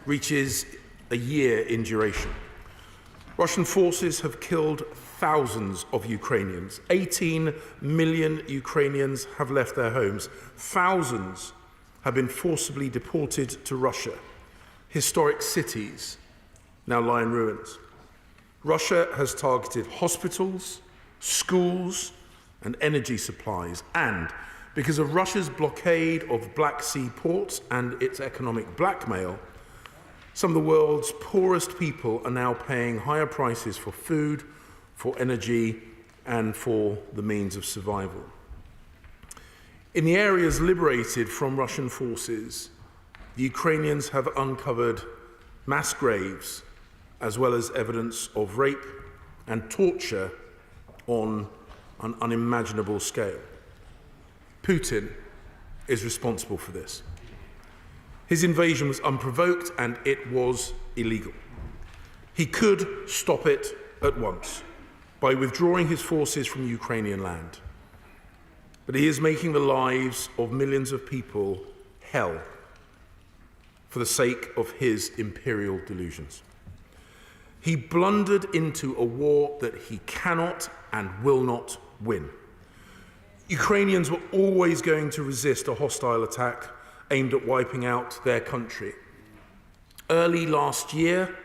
reaches a year in duration. Russian forces have killed thousands of Ukrainians. 18 million Ukrainians have left their homes. Thousands have been forcibly deported to Russia. Historic cities now lie in ruins. Russia has targeted hospitals, schools, and energy supplies. And because of Russia's blockade of Black Sea ports and its economic blackmail, some of the world's poorest people are now paying higher prices for food, for energy, and for the means of survival. In the areas liberated from Russian forces, the Ukrainians have uncovered mass graves, as well as evidence of rape and torture on an unimaginable scale. Putin is responsible for this. His invasion was unprovoked and it was illegal. He could stop it at once by withdrawing his forces from Ukrainian land. But he is making the lives of millions of people hell for the sake of his imperial delusions. He blundered into a war that he cannot and will not win. Ukrainians were always going to resist a hostile attack aimed at wiping out their country. Early last year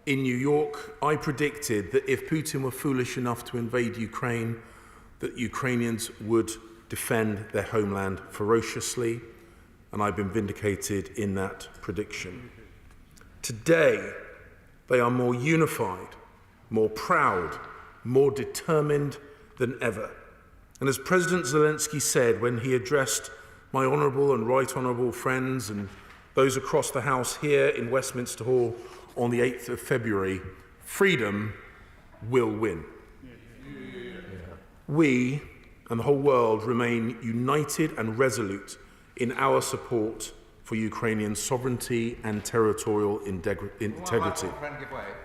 in New York, I predicted that if Putin were foolish enough to invade Ukraine, that Ukrainians would defend their homeland ferociously, and I've been vindicated in that prediction. Today, they are more unified, more proud, more determined than ever. And as President Zelensky said when he addressed my honourable and right honourable friends and those across the House here in Westminster Hall on the 8th of February, freedom will win. We and the whole world remain united and resolute in our support for Ukrainian sovereignty and territorial integrity.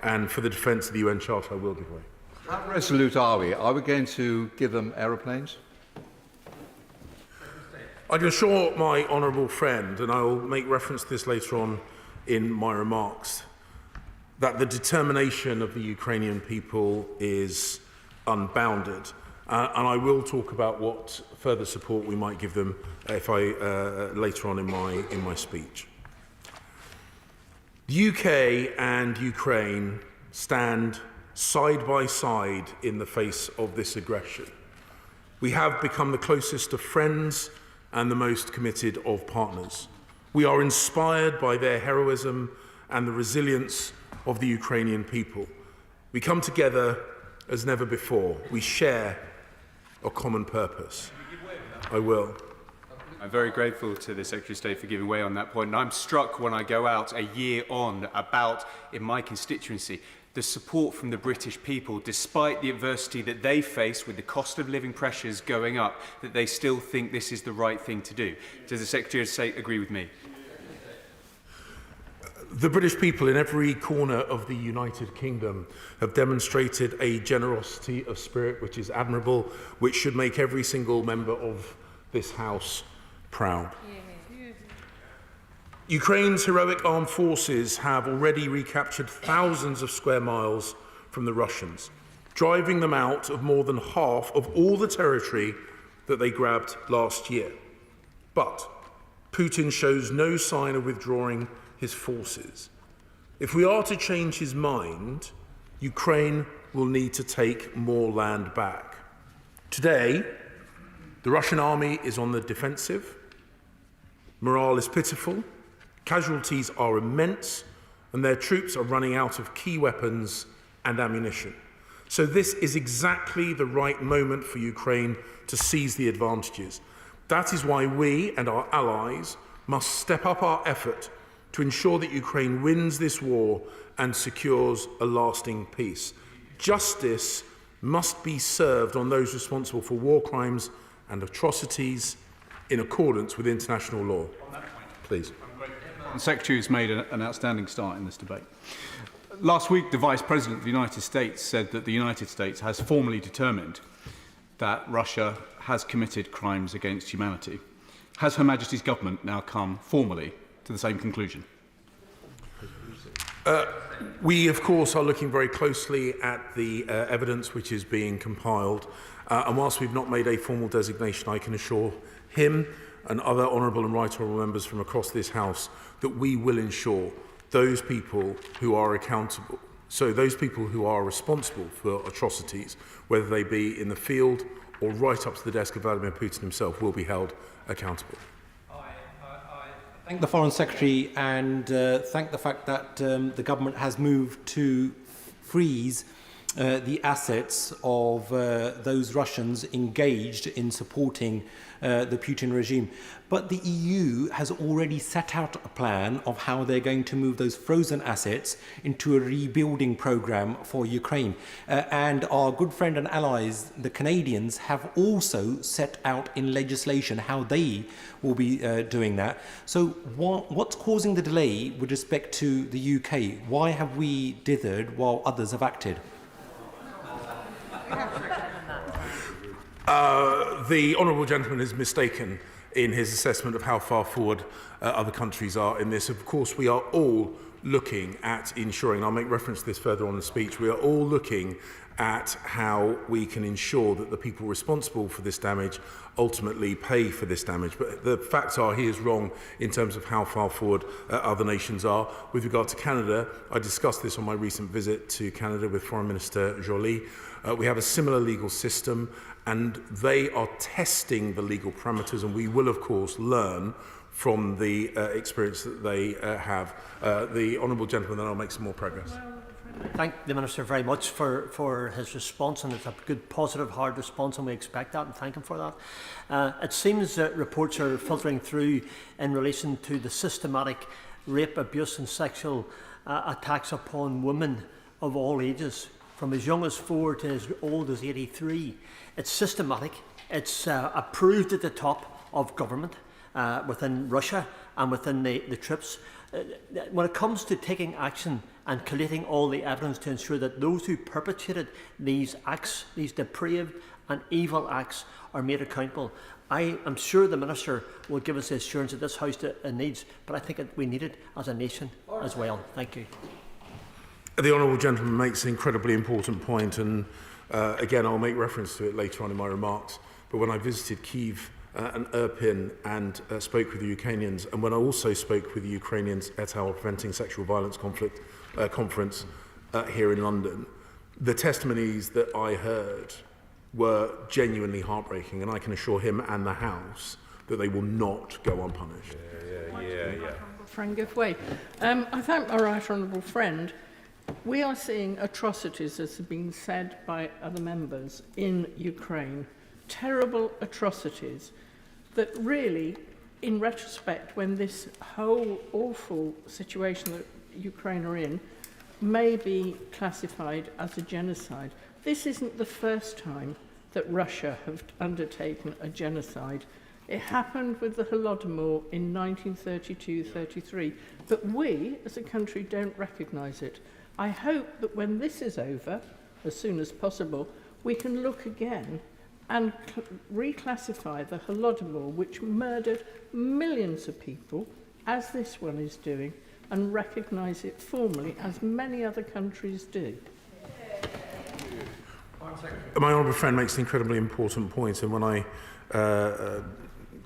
And for the defence of the UN Charter, I will give way. How resolute are we? Are we going to give them aeroplanes? I can assure my honourable friend, and I will make reference to this later on in my remarks, that the determination of the Ukrainian people is unbounded. And I will talk about what further support we might give them if later on in my speech. The UK and Ukraine stand side by side in the face of this aggression. We have become the closest of friends and the most committed of partners. We are inspired by their heroism and the resilience of the Ukrainian people. We come together as never before. We share a common purpose. I will. I'm very grateful to the Secretary of State for giving way on that point. And I'm struck when I go out a year on about, in my constituency, the support from the British people, despite the adversity that they face with the cost of living pressures going up, that they still think this is the right thing to do. Does the Secretary of State agree with me? The British people in every corner of the United Kingdom have demonstrated a generosity of spirit which is admirable, which should make every single member of this House proud. Ukraine's heroic armed forces have already recaptured thousands of square miles from the Russians, driving them out of more than half of all the territory that they grabbed last year. But Putin shows no sign of withdrawing his forces. If we are to change his mind, Ukraine will need to take more land back. Today, the Russian army is on the defensive, morale is pitiful, casualties are immense, and their troops are running out of key weapons and ammunition. So this is exactly the right moment for Ukraine to seize the advantages. That is why we and our allies must step up our effort to ensure that Ukraine wins this war and secures a lasting peace. Justice must be served on those responsible for war crimes and atrocities in accordance with international law. Please. The Secretary has made an outstanding start in this debate. Last week, the Vice President of the United States said that the United States has formally determined that Russia has committed crimes against humanity. Has Her Majesty's government now come formally to the same conclusion? We, of course, are looking very closely at the evidence which is being compiled. And whilst we've not made a formal designation, I can assure him and other honourable and right honourable members from across this House that we will ensure those people who are accountable, so those people who are responsible for atrocities, whether they be in the field or right up to the desk of Vladimir Putin himself, will be held accountable. I thank the Foreign Secretary and thank the fact that the government has moved to freeze the assets of those Russians engaged in supporting the Putin regime. But the EU has already set out a plan of how they're going to move those frozen assets into a rebuilding program for Ukraine. And our good friend and allies, the Canadians, have also set out in legislation how they will be doing that. So what's causing the delay with respect to the UK? Why have we dithered while others have acted? The honourable gentleman is mistaken in his assessment of how far forward other countries are in this. Of course, we are all looking at ensuring, and I'll make reference to this further on in the speech, we are all looking at how we can ensure that the people responsible for this damage ultimately pay for this damage. But the facts are he is wrong in terms of how far forward other nations are. With regard to Canada, I discussed this on my recent visit to Canada with Foreign Minister Joly. We have a similar legal system, and they are testing the legal parameters, and we will, of course, learn from the experience that they have. The honourable gentleman, then I'll make some more progress. Thank the Minister very much for his response, and it's a good, positive, hard response, and we expect that, and thank him for that. It seems that reports are filtering through in relation to the systematic rape, abuse and sexual attacks upon women of all ages, from as young as 4 to as old as 83. It's systematic. It's approved at the top of government within Russia and within the troops. When it comes to taking action and collating all the evidence to ensure that those who perpetrated these acts, these depraved and evil acts, are made accountable, I am sure the Minister will give us the assurance that this House needs, but I think we need it as a nation as well. Thank you. The honourable gentleman makes an incredibly important point, and again, I'll make reference to it later on in my remarks. But when I visited Kyiv and Irpin and spoke with the Ukrainians, and when I also spoke with the Ukrainians at our Preventing Sexual Violence conference here in London, the testimonies that I heard were genuinely heartbreaking, and I can assure him and the House that they will not go unpunished. Friend, give way. I thank my right honourable friend. We are seeing atrocities, as has been said by other members, in Ukraine. Terrible atrocities that really, in retrospect, when this whole awful situation that Ukraine are in, may be classified as a genocide. This isn't the first time that Russia have undertaken a genocide. It happened with the Holodomor in 1932-33, but we, as a country, don't recognise it. I hope that when this is over, as soon as possible, we can look again and reclassify the Holodomor, which murdered millions of people, as this one is doing, and recognise it formally, as many other countries do. My honourable friend makes an incredibly important point, and when I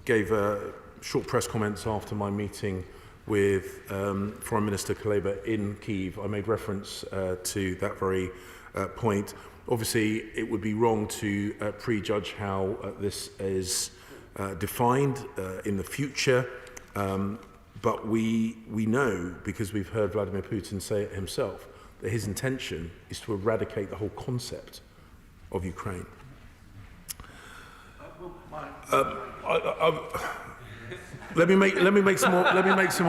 gave short press comments after my meeting with Foreign Minister Kuleba in Kyiv, I made reference to that very point. Obviously, it would be wrong to prejudge how this is defined in the future, but we know, because we've heard Vladimir Putin say it himself, that his intention is to eradicate the whole concept of Ukraine. Let me make some more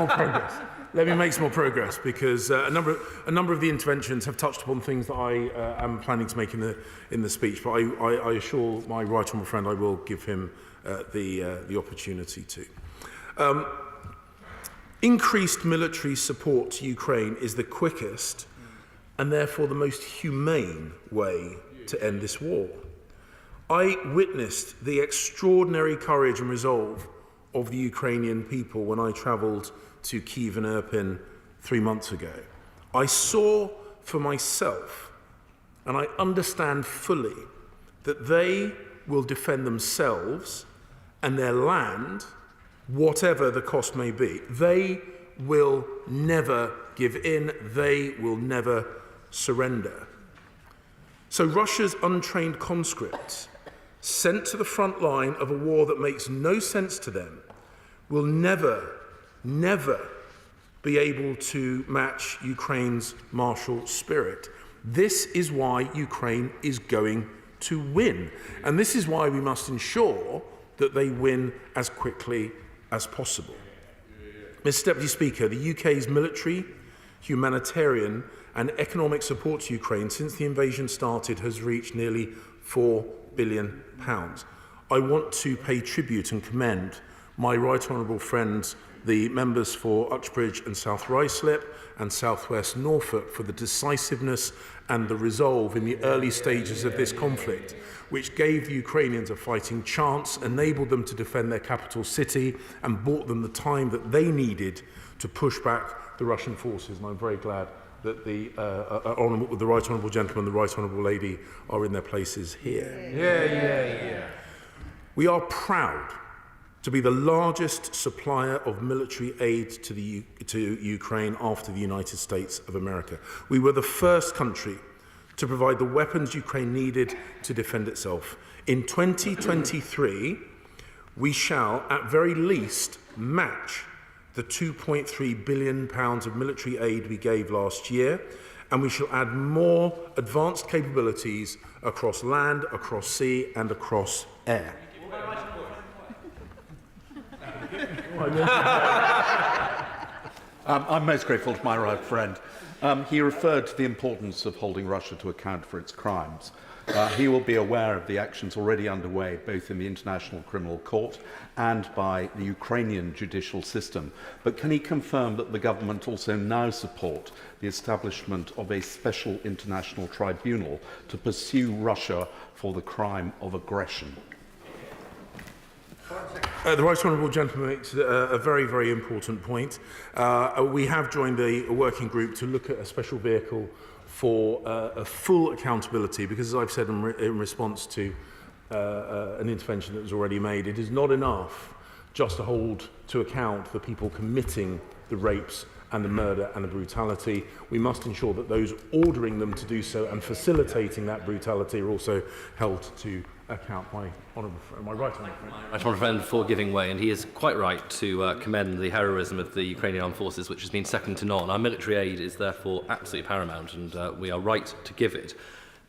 progress. Let me make some more progress, because a number of the interventions have touched upon things that I am planning to make in the speech. But I assure my right honourable friend I will give him the opportunity to. Increased military support to Ukraine is the quickest and therefore the most humane way to end this war. I witnessed the extraordinary courage and resolve of the Ukrainian people when I travelled to Kyiv and Irpin 3 months ago. I saw for myself, and I understand fully, that they will defend themselves and their land, whatever the cost may be. They will never give in. They will never surrender. So Russia's untrained conscripts, sent to the front line of a war that makes no sense to them, will never, never be able to match Ukraine's martial spirit. This is why Ukraine is going to win. And this is why we must ensure that they win as quickly as possible. Mr. Deputy Speaker, the UK's military, humanitarian and economic support to Ukraine since the invasion started has reached nearly £4 billion. I want to pay tribute and commend my right honourable friends, the members for Uxbridge and South Ruislip and South West Norfolk, for the decisiveness and the resolve in the early stages of this conflict, which gave the Ukrainians a fighting chance, enabled them to defend their capital city and bought them the time that they needed to push back the Russian forces. And I'm very glad that the right honourable gentleman and the right honourable lady are in their places here. We are proud to be the largest supplier of military aid to Ukraine after the United States of America. We were the first country to provide the weapons Ukraine needed to defend itself. In 2023, we shall, at very least, match the £2.3 billion of military aid we gave last year, and we shall add more advanced capabilities across land, across sea, and across air. I'm most grateful to my right friend. He referred to the importance of holding Russia to account for its crimes. He will be aware of the actions already underway, both in the International Criminal Court and by the Ukrainian judicial system. But can he confirm that the government also now support the establishment of a special international tribunal to pursue Russia for the crime of aggression? The Right Honourable Gentleman makes a very, very important point. We have joined a working group to look at a special vehicle for a full accountability, because, as I've said in response to an intervention that was already made, it is not enough just to hold to account the people committing the rapes and the murder and the brutality. We must ensure that those ordering them to do so and facilitating that brutality are also held to account. My right honourable friend. Right honourable friend for giving way, and he is quite right to commend the heroism of the Ukrainian armed forces, which has been second to none. Our military aid is therefore absolutely paramount, and we are right to give it.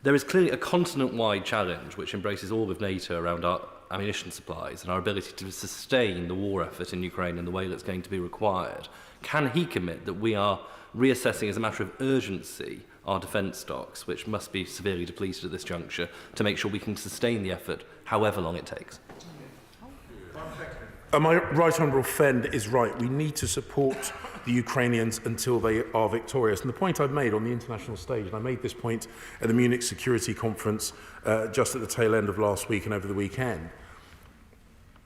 There is clearly a continent-wide challenge which embraces all of NATO around our ammunition supplies and our ability to sustain the war effort in Ukraine in the way that's going to be required. Can he commit that we are reassessing as a matter of urgency our defence stocks, which must be severely depleted at this juncture, to make sure we can sustain the effort however long it takes? My right honourable friend is right. We need to support the Ukrainians until they are victorious. And the point I've made on the international stage, and I made this point at the Munich Security Conference just at the tail end of last week and over the weekend,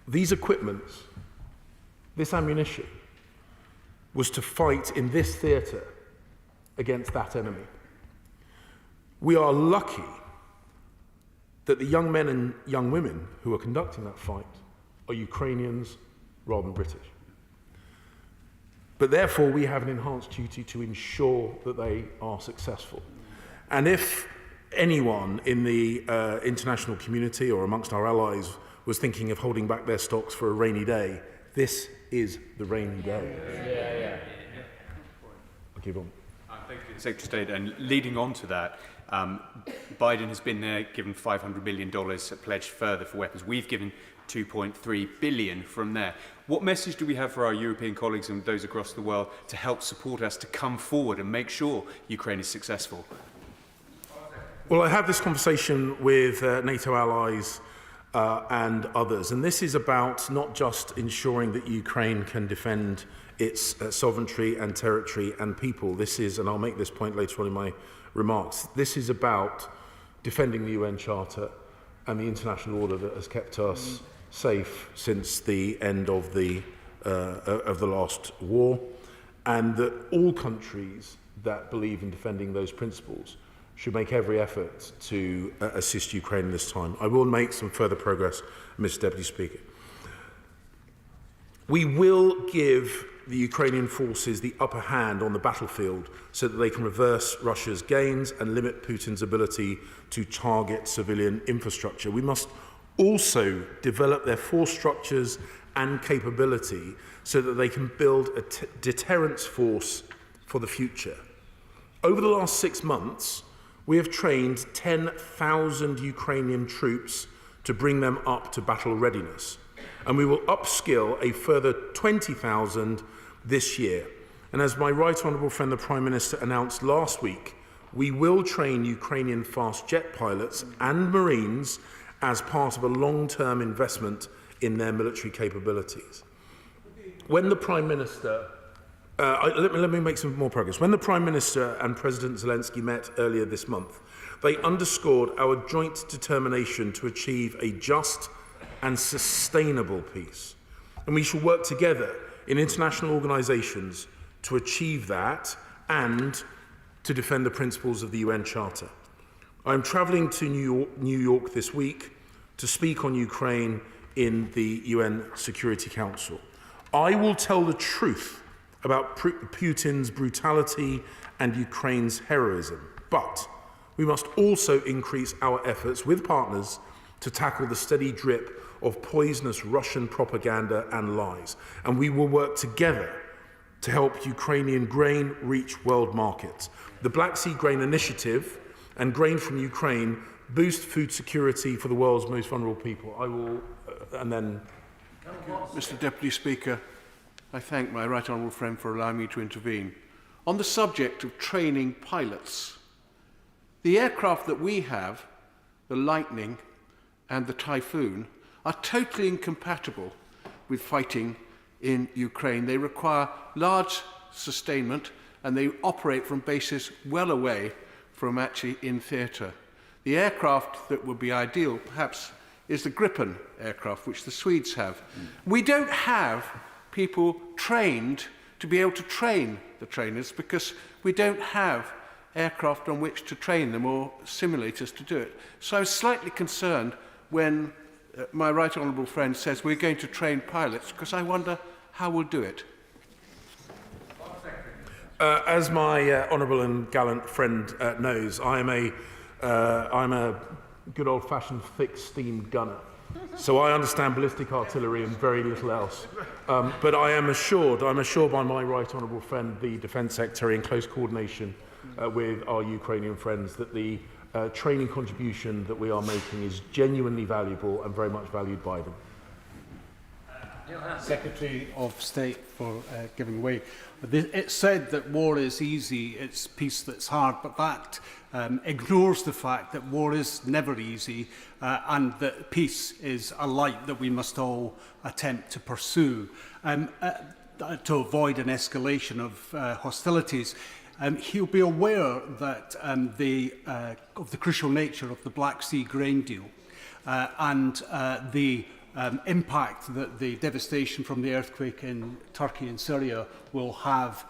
these equipments, this ammunition, was to fight in this theatre against that enemy. We are lucky that the young men and young women who are conducting that fight are Ukrainians rather than British. But therefore, we have an enhanced duty to ensure that they are successful. And if anyone in the international community or amongst our allies was thinking of holding back their stocks for a rainy day, this is the rainy day. I'll keep on. Thank you, Secretary of State. And leading on to that, Biden has been there, given $500 million pledged further for weapons. We've given $2.3 billion from there. What message do we have for our European colleagues and those across the world to help support us to come forward and make sure Ukraine is successful? Well, I had this conversation with NATO allies and others, and this is about not just ensuring that Ukraine can defend its sovereignty and territory and people. This is, and I'll make this point later on in my remarks, this is about defending the UN Charter and the international order that has kept us safe since the end of the last war, and that all countries that believe in defending those principles should make every effort to assist Ukraine this time. I will make some further progress, Mr. Deputy Speaker. We will give the Ukrainian forces the upper hand on the battlefield so that they can reverse Russia's gains and limit Putin's ability to target civilian infrastructure. We must also develop their force structures and capability so that they can build a deterrence force for the future. Over the last 6 months, we have trained 10,000 Ukrainian troops to bring them up to battle readiness. And we will upskill a further 20,000 this year. And as my right honourable friend the Prime Minister announced last week, we will train Ukrainian fast jet pilots and Marines as part of a long-term investment in their military capabilities. When the Prime Minister, let me make some more progress. When the Prime Minister and President Zelensky met earlier this month, they underscored our joint determination to achieve a just and sustainable peace. And we shall work together in international organisations to achieve that and to defend the principles of the UN Charter. I am travelling to New York this week to speak on Ukraine in the UN Security Council. I will tell the truth about Putin's brutality and Ukraine's heroism, but we must also increase our efforts with partners to tackle the steady drip of poisonous Russian propaganda and lies. And we will work together to help Ukrainian grain reach world markets. The Black Sea Grain Initiative and grain from Ukraine boost food security for the world's most vulnerable people. I will, and then... Mr. Deputy Speaker, I thank my right honourable friend for allowing me to intervene. On the subject of training pilots, the aircraft that we have, the Lightning and the Typhoon, are totally incompatible with fighting in Ukraine. They require large sustainment and they operate from bases well away from actually in theatre. The aircraft that would be ideal, perhaps, is the Gripen aircraft, which the Swedes have. We don't have people trained to be able to train the trainers because we don't have aircraft on which to train them or simulators to do it. So I was slightly concerned when my right honourable friend says we're going to train pilots, because I wonder how we'll do it. As my honourable and gallant friend knows, I'm a good old-fashioned thick-steam gunner. So I understand ballistic artillery and very little else. But I'm assured by my right honourable friend, the Defence Secretary, in close coordination with our Ukrainian friends, that the training contribution that we are making is genuinely valuable and very much valued by them. Secretary of State for giving way. It's said that war is easy, it's peace that's hard, but that ignores the fact that war is never easy and that peace is a light that we must all attempt to pursue to avoid an escalation of hostilities. He'll be aware that of the crucial nature of the Black Sea grain deal and the impact that the devastation from the earthquake in Turkey and Syria will have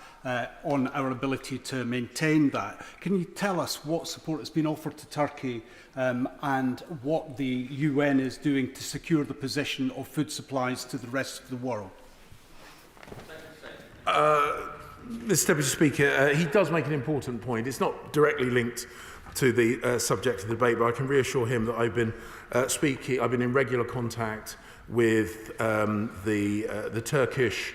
on our ability to maintain that. Can you tell us what support has been offered to Turkey and what the UN is doing to secure the position of food supplies to the rest of the world? Mr. Deputy Speaker, he does make an important point. It's not directly linked to the subject of the debate, but I can reassure him that I've been in regular contact with the Turkish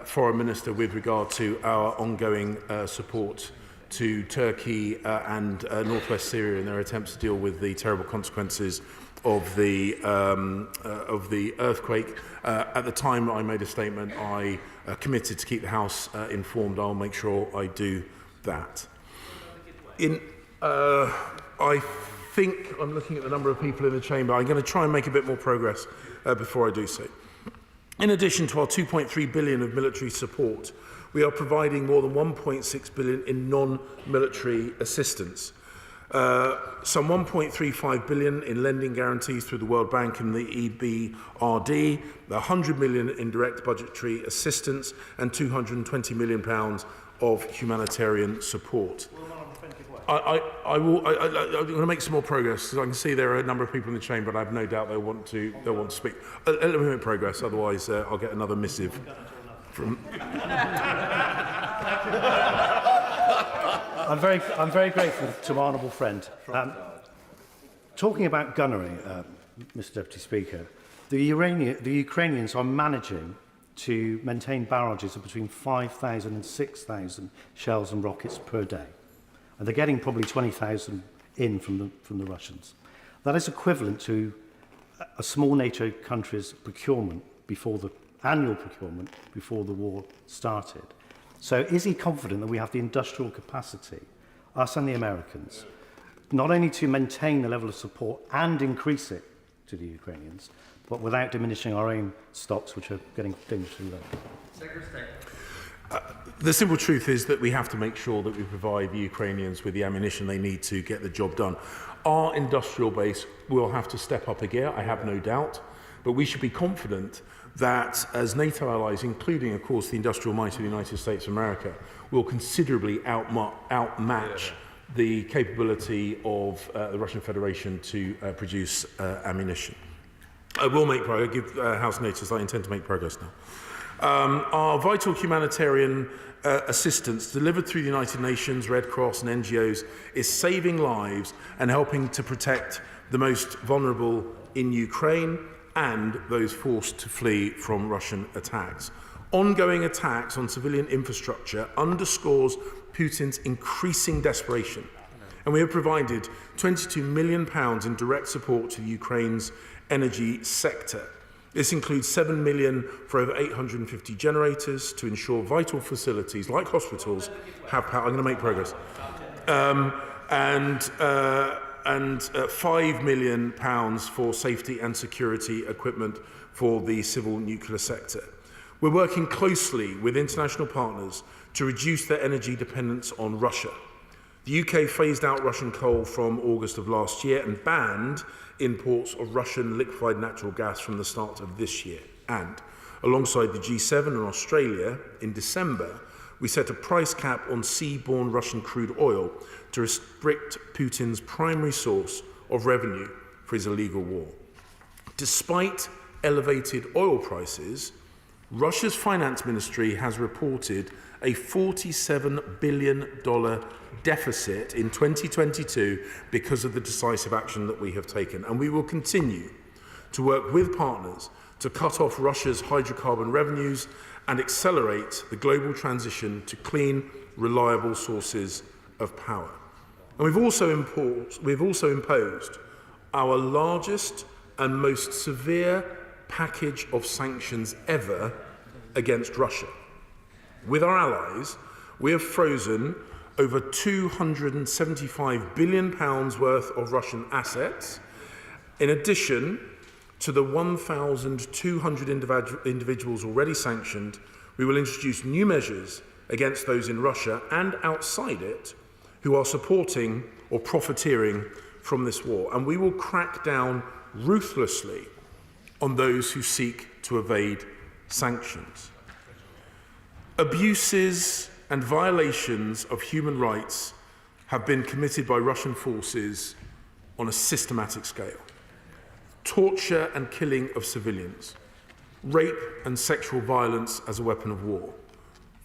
Foreign Minister with regard to our ongoing support to Turkey and northwest Syria in their attempts to deal with the terrible consequences of the earthquake. At the time I made a statement, I committed to keep the House informed. I'll make sure I do that. I think I'm looking at the number of people in the chamber. I'm going to try and make a bit more progress before I do so. In addition to our 2.3 billion of military support, we are providing more than 1.6 billion in non-military assistance. Some 1.35 billion in lending guarantees through the World Bank and the EBRD, 100 million in direct budgetary assistance and £220 million of humanitarian support. I'm going to make some more progress, because I can see there are a number of people in the chamber, and I have no doubt they'll want to speak. Let me make progress, otherwise I'll get another missive from. I'm very grateful to my honourable friend. Talking about gunnery, Mr. Deputy Speaker, the Ukrainians are managing to maintain barrages of between 5,000 and 6,000 shells and rockets per day. And they're getting probably 20,000 in from the Russians. That is equivalent to a small NATO country's procurement before the annual procurement before the war started. So is he confident that we have the industrial capacity, us and the Americans, not only to maintain the level of support and increase it to the Ukrainians, but without diminishing our own stocks, which are getting dangerously low? The simple truth is that we have to make sure that we provide the Ukrainians with the ammunition they need to get the job done. Our industrial base will have to step up a gear, I have no doubt, but we should be confident that as NATO allies, including, of course, the industrial might of the United States of America, will considerably outmatch the capability of the Russian Federation to produce ammunition. I will make progress. I give House notice I intend to make progress now. Our vital humanitarian assistance delivered through the United Nations, Red Cross and NGOs is saving lives and helping to protect the most vulnerable in Ukraine and those forced to flee from Russian attacks. Ongoing attacks on civilian infrastructure underscores Putin's increasing desperation, and we have provided £22 million in direct support to Ukraine's energy sector. This includes £7 million for over 850 generators to ensure vital facilities like hospitals have power. I'm going to make progress. And £5 million for safety and security equipment for the civil nuclear sector. We're working closely with international partners to reduce their energy dependence on Russia. The UK phased out Russian coal from August of last year and banned imports of Russian liquefied natural gas from the start of this year. And alongside the G7 and Australia, in December, we set a price cap on seaborne Russian crude oil to restrict Putin's primary source of revenue for his illegal war. Despite elevated oil prices, Russia's finance ministry has reported a $47 billion deficit in 2022 because of the decisive action that we have taken. And we will continue to work with partners to cut off Russia's hydrocarbon revenues and accelerate the global transition to clean, reliable sources of power. And we've also imposed our largest and most severe package of sanctions ever against Russia. With our allies, we have frozen over £275 billion worth of Russian assets, in addition to the 1,200 individuals already sanctioned. We will introduce new measures against those in Russia and outside it who are supporting or profiteering from this war. And we will crack down ruthlessly on those who seek to evade sanctions. Abuses and violations of human rights have been committed by Russian forces on a systematic scale. Torture and killing of civilians, rape and sexual violence as a weapon of war,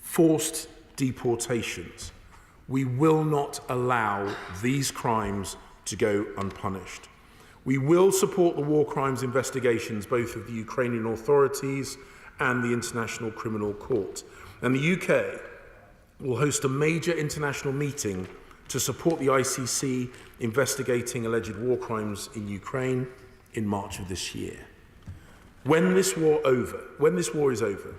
forced deportations. We will not allow these crimes to go unpunished. We will support the war crimes investigations, both of the Ukrainian authorities and the International Criminal Court. And the UK will host a major international meeting to support the ICC investigating alleged war crimes in Ukraine in March of this year. When this war is over,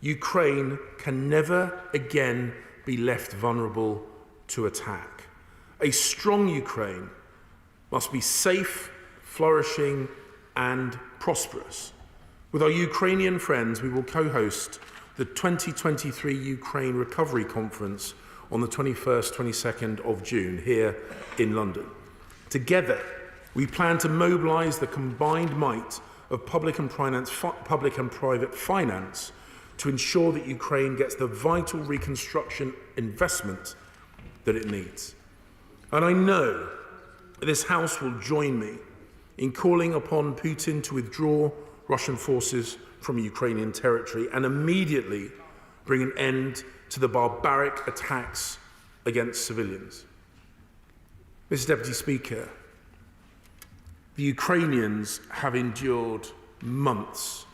Ukraine can never again be left vulnerable to attack. A strong Ukraine must be safe, flourishing, and prosperous. With our Ukrainian friends, we will co-host the 2023 Ukraine Recovery Conference on the 21st, 22nd of June here in London. Together, we plan to mobilise the combined might of public and private finance to ensure that Ukraine gets the vital reconstruction investment that it needs. And I know this House will join me in calling upon Putin to withdraw Russian forces from Ukrainian territory and immediately bring an end to the barbaric attacks against civilians. Mr. Deputy Speaker, the Ukrainians have endured months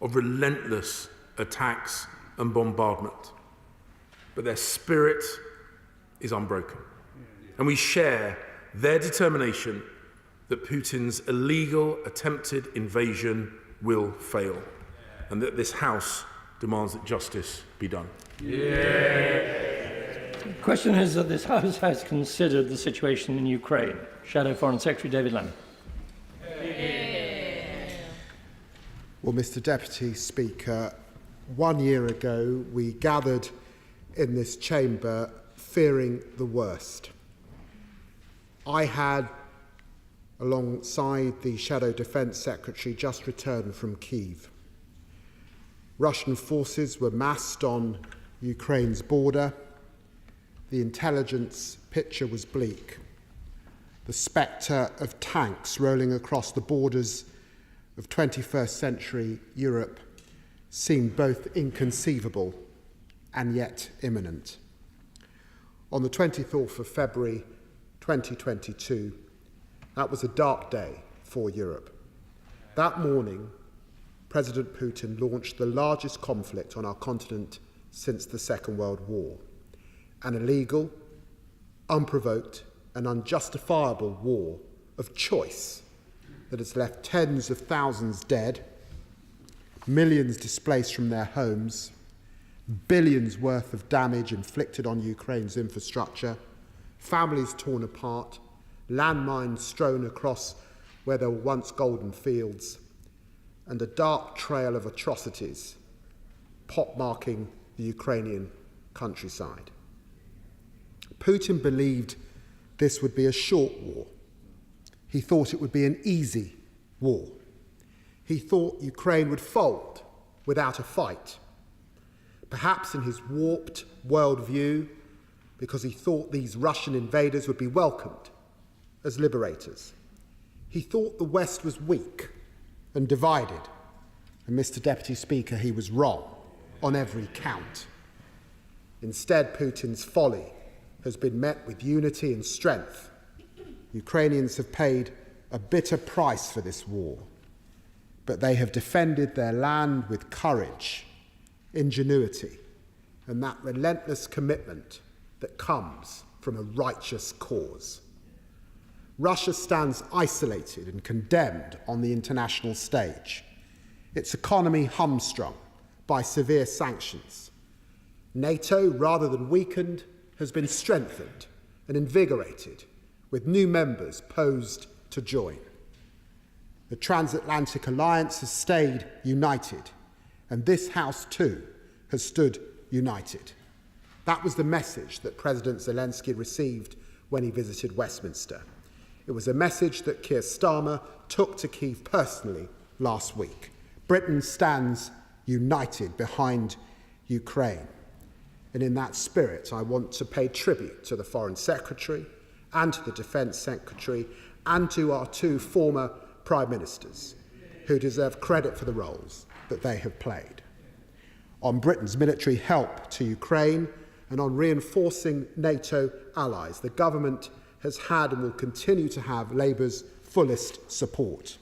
of relentless attacks and bombardment, but their spirit is unbroken. And we share their determination that Putin's illegal attempted invasion will fail, and that this House demands that justice be done. The question is that this House has considered the situation in Ukraine. Shadow Foreign Secretary David Lamb. Well, Mr. Deputy Speaker, 1 year ago we gathered in this chamber fearing the worst. I had, alongside the Shadow Defence Secretary, just returned from Kyiv. Russian forces were massed on Ukraine's border. The intelligence picture was bleak. The spectre of tanks rolling across the borders of 21st century Europe seemed both inconceivable and yet imminent. On the 24th of February 2022, that was a dark day for Europe. That morning, President Putin launched the largest conflict on our continent since the Second World War, an illegal, unprovoked, and unjustifiable war of choice that has left tens of thousands dead, millions displaced from their homes, billions worth of damage inflicted on Ukraine's infrastructure, families torn apart, landmines strewn across where there were once golden fields, and a dark trail of atrocities pockmarking the Ukrainian countryside. Putin believed this would be a short war. He thought it would be an easy war. He thought Ukraine would fold without a fight. Perhaps in his warped worldview, because he thought these Russian invaders would be welcomed as liberators. He thought the West was weak and divided. And Mr. Deputy Speaker, he was wrong on every count. Instead, Putin's folly has been met with unity and strength. Ukrainians have paid a bitter price for this war, but they have defended their land with courage, ingenuity, and that relentless commitment that comes from a righteous cause. Russia stands isolated and condemned on the international stage, its economy hamstrung by severe sanctions. NATO, rather than weakened, has been strengthened and invigorated, with new members posed to join. The transatlantic alliance has stayed united, and this House too has stood united. That was the message that President Zelensky received when he visited Westminster. It was a message that Keir Starmer took to Kyiv personally last week. Britain stands united behind Ukraine. And in that spirit, I want to pay tribute to the Foreign Secretary and to the Defence Secretary and to our two former Prime Ministers, who deserve credit for the roles that they have played. On Britain's military help to Ukraine and on reinforcing NATO allies, the government has had and will continue to have Labour's fullest support.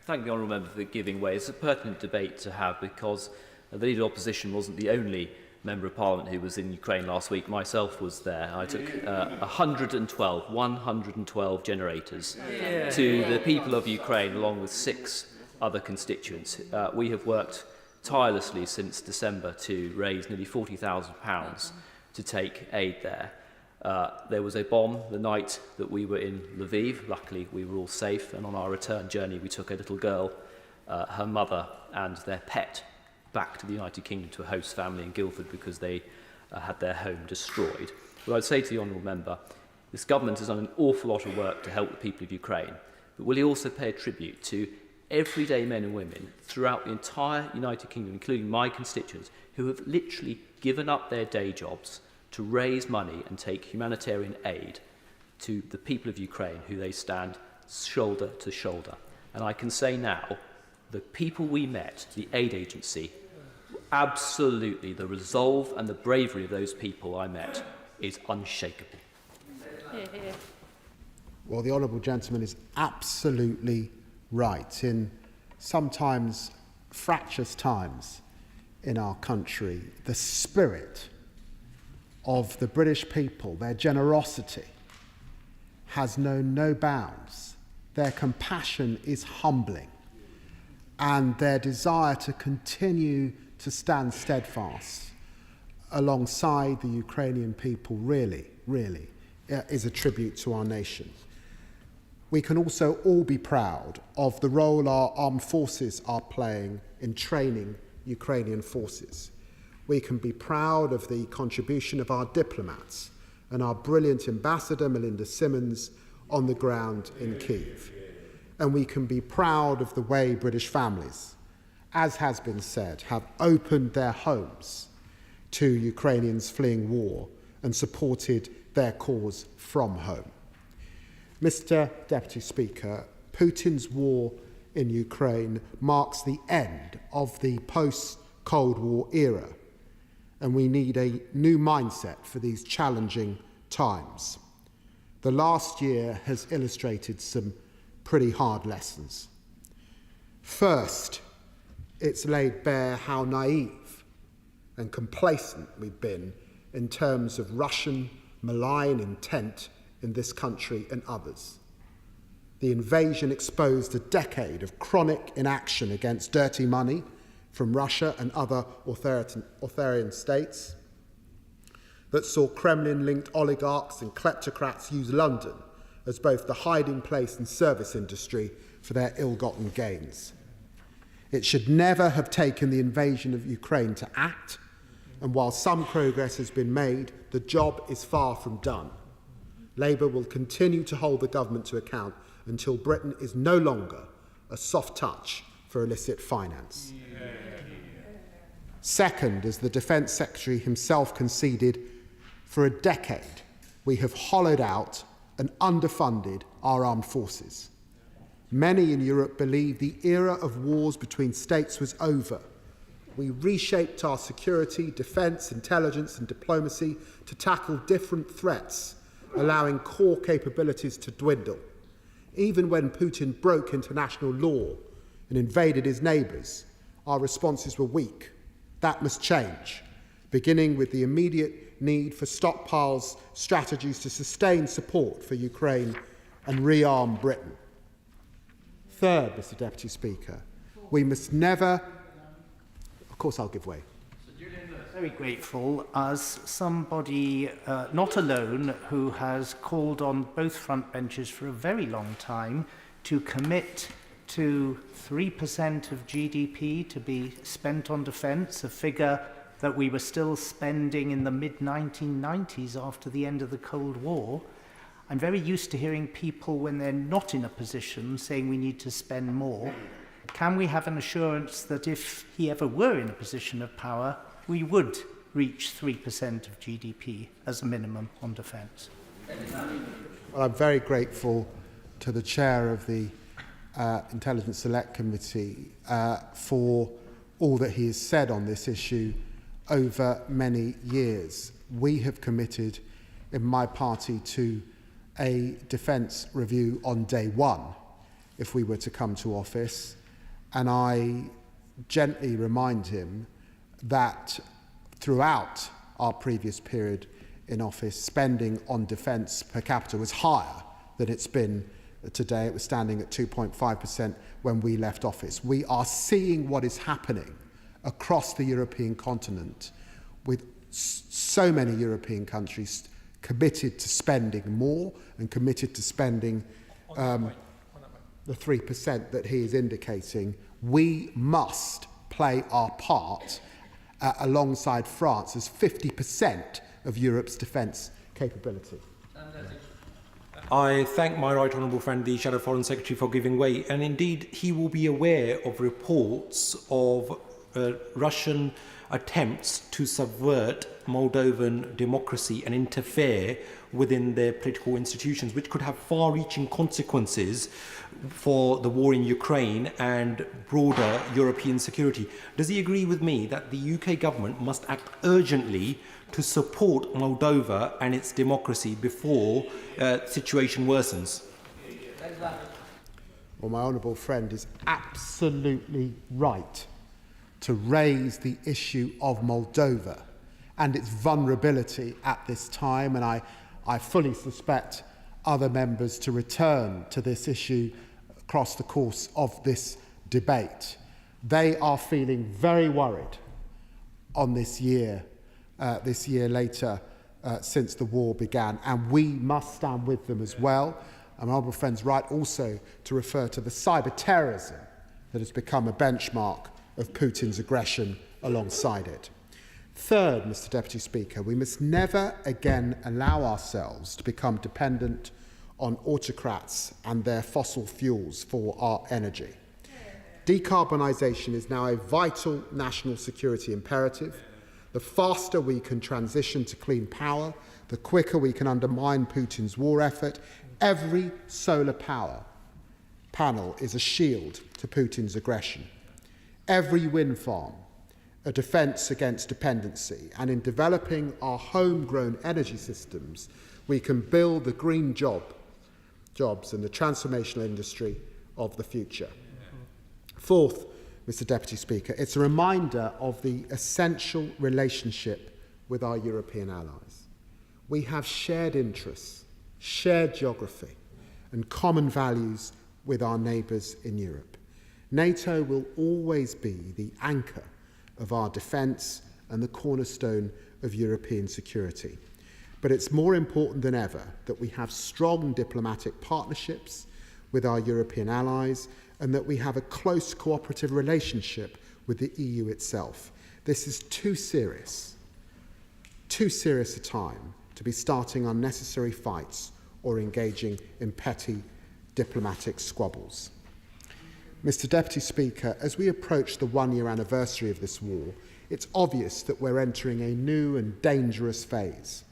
Thank the honourable member for giving way. It's a pertinent debate to have because the Leader of Opposition wasn't the only Member of Parliament who was in Ukraine last week. Myself was there. I took 112 generators to the people of Ukraine along with 6 other constituents. We have worked tirelessly since December to raise nearly £40,000 to take aid there. There was a bomb the night that we were in Lviv. Luckily, we were all safe, and on our return journey, we took a little girl, her mother, and their pet back to the United Kingdom to a host family in Guildford because they had their home destroyed. What I'd say to the honourable member, this government has done an awful lot of work to help the people of Ukraine, but will he also pay a tribute to everyday men and women throughout the entire United Kingdom, including my constituents, who have literally given up their day jobs to raise money and take humanitarian aid to the people of Ukraine, who they stand shoulder to shoulder. And I can say now, the people we met, the aid agency, absolutely the resolve and the bravery of those people I met is unshakable. Well, the honourable gentleman is absolutely right. In sometimes fractious times in our country, the spirit of the British people, their generosity, has known no bounds. Their compassion is humbling, and their desire to continue to stand steadfast alongside the Ukrainian people really is a tribute to our nation. We can also all be proud of the role our armed forces are playing in training Ukrainian forces. We can be proud of the contribution of our diplomats and our brilliant ambassador, Melinda Simmons, on the ground in Kyiv. And we can be proud of the way British families, as has been said, have opened their homes to Ukrainians fleeing war and supported their cause from home. Mr. Deputy Speaker, Putin's war in Ukraine marks the end of the post-Cold War era, and we need a new mindset for these challenging times. The last year has illustrated some pretty hard lessons. First, it's laid bare how naive and complacent we've been in terms of Russian malign intent in this country and others. The invasion exposed a decade of chronic inaction against dirty money from Russia and other authoritarian states that saw Kremlin-linked oligarchs and kleptocrats use London as both the hiding place and service industry for their ill-gotten gains. It should never have taken the invasion of Ukraine to act, and while some progress has been made, the job is far from done. Labour will continue to hold the government to account until Britain is no longer a soft touch for illicit finance. Second, as the Defence Secretary himself conceded, for a decade we have hollowed out and underfunded our armed forces. Many in Europe believe the era of wars between states was over. We reshaped our security, defence, intelligence and diplomacy to tackle different threats, allowing core capabilities to dwindle. Even when Putin broke international law and invaded his neighbours, our responses were weak. That must change, beginning with the immediate need for stockpiles, strategies to sustain support for Ukraine and rearm Britain. Third, Mr. Deputy Speaker, we must never... Of course I'll give way. Very grateful as somebody not alone who has called on both front benches for a very long time to commit to 3% of GDP to be spent on defence, a figure that we were still spending in the mid-1990s after the end of the Cold War. I'm very used to hearing people, when they're not in a position, saying we need to spend more. Can we have an assurance that if he ever were in a position of power, we would reach 3% of GDP as a minimum on defence? Well, I'm very grateful to the chair of the Intelligence Select Committee for all that he has said on this issue over many years. We have committed in my party to a defence review on day one if we were to come to office, and I gently remind him that throughout our previous period in office, spending on defence per capita was higher than it's been today. It was standing at 2.5% when we left office. We are seeing what is happening across the European continent, with so many European countries committed to spending more and committed to spending the 3% that he is indicating. We must play our part alongside France as 50% of Europe's defence capability. I thank my right honourable friend, the Shadow Foreign Secretary, for giving way, and indeed he will be aware of reports of Russian attempts to subvert Moldovan democracy and interfere within their political institutions, which could have far-reaching consequences for the war in Ukraine and broader European security. Does he agree with me that the UK government must act urgently to support Moldova and its democracy before the situation worsens? Well, my honourable friend is absolutely right to raise the issue of Moldova and its vulnerability at this time, and I fully suspect other members to return to this issue across the course of this debate. They are feeling very worried on this year later since the war began, and we must stand with them as well. And my honourable friend's right also to refer to the cyber terrorism that has become a benchmark of Putin's aggression alongside it. Third, Mr. Deputy Speaker, we must never again allow ourselves to become dependent on autocrats and their fossil fuels for our energy. Decarbonisation is now a vital national security imperative. The faster we can transition to clean power, the quicker we can undermine Putin's war effort. Every solar power panel is a shield to Putin's aggression. Every wind farm, a defence against dependency. And in developing our homegrown energy systems, we can build the green jobs and the transformational industry of the future. Fourth, Mr. Deputy Speaker, it's a reminder of the essential relationship with our European allies. We have shared interests, shared geography, and common values with our neighbours in Europe. NATO will always be the anchor of our defence and the cornerstone of European security. But it's more important than ever that we have strong diplomatic partnerships with our European allies and that we have a close cooperative relationship with the EU itself. This is too serious a time to be starting unnecessary fights or engaging in petty diplomatic squabbles. Mr. Deputy Speaker, as we approach the one-year anniversary of this war, it's obvious that we're entering a new and dangerous phase.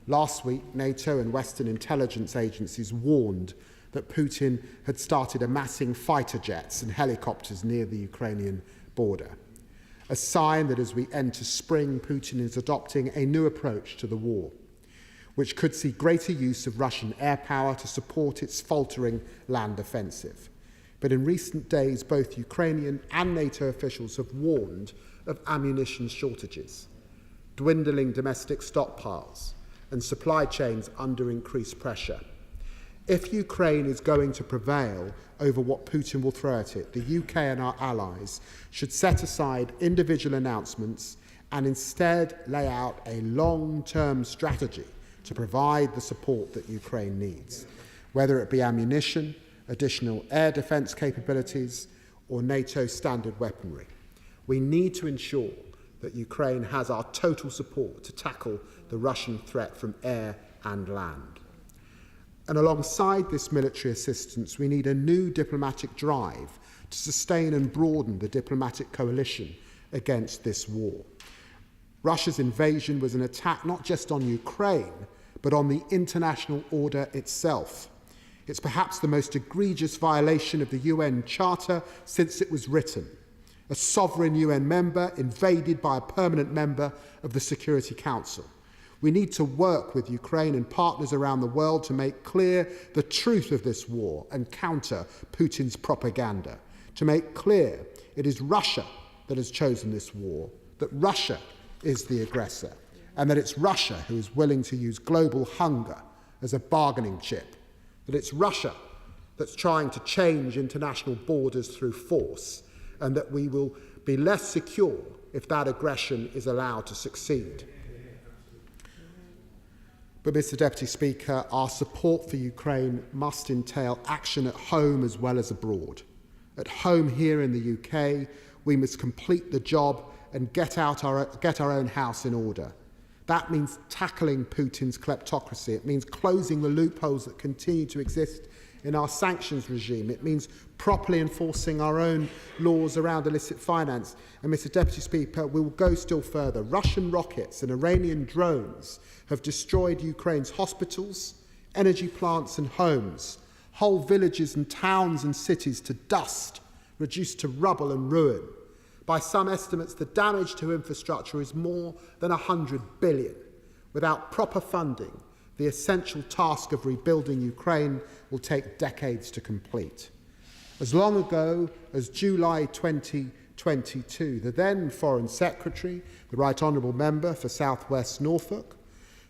Last week, NATO and Western intelligence agencies warned that Putin had started amassing fighter jets and helicopters near the Ukrainian border, a sign that as we enter spring, Putin is adopting a new approach to the war, which could see greater use of Russian air power to support its faltering land offensive. But in recent days, both Ukrainian and NATO officials have warned of ammunition shortages, dwindling domestic stockpiles, and supply chains under increased pressure. If Ukraine is going to prevail over what Putin will throw at it, the UK and our allies should set aside individual announcements and instead lay out a long-term strategy to provide the support that Ukraine needs, whether it be ammunition, additional air defence capabilities, or NATO standard weaponry. We need to ensure that Ukraine has our total support to tackle the Russian threat from air and land. And alongside this military assistance, we need a new diplomatic drive to sustain and broaden the diplomatic coalition against this war. Russia's invasion was an attack not just on Ukraine, but on the international order itself. It's perhaps the most egregious violation of the UN Charter since it was written. A sovereign UN member invaded by a permanent member of the Security Council. We need to work with Ukraine and partners around the world to make clear the truth of this war and counter Putin's propaganda. To make clear it is Russia that has chosen this war, that Russia is the aggressor, and that it's Russia who is willing to use global hunger as a bargaining chip, that it's Russia that's trying to change international borders through force, and that we will be less secure if that aggression is allowed to succeed. But, Mr. Deputy Speaker, our support for Ukraine must entail action at home as well as abroad. At home here in the UK, we must complete the job and get our own house in order. That means tackling Putin's kleptocracy. It means closing the loopholes that continue to exist in our sanctions regime. It means properly enforcing our own laws around illicit finance. And Mr. Deputy Speaker, we will go still further. Russian rockets and Iranian drones have destroyed Ukraine's hospitals, energy plants and homes, whole villages and towns and cities to dust, reduced to rubble and ruin. By some estimates, the damage to infrastructure is more than 100 billion. Without proper funding, the essential task of rebuilding Ukraine will take decades to complete. As long ago as July 2022, the then Foreign Secretary, the Right Honourable Member for South West Norfolk,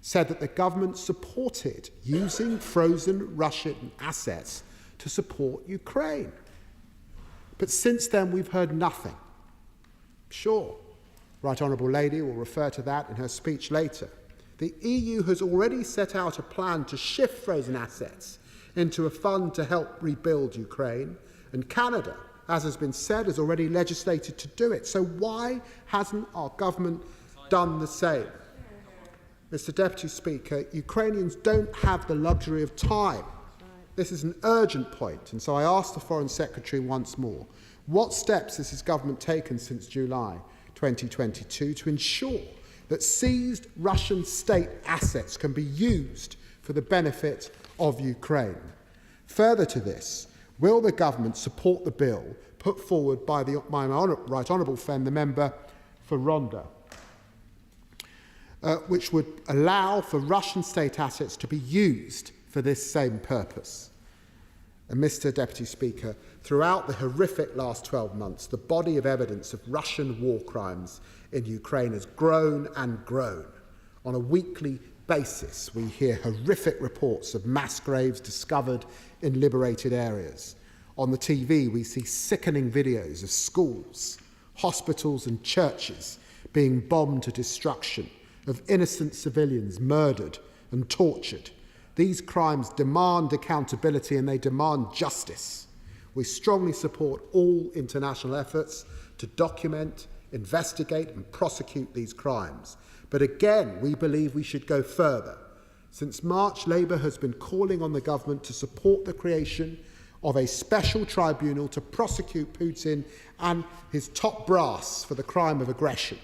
said that the government supported using frozen Russian assets to support Ukraine. But since then, we've heard nothing. Sure, Right Honourable Lady will refer to that in her speech later. The EU has already set out a plan to shift frozen assets into a fund to help rebuild Ukraine, and Canada, as has been said, has already legislated to do it. So why hasn't our government done the same? Mr. Deputy Speaker, Ukrainians don't have the luxury of time. This is an urgent point, and so I ask the Foreign Secretary once more, what steps has his government taken since July 2022 to ensure that seized Russian state assets can be used for the benefit of Ukraine? Further to this, will the government support the bill put forward by my Right Honourable friend, the member for Rhondda, which would allow for Russian state assets to be used for this same purpose? And Mr. Deputy Speaker, throughout the horrific last 12 months, the body of evidence of Russian war crimes in Ukraine has grown and grown. On a weekly basis, we hear horrific reports of mass graves discovered in liberated areas. On the TV, we see sickening videos of schools, hospitals and churches being bombed to destruction, of innocent civilians murdered and tortured. These crimes demand accountability and they demand justice. We strongly support all international efforts to document, investigate and prosecute these crimes. But again, we believe we should go further. Since March, Labour has been calling on the government to support the creation of a special tribunal to prosecute Putin and his top brass for the crime of aggression.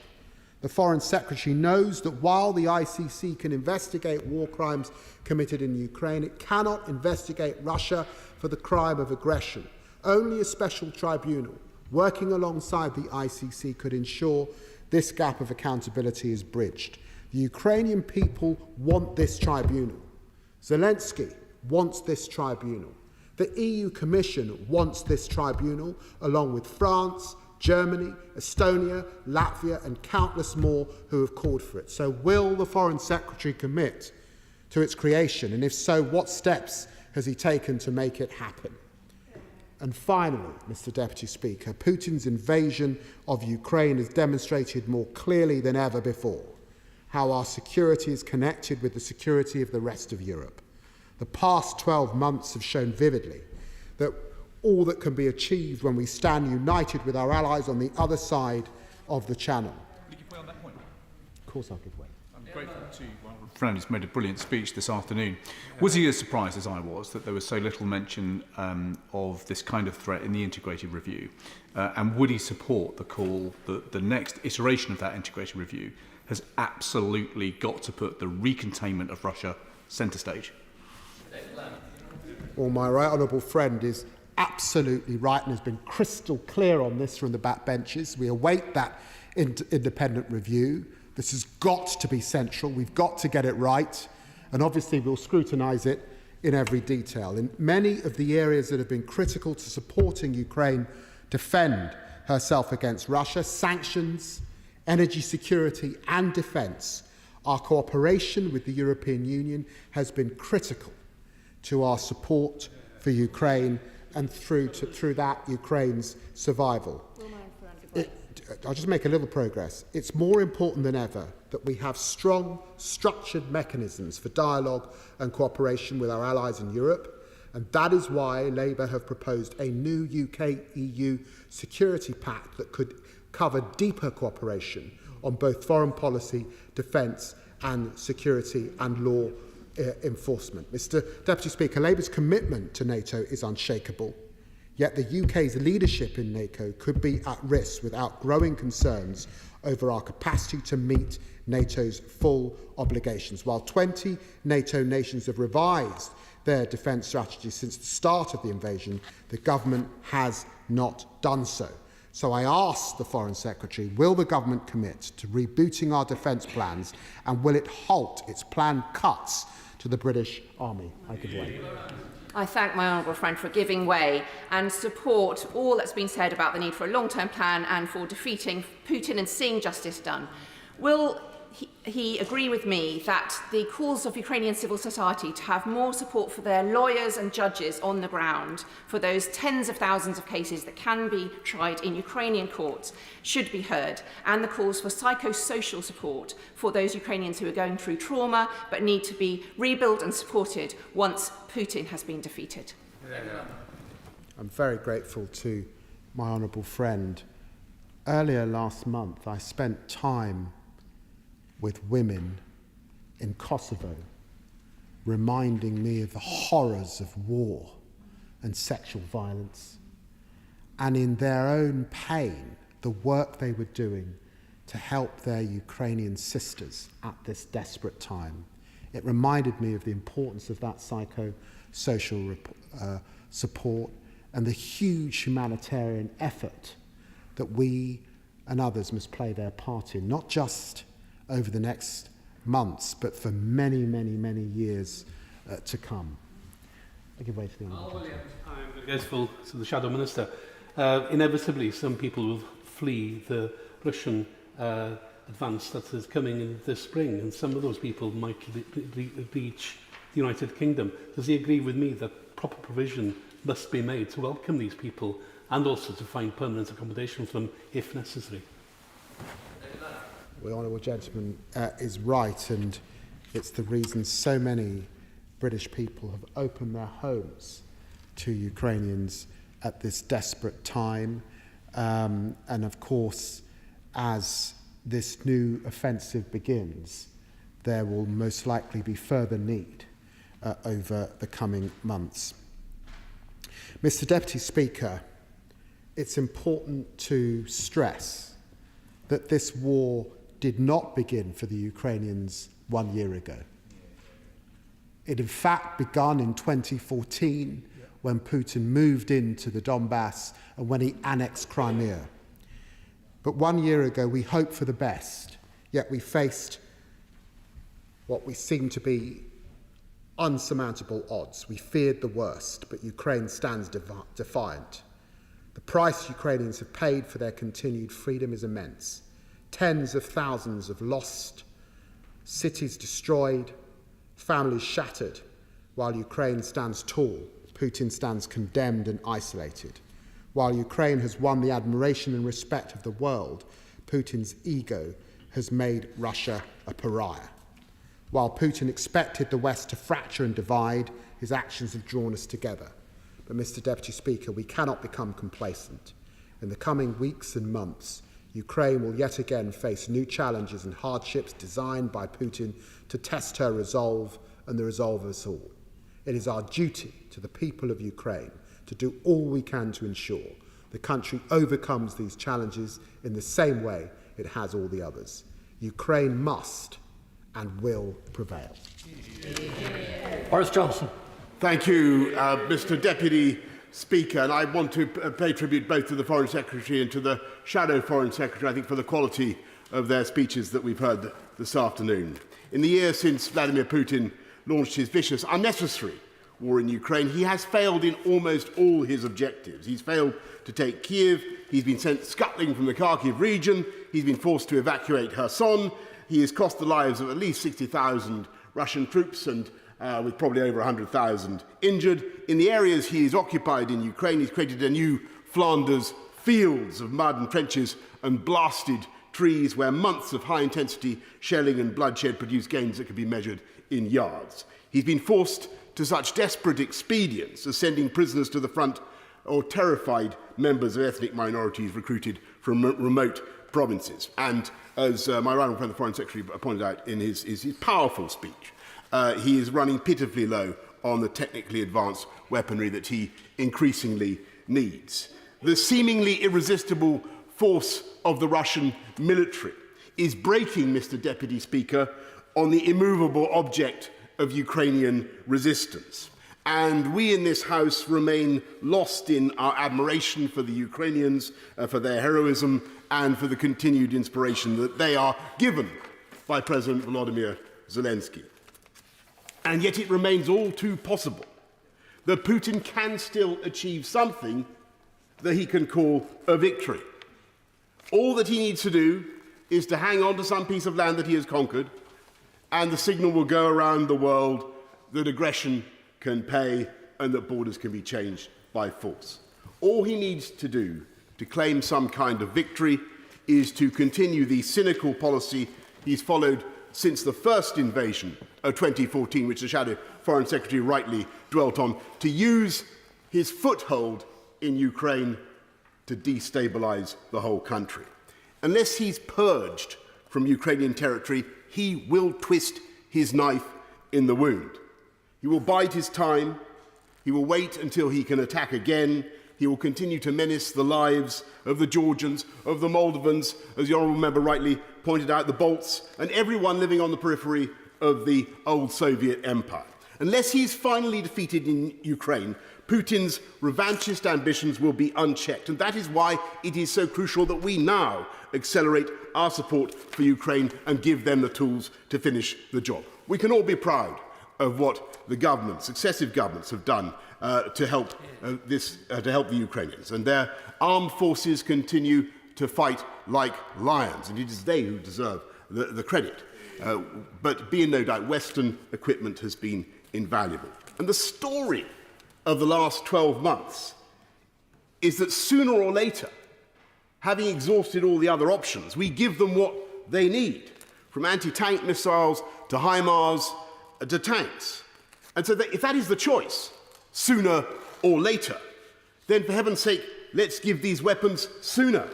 The Foreign Secretary knows that while the ICC can investigate war crimes committed in Ukraine, it cannot investigate Russia for the crime of aggression. Only a special tribunal working alongside the ICC could ensure this gap of accountability is bridged. The Ukrainian people want this tribunal. Zelensky wants this tribunal. The EU Commission wants this tribunal, along with France, Germany, Estonia, Latvia and countless more who have called for it. So will the Foreign Secretary commit to its creation? And if so, what steps has he taken to make it happen? And finally, Mr. Deputy Speaker, Putin's invasion of Ukraine has demonstrated more clearly than ever before how our security is connected with the security of the rest of Europe. The past 12 months have shown vividly that all that can be achieved when we stand united with our allies on the other side of the channel. Will you give way on that point? Of course I'll give way. I'm grateful to my friend who's made a brilliant speech this afternoon. Was he as surprised as I was that there was so little mention of this kind of threat in the integrated review? And would he support the call that the next iteration of that integrated review has absolutely got to put the recontainment of Russia centre stage? Well, my right honourable friend is absolutely right and has been crystal clear on this from the backbenches. We await that independent review. This has got to be central. We've got to get it right. And obviously we'll scrutinise it in every detail. In many of the areas that have been critical to supporting Ukraine defend herself against Russia, sanctions, energy security and defence, our cooperation with the European Union has been critical to our support for Ukraine and through that Ukraine's survival. I'll just make a little progress. It's more important than ever that we have strong, structured mechanisms for dialogue and cooperation with our allies in Europe, and that is why Labour have proposed a new UK-EU security pact that could cover deeper cooperation on both foreign policy, defence and security and law enforcement. Mr Deputy Speaker, Labour's commitment to NATO is unshakable, yet the UK's leadership in NATO could be at risk without growing concerns over our capacity to meet NATO's full obligations. While 20 NATO nations have revised their defence strategy since the start of the invasion, the government has not done so. So I ask the Foreign Secretary, will the government commit to rebooting our defence plans, and will it halt its planned cuts to the British Army? I give way. I thank my honourable friend for giving way and support all that's been said about the need for a long-term plan and for defeating Putin and seeing justice done. Will he agree with me that the calls of Ukrainian civil society to have more support for their lawyers and judges on the ground for those tens of thousands of cases that can be tried in Ukrainian courts should be heard, and the calls for psychosocial support for those Ukrainians who are going through trauma but need to be rebuilt and supported once Putin has been defeated? I'm very grateful to my honourable friend. Earlier last month, I spent time with women in Kosovo, reminding me of the horrors of war and sexual violence, and in their own pain, the work they were doing to help their Ukrainian sisters at this desperate time. It reminded me of the importance of that psychosocial support and the huge humanitarian effort that we and others must play their part in, not just over the next months, but for many, many, many years to come. I give way to the Honourable Gentleman. I'm grateful to the Shadow Minister. Inevitably, some people will flee the Russian advance that is coming in this spring, and some of those people might reach the United Kingdom. Does he agree with me that proper provision must be made to welcome these people and also to find permanent accommodation for them if necessary? The Honourable Gentleman is right, and it's the reason so many British people have opened their homes to Ukrainians at this desperate time. And of course, as this new offensive begins, there will most likely be further need over the coming months. Mr. Deputy Speaker, it's important to stress that this war did not begin for the Ukrainians 1 year ago. It in fact began in 2014 when Putin moved into the Donbass and when he annexed Crimea. But 1 year ago we hoped for the best, yet we faced what we seemed to be unsurmountable odds. We feared the worst, but Ukraine stands defiant. The price Ukrainians have paid for their continued freedom is immense. Tens of thousands of lost, cities destroyed, families shattered, while Ukraine stands tall, Putin stands condemned and isolated. While Ukraine has won the admiration and respect of the world, Putin's ego has made Russia a pariah. While Putin expected the West to fracture and divide, his actions have drawn us together. But, Mr. Deputy Speaker, we cannot become complacent. In the coming weeks and months, Ukraine will yet again face new challenges and hardships designed by Putin to test her resolve and the resolve of us all. It is our duty to the people of Ukraine to do all we can to ensure the country overcomes these challenges in the same way it has all the others. Ukraine must and will prevail. Boris Johnson. Thank you, Mr. Deputy Speaker, and I want to pay tribute both to the Foreign Secretary and to the Shadow Foreign Secretary, I think, for the quality of their speeches that we've heard this afternoon. In the years since Vladimir Putin launched his vicious, unnecessary war in Ukraine, he has failed in almost all his objectives. He's failed to take Kiev, he's been sent scuttling from the Kharkiv region, he's been forced to evacuate Kherson, he has cost the lives of at least 60,000 Russian troops and with probably over 100,000 injured. In the areas he is occupied in Ukraine, he's created a new Flanders fields of mud and trenches and blasted trees where months of high-intensity shelling and bloodshed produce gains that can be measured in yards. He's been forced to such desperate expedients as sending prisoners to the front or terrified members of ethnic minorities recruited from remote provinces. And as my right honourable friend, the Foreign Secretary, pointed out in his powerful speech, he is running pitifully low on the technically advanced weaponry that he increasingly needs. The seemingly irresistible force of the Russian military is breaking, Mr. Deputy Speaker, on the immovable object of Ukrainian resistance. And we in this House remain lost in our admiration for the Ukrainians, for their heroism, and for the continued inspiration that they are given by President Volodymyr Zelensky. And yet it remains all too possible that Putin can still achieve something that he can call a victory. All that he needs to do is to hang on to some piece of land that he has conquered, and the signal will go around the world that aggression can pay and that borders can be changed by force. All he needs to do to claim some kind of victory is to continue the cynical policy he's followed since the first invasion of 2014, which the Shadow Foreign Secretary rightly dwelt on, to use his foothold in Ukraine to destabilise the whole country. Unless he's purged from Ukrainian territory, he will twist his knife in the wound. He will bide his time, he will wait until he can attack again, he will continue to menace the lives of the Georgians, of the Moldovans, as the Honourable Member rightly pointed out, the Balts, and everyone living on the periphery of the old Soviet Empire. Unless he is finally defeated in Ukraine, Putin's revanchist ambitions will be unchecked. And that is why it is so crucial that we now accelerate our support for Ukraine and give them the tools to finish the job. We can all be proud of what the governments, successive governments, have done to help the Ukrainians. And their armed forces continue to fight like lions, and it is they who deserve the credit. But be in no doubt, Western equipment has been invaluable. And the story of the last 12 months is that sooner or later, having exhausted all the other options, we give them what they need, from anti-tank missiles to HIMARS to tanks. And so if that is the choice, sooner or later, then for heaven's sake, let's give these weapons sooner.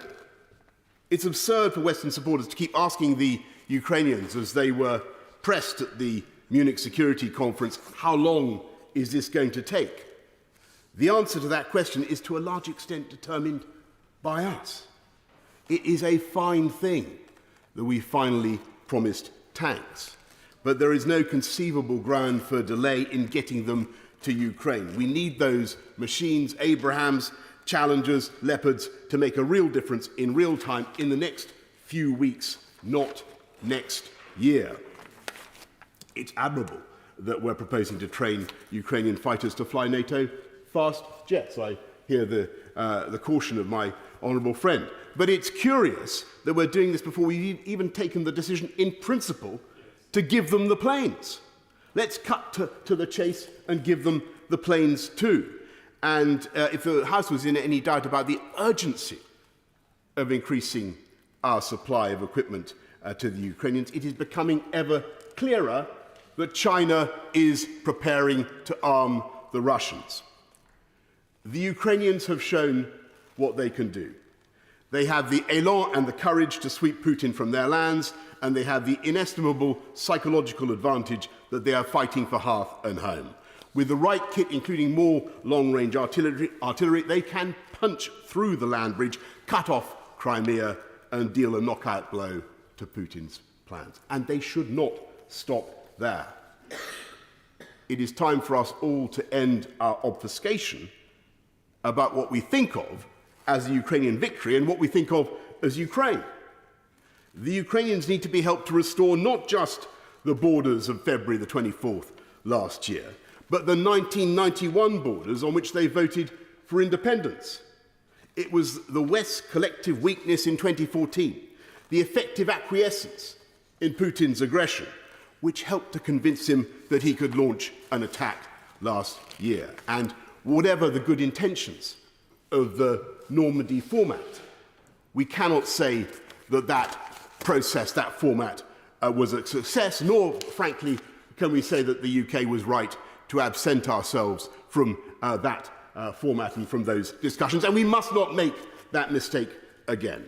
It's absurd for Western supporters to keep asking the Ukrainians, as they were pressed at the Munich Security Conference, how long is this going to take? The answer to that question is to a large extent determined by us. It is a fine thing that we finally promised tanks, but there is no conceivable ground for delay in getting them to Ukraine. We need those machines, Abrahams, Challengers, Leopards, to make a real difference in real time in the next few weeks, not next year. It's admirable that we're proposing to train Ukrainian fighters to fly NATO fast jets. I hear the caution of my honourable friend. But it's curious that we're doing this before we've even taken the decision in principle to give them the planes. Let's cut to the chase and give them the planes too. And if the House was in any doubt about the urgency of increasing our supply of equipment to the Ukrainians, it is becoming ever clearer that China is preparing to arm the Russians. The Ukrainians have shown what they can do. They have the élan and the courage to sweep Putin from their lands, and they have the inestimable psychological advantage that they are fighting for hearth and home. With the right kit, including more long-range artillery, they can punch through the land bridge, cut off Crimea, and deal a knockout blow to Putin's plans. And they should not stop there. It is time for us all to end our obfuscation about what we think of as a Ukrainian victory and what we think of as Ukraine. The Ukrainians need to be helped to restore not just the borders of February the 24th last year, but the 1991 borders on which they voted for independence. It was the West's collective weakness in 2014, the effective acquiescence in Putin's aggression, which helped to convince him that he could launch an attack last year. And whatever the good intentions of the Normandy format, we cannot say that that process, that format, was a success, nor, frankly, can we say that the UK was right to absent ourselves from that format and from those discussions. And we must not make that mistake again.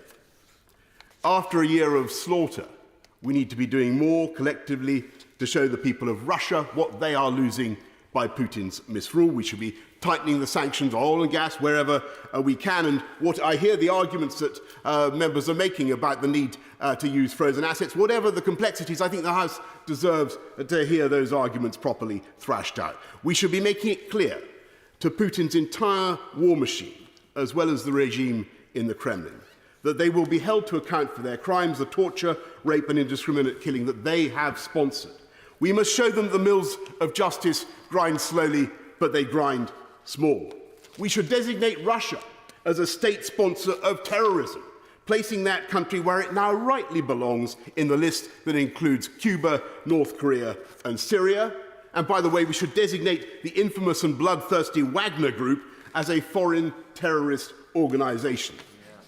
After a year of slaughter, we need to be doing more collectively to show the people of Russia what they are losing by Putin's misrule. We should be tightening the sanctions on oil and gas wherever we can. And what I hear the arguments that members are making about the need to use frozen assets, whatever the complexities, I think the House deserves to hear those arguments properly thrashed out. We should be making it clear to Putin's entire war machine, as well as the regime in the Kremlin, that they will be held to account for their crimes, the torture, rape and indiscriminate killing that they have sponsored. We must show them the mills of justice grind slowly, but they grind small. We should designate Russia as a state sponsor of terrorism, placing that country where it now rightly belongs in the list that includes Cuba, North Korea and Syria. And by the way, we should designate the infamous and bloodthirsty Wagner group as a foreign terrorist organisation.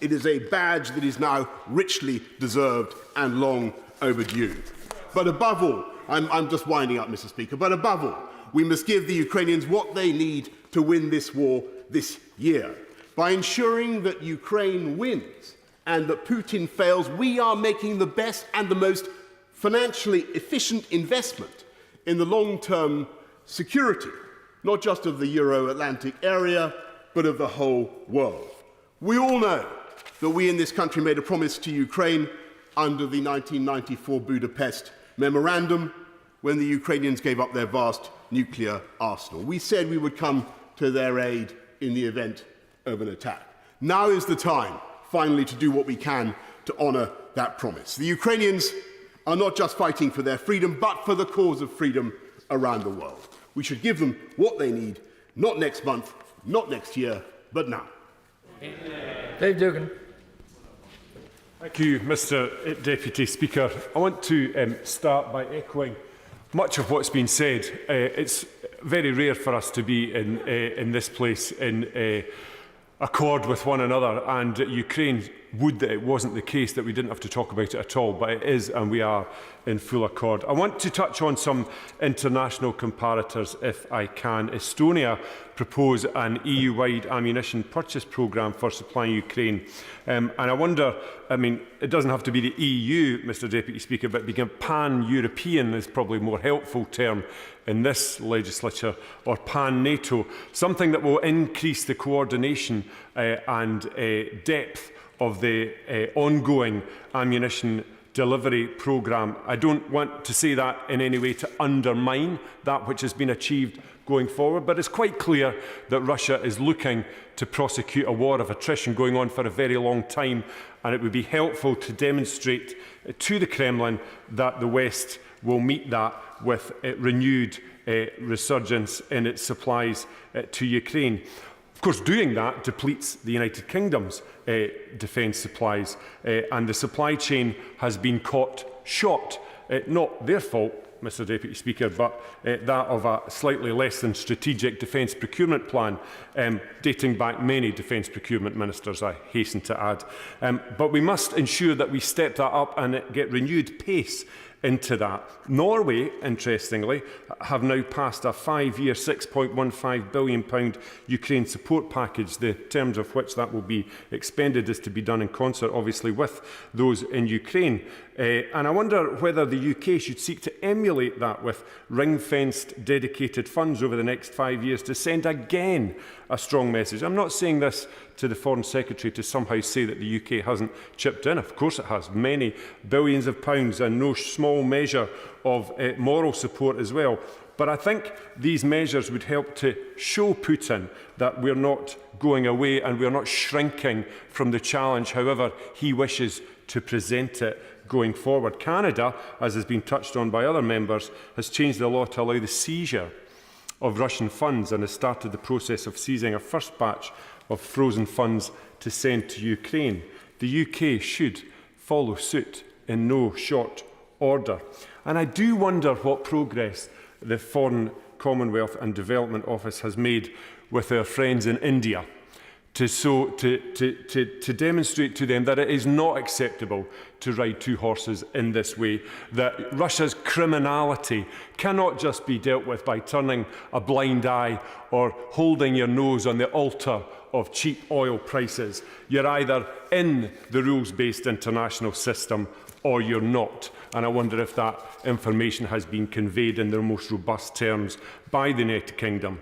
It is a badge that is now richly deserved and long overdue. But above all, I'm just winding up, Mr. Speaker, but above all, we must give the Ukrainians what they need to win this war this year. By ensuring that Ukraine wins and that Putin fails, we are making the best and the most financially efficient investment in the long-term security, not just of the Euro-Atlantic area, but of the whole world. We all know that we in this country made a promise to Ukraine under the 1994 Budapest Memorandum when the Ukrainians gave up their vast nuclear arsenal. We said we would come to their aid in the event of an attack. Now is the time, finally, to do what we can to honour that promise. The Ukrainians are not just fighting for their freedom, but for the cause of freedom around the world. We should give them what they need, not next month, not next year, but now. Dave Dugan. Thank you, Mr. Deputy Speaker. I want to start by echoing much of what's been said. It's very rare for us to be in this place in accord with one another, and Ukraine would that it wasn't the case, that we didn't have to talk about it at all, but it is, and we are in full accord. I want to touch on some international comparators, if I can. Estonia propose an EU-wide ammunition purchase programme for supplying Ukraine. And I wonder, I mean, it doesn't have to be the EU, Mr. Deputy Speaker, but being pan-European is probably a more helpful term in this legislature, or pan-NATO, something that will increase the coordination and depth of the ongoing ammunition delivery programme. I don't want to say that in any way to undermine that which has been achieved going forward, but it's quite clear that Russia is looking to prosecute a war of attrition going on for a very long time, and it would be helpful to demonstrate to the Kremlin that the West will meet that with renewed resurgence in its supplies to Ukraine. Of course, doing that depletes the United Kingdom's defence supplies, and the supply chain has been caught short. Not their fault, Mr. Deputy Speaker, but that of a slightly less than strategic defence procurement plan, dating back many defence procurement ministers, I hasten to add. But we must ensure that we step that up and get renewed pace into that. Norway, interestingly, have now passed a 5-year £6.15 billion Ukraine support package, the terms of which that will be expended is to be done in concert, obviously, with those in Ukraine. And I wonder whether the UK should seek to emulate that with ring-fenced dedicated funds over the next 5 years to send again a strong message. I'm not saying this to the Foreign Secretary to somehow say that the UK hasn't chipped in. Of course it has. Many billions of pounds and no small measure of moral support as well. But I think these measures would help to show Putin that we're not going away and we're not shrinking from the challenge, however he wishes to present it going forward. Canada, as has been touched on by other members, has changed the law to allow the seizure of Russian funds and has started the process of seizing a first batch of frozen funds to send to Ukraine. The UK should follow suit in no short order. And I do wonder what progress the Foreign, Commonwealth and Development Office has made with our friends in India to demonstrate to them that it is not acceptable to ride two horses in this way, that Russia's criminality cannot just be dealt with by turning a blind eye or holding your nose on the altar of cheap oil prices. You're either in the rules-based international system or you're not. And I wonder if that information has been conveyed in their most robust terms by the United Kingdom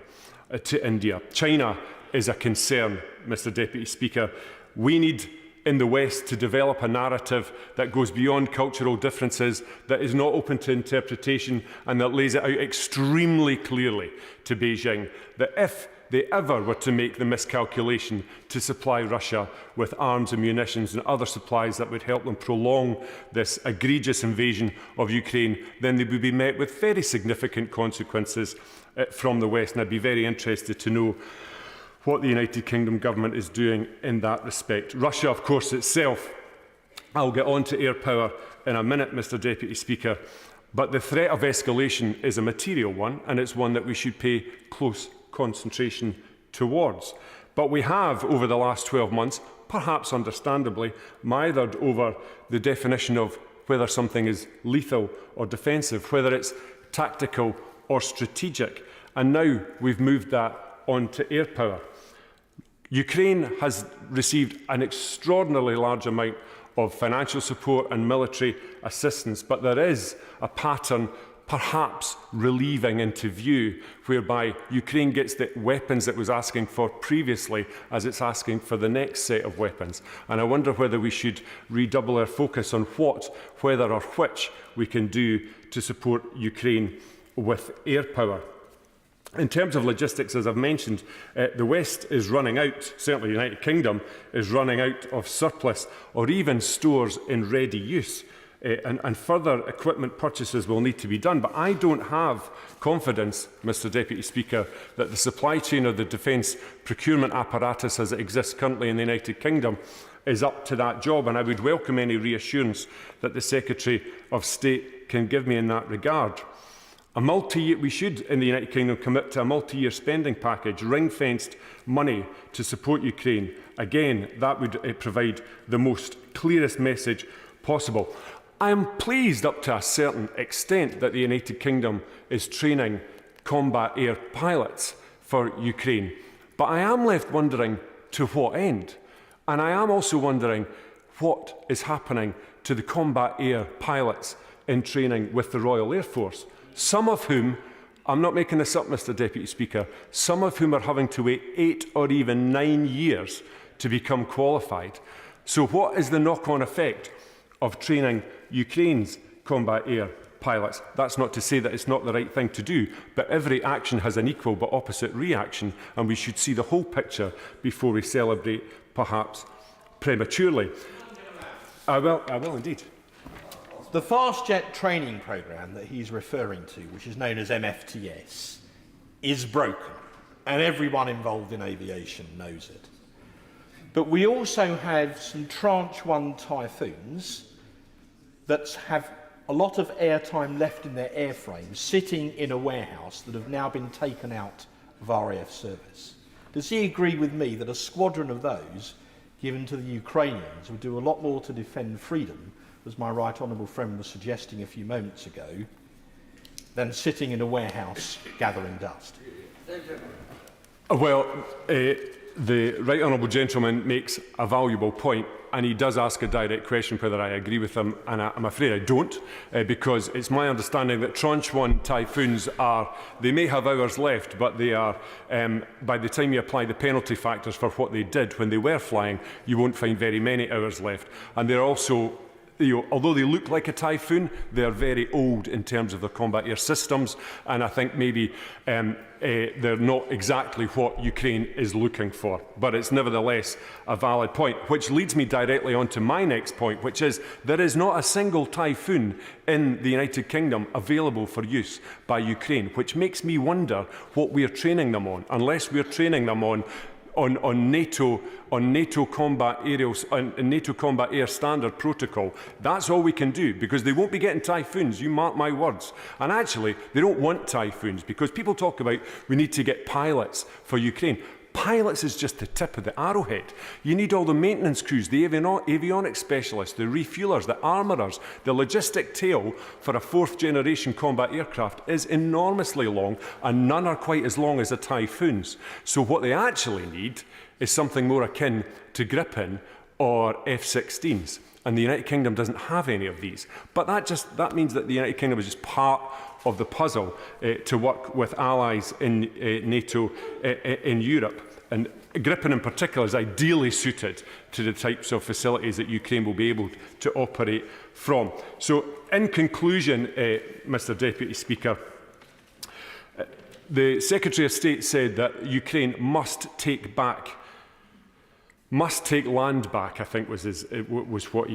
to India. China is a concern, Mr Deputy Speaker. We need in the West to develop a narrative that goes beyond cultural differences, that is not open to interpretation, and that lays it out extremely clearly to Beijing that if they ever were to make the miscalculation to supply Russia with arms and munitions and other supplies that would help them prolong this egregious invasion of Ukraine, then they would be met with very significant consequences from the West. And I'd be very interested to know what the United Kingdom government is doing in that respect. Russia, of course, itself, I'll get on to air power in a minute, Mr Deputy Speaker, but the threat of escalation is a material one, and it's one that we should pay close concentration towards. But we have, over the last 12 months, perhaps understandably, mithered over the definition of whether something is lethal or defensive, whether it's tactical or strategic, and now we've moved that on to air power. Ukraine has received an extraordinarily large amount of financial support and military assistance, but there is a pattern perhaps relieving into view whereby Ukraine gets the weapons it was asking for previously as it's asking for the next set of weapons. And I wonder whether we should redouble our focus on what, whether or which we can do to support Ukraine with air power. In terms of logistics, as I've mentioned, the West is running out, certainly the United Kingdom is running out of surplus or even stores in ready use. And further equipment purchases will need to be done. But I don't have confidence, Mr Deputy Speaker, that the supply chain or the defence procurement apparatus as it exists currently in the United Kingdom is up to that job. And I would welcome any reassurance that the Secretary of State can give me in that regard. We should, in the United Kingdom, commit to a multi-year spending package, ring-fenced money to support Ukraine. Again, that would provide the most clearest message possible. I am pleased up to a certain extent that the United Kingdom is training combat air pilots for Ukraine. But I am left wondering to what end? And I am also wondering what is happening to the combat air pilots in training with the Royal Air Force. Some of whom, I'm not making this up, Mr Deputy Speaker, some of whom are having to wait 8 or even 9 years to become qualified. So what is the knock-on effect of training Ukraine's combat air pilots? That's not to say that it's not the right thing to do, but every action has an equal but opposite reaction, and we should see the whole picture before we celebrate, perhaps prematurely. I will indeed. The fast jet training programme that he's referring to, which is known as MFTS, is broken, and everyone involved in aviation knows it. But we also have some Tranche 1 Typhoons that have a lot of airtime left in their airframes sitting in a warehouse that have now been taken out of RAF service. Does he agree with me that a squadron of those given to the Ukrainians would do a lot more to defend freedom, as my right honourable friend was suggesting a few moments ago, than sitting in a warehouse gathering dust? Well, the right honourable gentleman makes a valuable point, and he does ask a direct question whether I agree with him, and I'm afraid I don't, because it's my understanding that Tranche 1 Typhoons they may have hours left, but they are, by the time you apply the penalty factors for what they did when they were flying, you won't find very many hours left. And they're also, although they look like a Typhoon, they're very old in terms of their combat air systems, and I think maybe they're not exactly what Ukraine is looking for. But it's nevertheless a valid point, which leads me directly on to my next point, which is there is not a single Typhoon in the United Kingdom available for use by Ukraine, which makes me wonder what we're training them on, unless we're training them on NATO combat aerials and NATO combat air standard protocol. That's all we can do, because they won't be getting Typhoons, you mark my words. And actually, they don't want Typhoons, because people talk about we need to get pilots for Ukraine. Pilots is just the tip of the arrowhead. You need all the maintenance crews, the avionics specialists, the refuelers, the armourers. The logistic tail for a 4th generation combat aircraft is enormously long, and none are quite as long as a Typhoon's. So what they actually need is something more akin to Gripen or F-16s. And the United Kingdom doesn't have any of these. But that means that the United Kingdom is just part of the puzzle to work with allies in NATO in Europe. And Gripen in particular is ideally suited to the types of facilities that Ukraine will be able to operate from. So in conclusion, Mr Deputy Speaker, the Secretary of State said that Ukraine must take land back, I think was what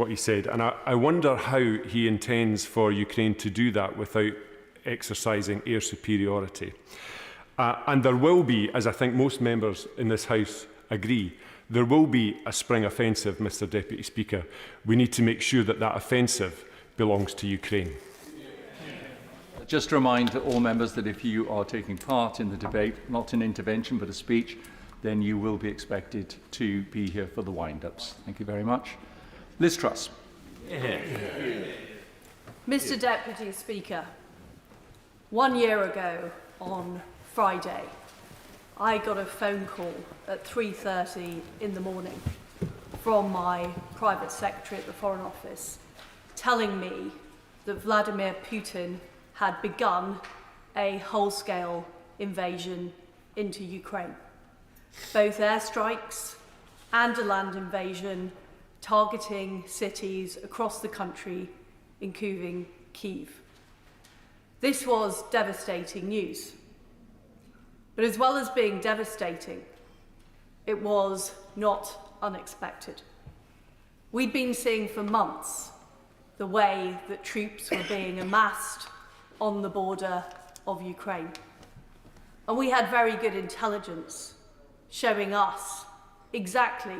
he said. And I wonder how he intends for Ukraine to do that without exercising air superiority. And there will be, as I think most members in this House agree, there will be a spring offensive, Mr Deputy Speaker. We need to make sure that that offensive belongs to Ukraine. Just to remind all members that if you are taking part in the debate, not an intervention but a speech, then you will be expected to be here for the wind-ups. Thank you very much. Liz Truss. Mr Deputy Speaker, 1 year ago on Friday, I got a phone call at 3:30 in the morning from my private secretary at the Foreign Office telling me that Vladimir Putin had begun a whole-scale invasion into Ukraine. Both airstrikes and a land invasion targeting cities across the country, including Kyiv. This was devastating news. But as well as being devastating, it was not unexpected. We'd been seeing for months the way that troops were being amassed on the border of Ukraine. And we had very good intelligence showing us exactly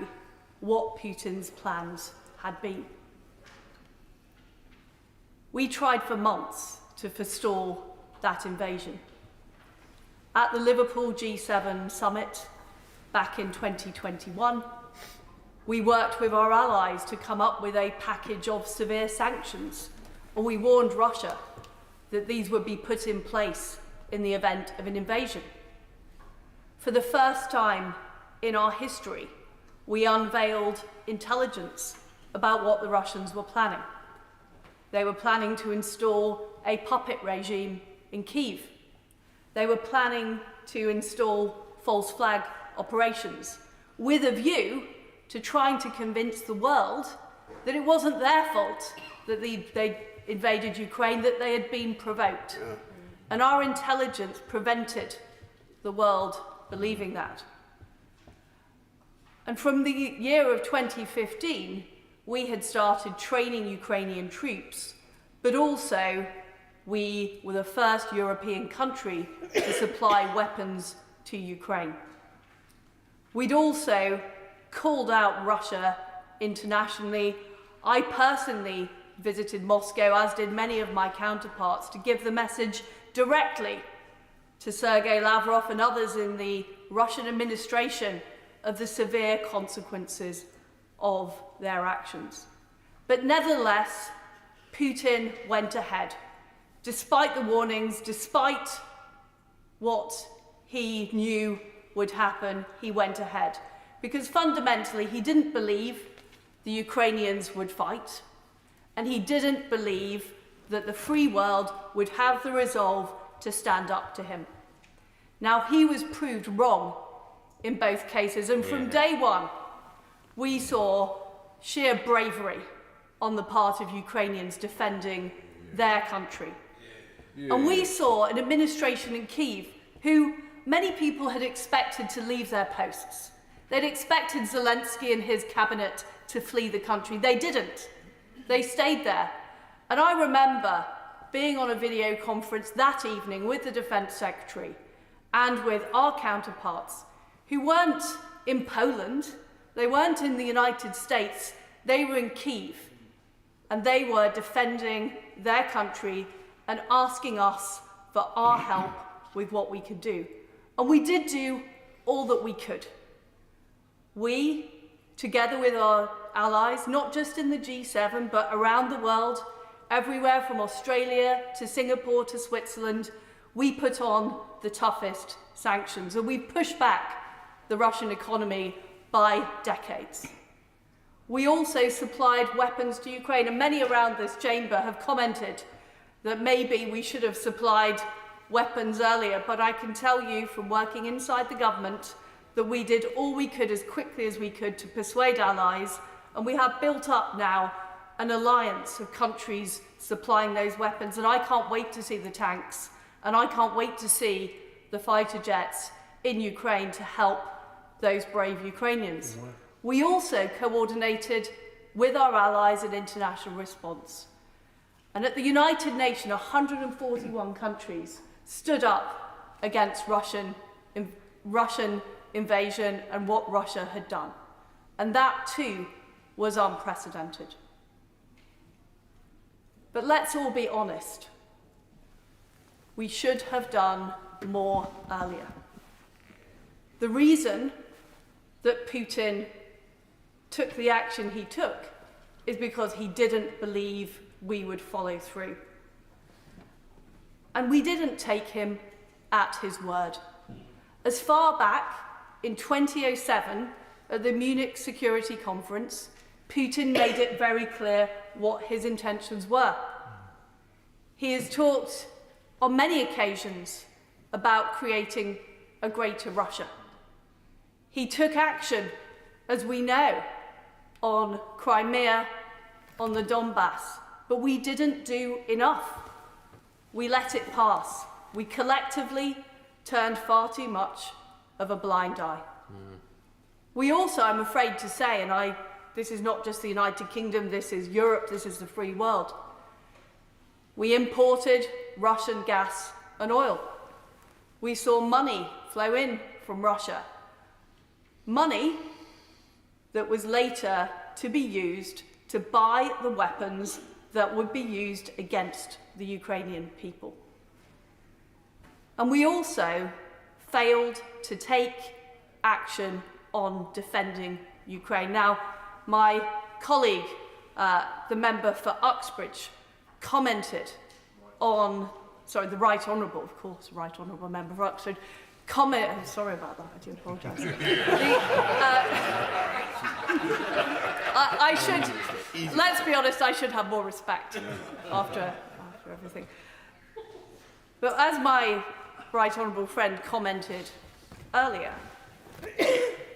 what Putin's plans had been. We tried for months to forestall that invasion. At the Liverpool G7 summit back in 2021, we worked with our allies to come up with a package of severe sanctions, and we warned Russia that these would be put in place in the event of an invasion. For the first time in our history, we unveiled intelligence about what the Russians were planning. They were planning to install a puppet regime in Kyiv. They were planning to install false flag operations with a view to trying to convince the world that it wasn't their fault that they invaded Ukraine, that they had been provoked. And our intelligence prevented the world believing that. And from the year of 2015, we had started training Ukrainian troops, but also we were the first European country to supply weapons to Ukraine. We'd also called out Russia internationally. I personally visited Moscow, as did many of my counterparts, to give the message directly to Sergei Lavrov and others in the Russian administration of the severe consequences of their actions. But nevertheless, Putin went ahead. Despite the warnings, despite what he knew would happen, he went ahead. Because fundamentally, he didn't believe the Ukrainians would fight, and he didn't believe that the free world would have the resolve to stand up to him. Now, he was proved wrong in both cases, and from day one, we saw sheer bravery on the part of Ukrainians defending their country. And we saw an administration in Kyiv who many people had expected to leave their posts. They'd expected Zelensky and his cabinet to flee the country. They didn't. They stayed there. And I remember being on a video conference that evening with the Defence Secretary and with our counterparts who weren't in Poland, they weren't in the United States, they were in Kyiv. And they were defending their country and asking us for our help with what we could do. And we did do all that we could. We, together with our allies, not just in the G7, but around the world, everywhere from Australia to Singapore to Switzerland, we put on the toughest sanctions. And we pushed back the Russian economy by decades. We also supplied weapons to Ukraine, and many around this chamber have commented that maybe we should have supplied weapons earlier, but I can tell you from working inside the government that we did all we could as quickly as we could to persuade allies, and we have built up now an alliance of countries supplying those weapons, and I can't wait to see the tanks, and I can't wait to see the fighter jets in Ukraine to help those brave Ukrainians. We also coordinated with our allies an international response. And at the United Nations, 141 countries stood up against Russian invasion and what Russia had done. And that too was unprecedented. But let's all be honest. We should have done more earlier. The reason that Putin took the action he took is because he didn't believe we would follow through. And we didn't take him at his word. As far back in 2007, at the Munich Security Conference, Putin made it very clear what his intentions were. He has talked on many occasions about creating a greater Russia. He took action, as we know, on Crimea, on the Donbass, but we didn't do enough. We let it pass. We collectively turned far too much of a blind eye. We also, I'm afraid to say, and this is not just the United Kingdom, this is Europe, this is the free world, we imported Russian gas and oil. We saw money flow in from Russia. Money that was later to be used to buy the weapons that would be used against the Ukrainian people. And we also failed to take action on defending Ukraine. Now, my colleague, the member for Uxbridge, commented on, sorry, the Right Honourable, of course, Right Honourable Member for Uxbridge, sorry about that, I do apologise. I should, let's be honest, I should have more respect after everything. But as my Right Honourable friend commented earlier,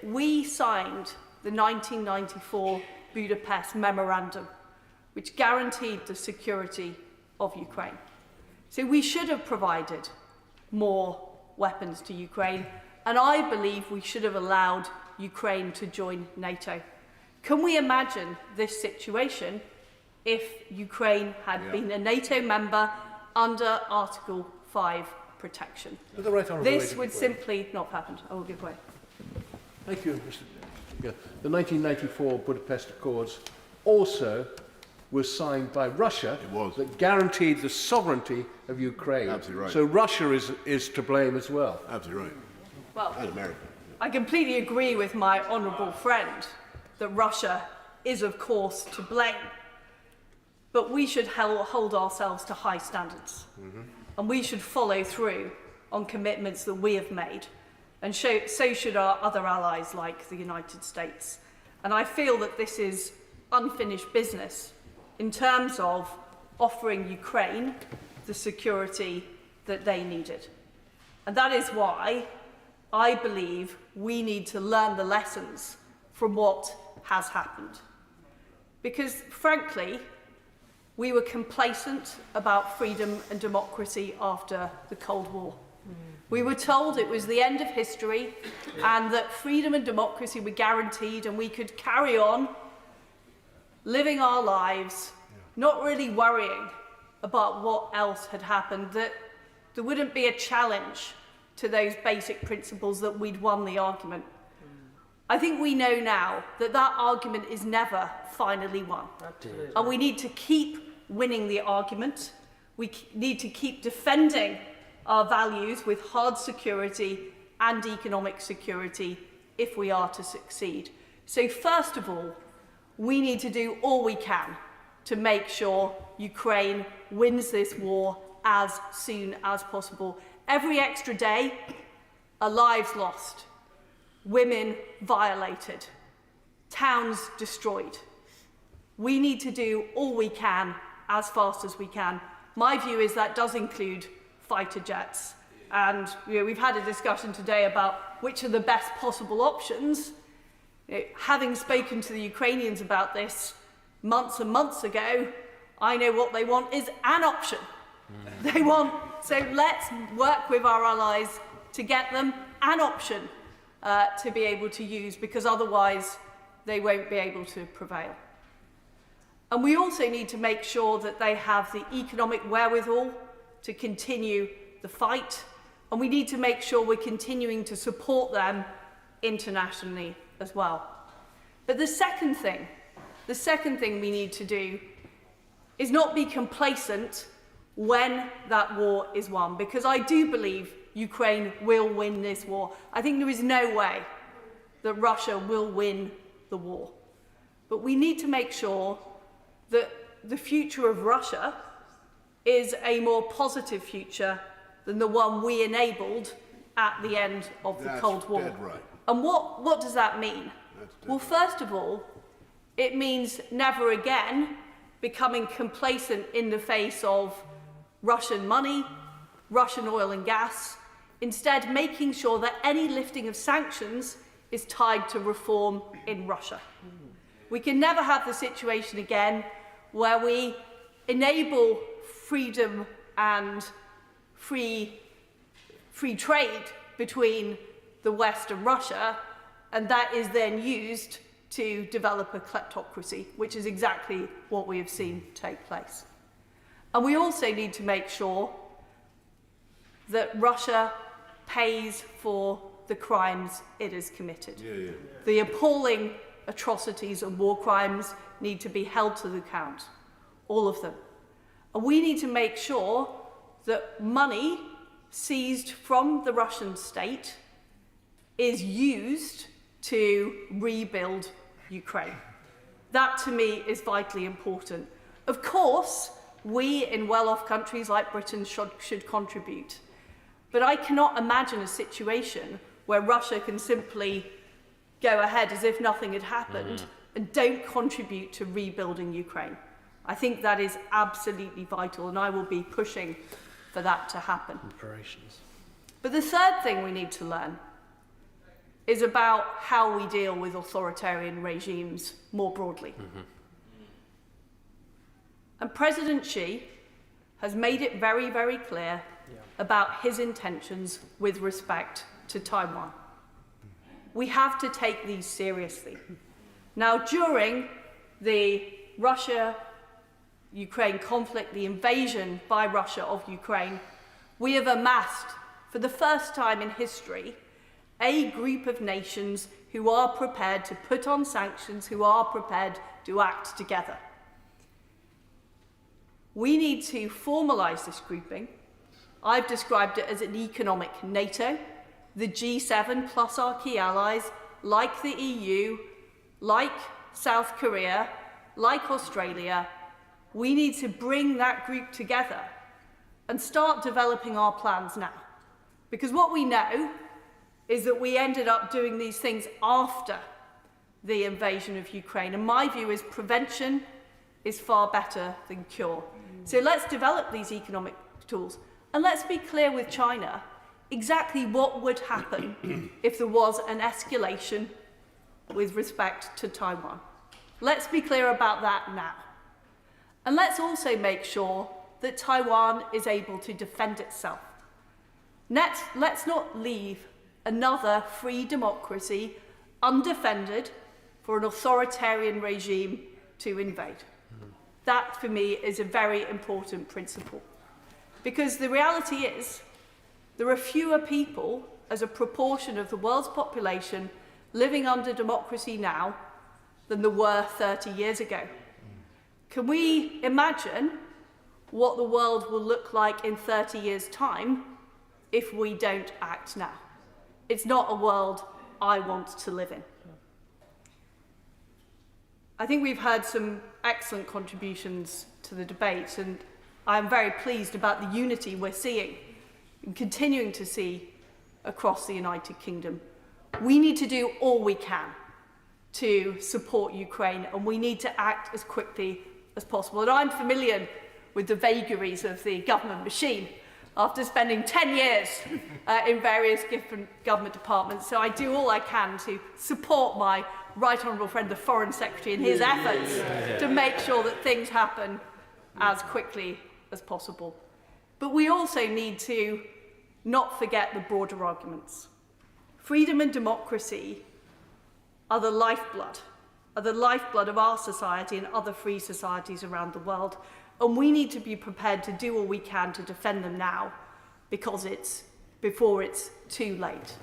we signed the 1994 Budapest Memorandum, which guaranteed the security of Ukraine. So we should have provided more weapons to Ukraine, and I believe we should have allowed Ukraine to join NATO. Can we imagine this situation if Ukraine had been a NATO member under Article 5 protection? This would simply not have happened. I will give way. Thank you, Mr. Speaker. The 1994 Budapest Accords also was signed by Russia. It was. That guaranteed the sovereignty of Ukraine. Absolutely right. So Russia is to blame as well. Absolutely right. Well, And America. I completely agree with my honourable friend that Russia is, of course, to blame. But we should hold ourselves to high standards. And we should follow through on commitments that we have made. And so should our other allies like the United States. And I feel that this is unfinished business in terms of offering Ukraine the security that they needed. And that is why I believe we need to learn the lessons from what has happened. Because, frankly, we were complacent about freedom and democracy after the Cold War. We were told it was the end of history and that freedom and democracy were guaranteed and we could carry on living our lives, not really worrying about what else had happened, that there wouldn't be a challenge to those basic principles, that we'd won the argument. I think we know now that that argument is never finally won. Absolutely. And we need to keep winning the argument. We need to keep defending our values with hard security and economic security if we are to succeed. So first of all, we need to do all we can to make sure Ukraine wins this war as soon as possible. Every extra day, a lives lost. women violated, towns destroyed. We need to do all we can as fast as we can. My view is that does include fighter jets. And we've had a discussion today about which are the best possible options. Having spoken to the Ukrainians about this months and months ago, I know what they want is an option. They want, so let's work with our allies to get them an option to be able to use, because otherwise they won't be able to prevail. And we also need to make sure that they have the economic wherewithal to continue the fight, and we need to make sure we're continuing to support them internationally as well. But the second thing we need to do is not be complacent when that war is won, because I do believe Ukraine will win this war. I think there is no way that Russia will win the war. But we need to make sure that the future of Russia is a more positive future than the one we enabled at the end of the Cold War. Dead right. And what does that mean? Well, first of all, it means never again becoming complacent in the face of Russian money, Russian oil and gas, instead making sure that any lifting of sanctions is tied to reform in Russia. We can never have the situation again where we enable freedom and free trade between the West and Russia, and that is then used to develop a kleptocracy, which is exactly what we have seen take place. And we also need to make sure that Russia pays for the crimes it has committed. The appalling atrocities and war crimes need to be held to account, all of them. And we need to make sure that money seized from the Russian state is used to rebuild Ukraine. That, to me, is vitally important. Of course, we in well-off countries like Britain should contribute. But I cannot imagine a situation where Russia can simply go ahead as if nothing had happened and don't contribute to rebuilding Ukraine. I think that is absolutely vital, and I will be pushing for that to happen. But the third thing we need to learn is about how we deal with authoritarian regimes more broadly. And President Xi has made it very, very clear about his intentions with respect to Taiwan. We have to take these seriously. Now, during the Russia-Ukraine conflict, the invasion by Russia of Ukraine, we have amassed, for the first time in history, a group of nations who are prepared to put on sanctions, who are prepared to act together. We need to formalise this grouping. I've described it as an economic NATO. The G7 plus our key allies, like the EU, like South Korea, like Australia, we need to bring that group together and start developing our plans now. Because what we know is that we ended up doing these things after the invasion of Ukraine. And my view is prevention is far better than cure. So let's develop these economic tools. And let's be clear with China exactly what would happen if there was an escalation with respect to Taiwan. Let's be clear about that now. And let's also make sure that Taiwan is able to defend itself. Let's not leave another free democracy undefended for an authoritarian regime to invade. That, for me, is a very important principle. Because the reality is, there are fewer people as a proportion of the world's population living under democracy now than there were 30 years ago. Can we imagine what the world will look like in 30 years' time if we don't act now? It's not a world I want to live in. I think we've heard some excellent contributions to the debate, and I'm very pleased about the unity we're seeing and continuing to see across the United Kingdom. We need to do all we can to support Ukraine, and we need to act as quickly as possible. And I'm familiar with the vagaries of the government machine after spending 10 years in various different government departments. So I do all I can to support my Right Honourable friend, the Foreign Secretary, in his efforts to make sure that things happen as quickly as possible. But we also need to not forget the broader arguments. Freedom and democracy are the lifeblood of our society and other free societies around the world. And we need to be prepared to do all we can to defend them now, before it's too late.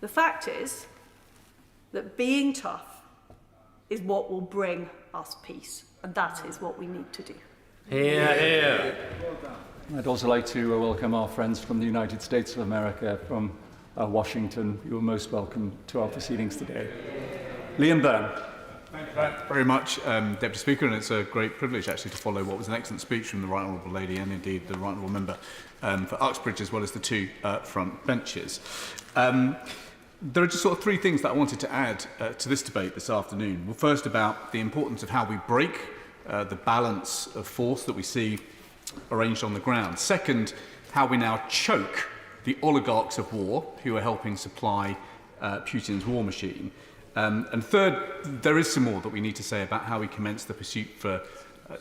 The fact is that being tough is what will bring us peace, and that is what we need to do. Hear, hear. I'd also like to welcome our friends from the United States of America, from Washington. You are most welcome to our proceedings today. Liam Byrne. Thank you very much, Deputy Speaker, and it's a great privilege actually to follow what was an excellent speech from the Right Honourable Lady and indeed the Right Honourable Member for Uxbridge, as well as the two front benches. There are just sort of three things that I wanted to add to this debate this afternoon. Well, first, about the importance of how we break the balance of force that we see arranged on the ground. Second, how we now choke the oligarchs of war who are helping supply Putin's war machine. And third, there is some more that we need to say about how we commence the pursuit for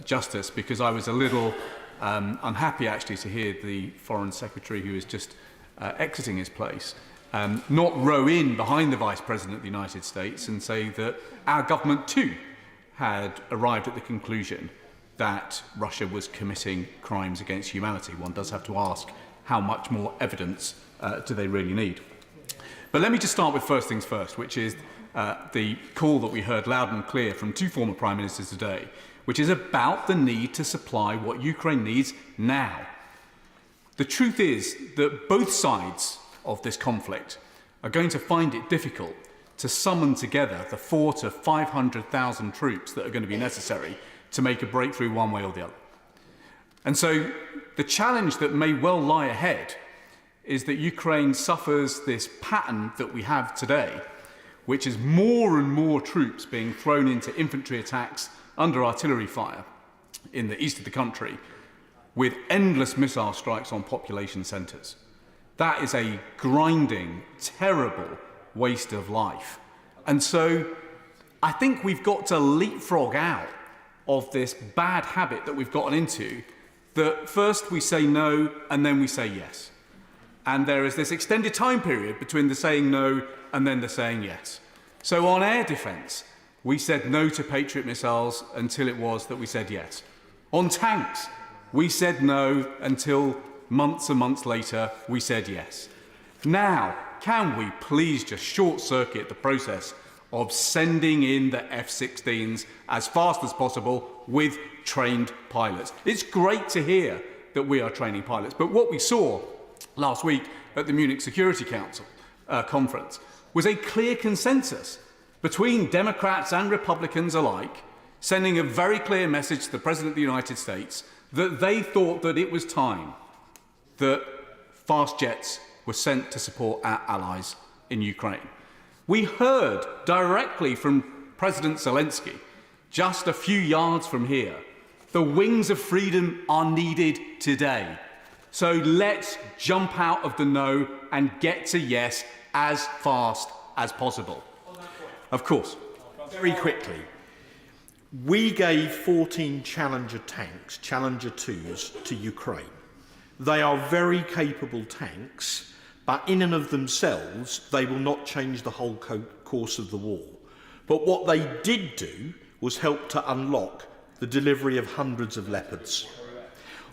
justice, because I was a little unhappy actually to hear the Foreign Secretary, who is just exiting his place, not row in behind the Vice President of the United States and say that our government too had arrived at the conclusion that Russia was committing crimes against humanity. One does have to ask, how much more evidence do they really need? But let me just start with first things first, which is the call that we heard loud and clear from two former Prime Ministers today, which is about the need to supply what Ukraine needs now. The truth is that both sides of this conflict are going to find it difficult to summon together the 400,000 to 500,000 troops that are going to be necessary to make a breakthrough one way or the other. And so the challenge that may well lie ahead is that Ukraine suffers this pattern that we have today, which is more and more troops being thrown into infantry attacks under artillery fire in the east of the country, with endless missile strikes on population centres. That is a grinding, terrible waste of life. And so I think we've got to leapfrog out of this bad habit that we've gotten into, that first we say no and then we say yes. And there is this extended time period between the saying no and then the saying yes. So on air defence, we said no to Patriot missiles until it was that we said yes. On tanks, we said no until months and months later we said yes. Now, can we please just short-circuit the process of sending in the F-16s as fast as possible with trained pilots? It's great to hear that we are training pilots, but what we saw last week at the Munich Security Council conference was a clear consensus between Democrats and Republicans alike, sending a very clear message to the President of the United States that they thought that it was time that fast jets were sent to support our allies in Ukraine. We heard directly from President Zelensky, just a few yards from here, the wings of freedom are needed today. So let's jump out of the no and get to yes as fast as possible. Of course. Very quickly, we gave 14 Challenger tanks, Challenger 2s, to Ukraine. They are very capable tanks, but in and of themselves, they will not change the whole course of the war. But what they did do was help to unlock the delivery of hundreds of Leopards.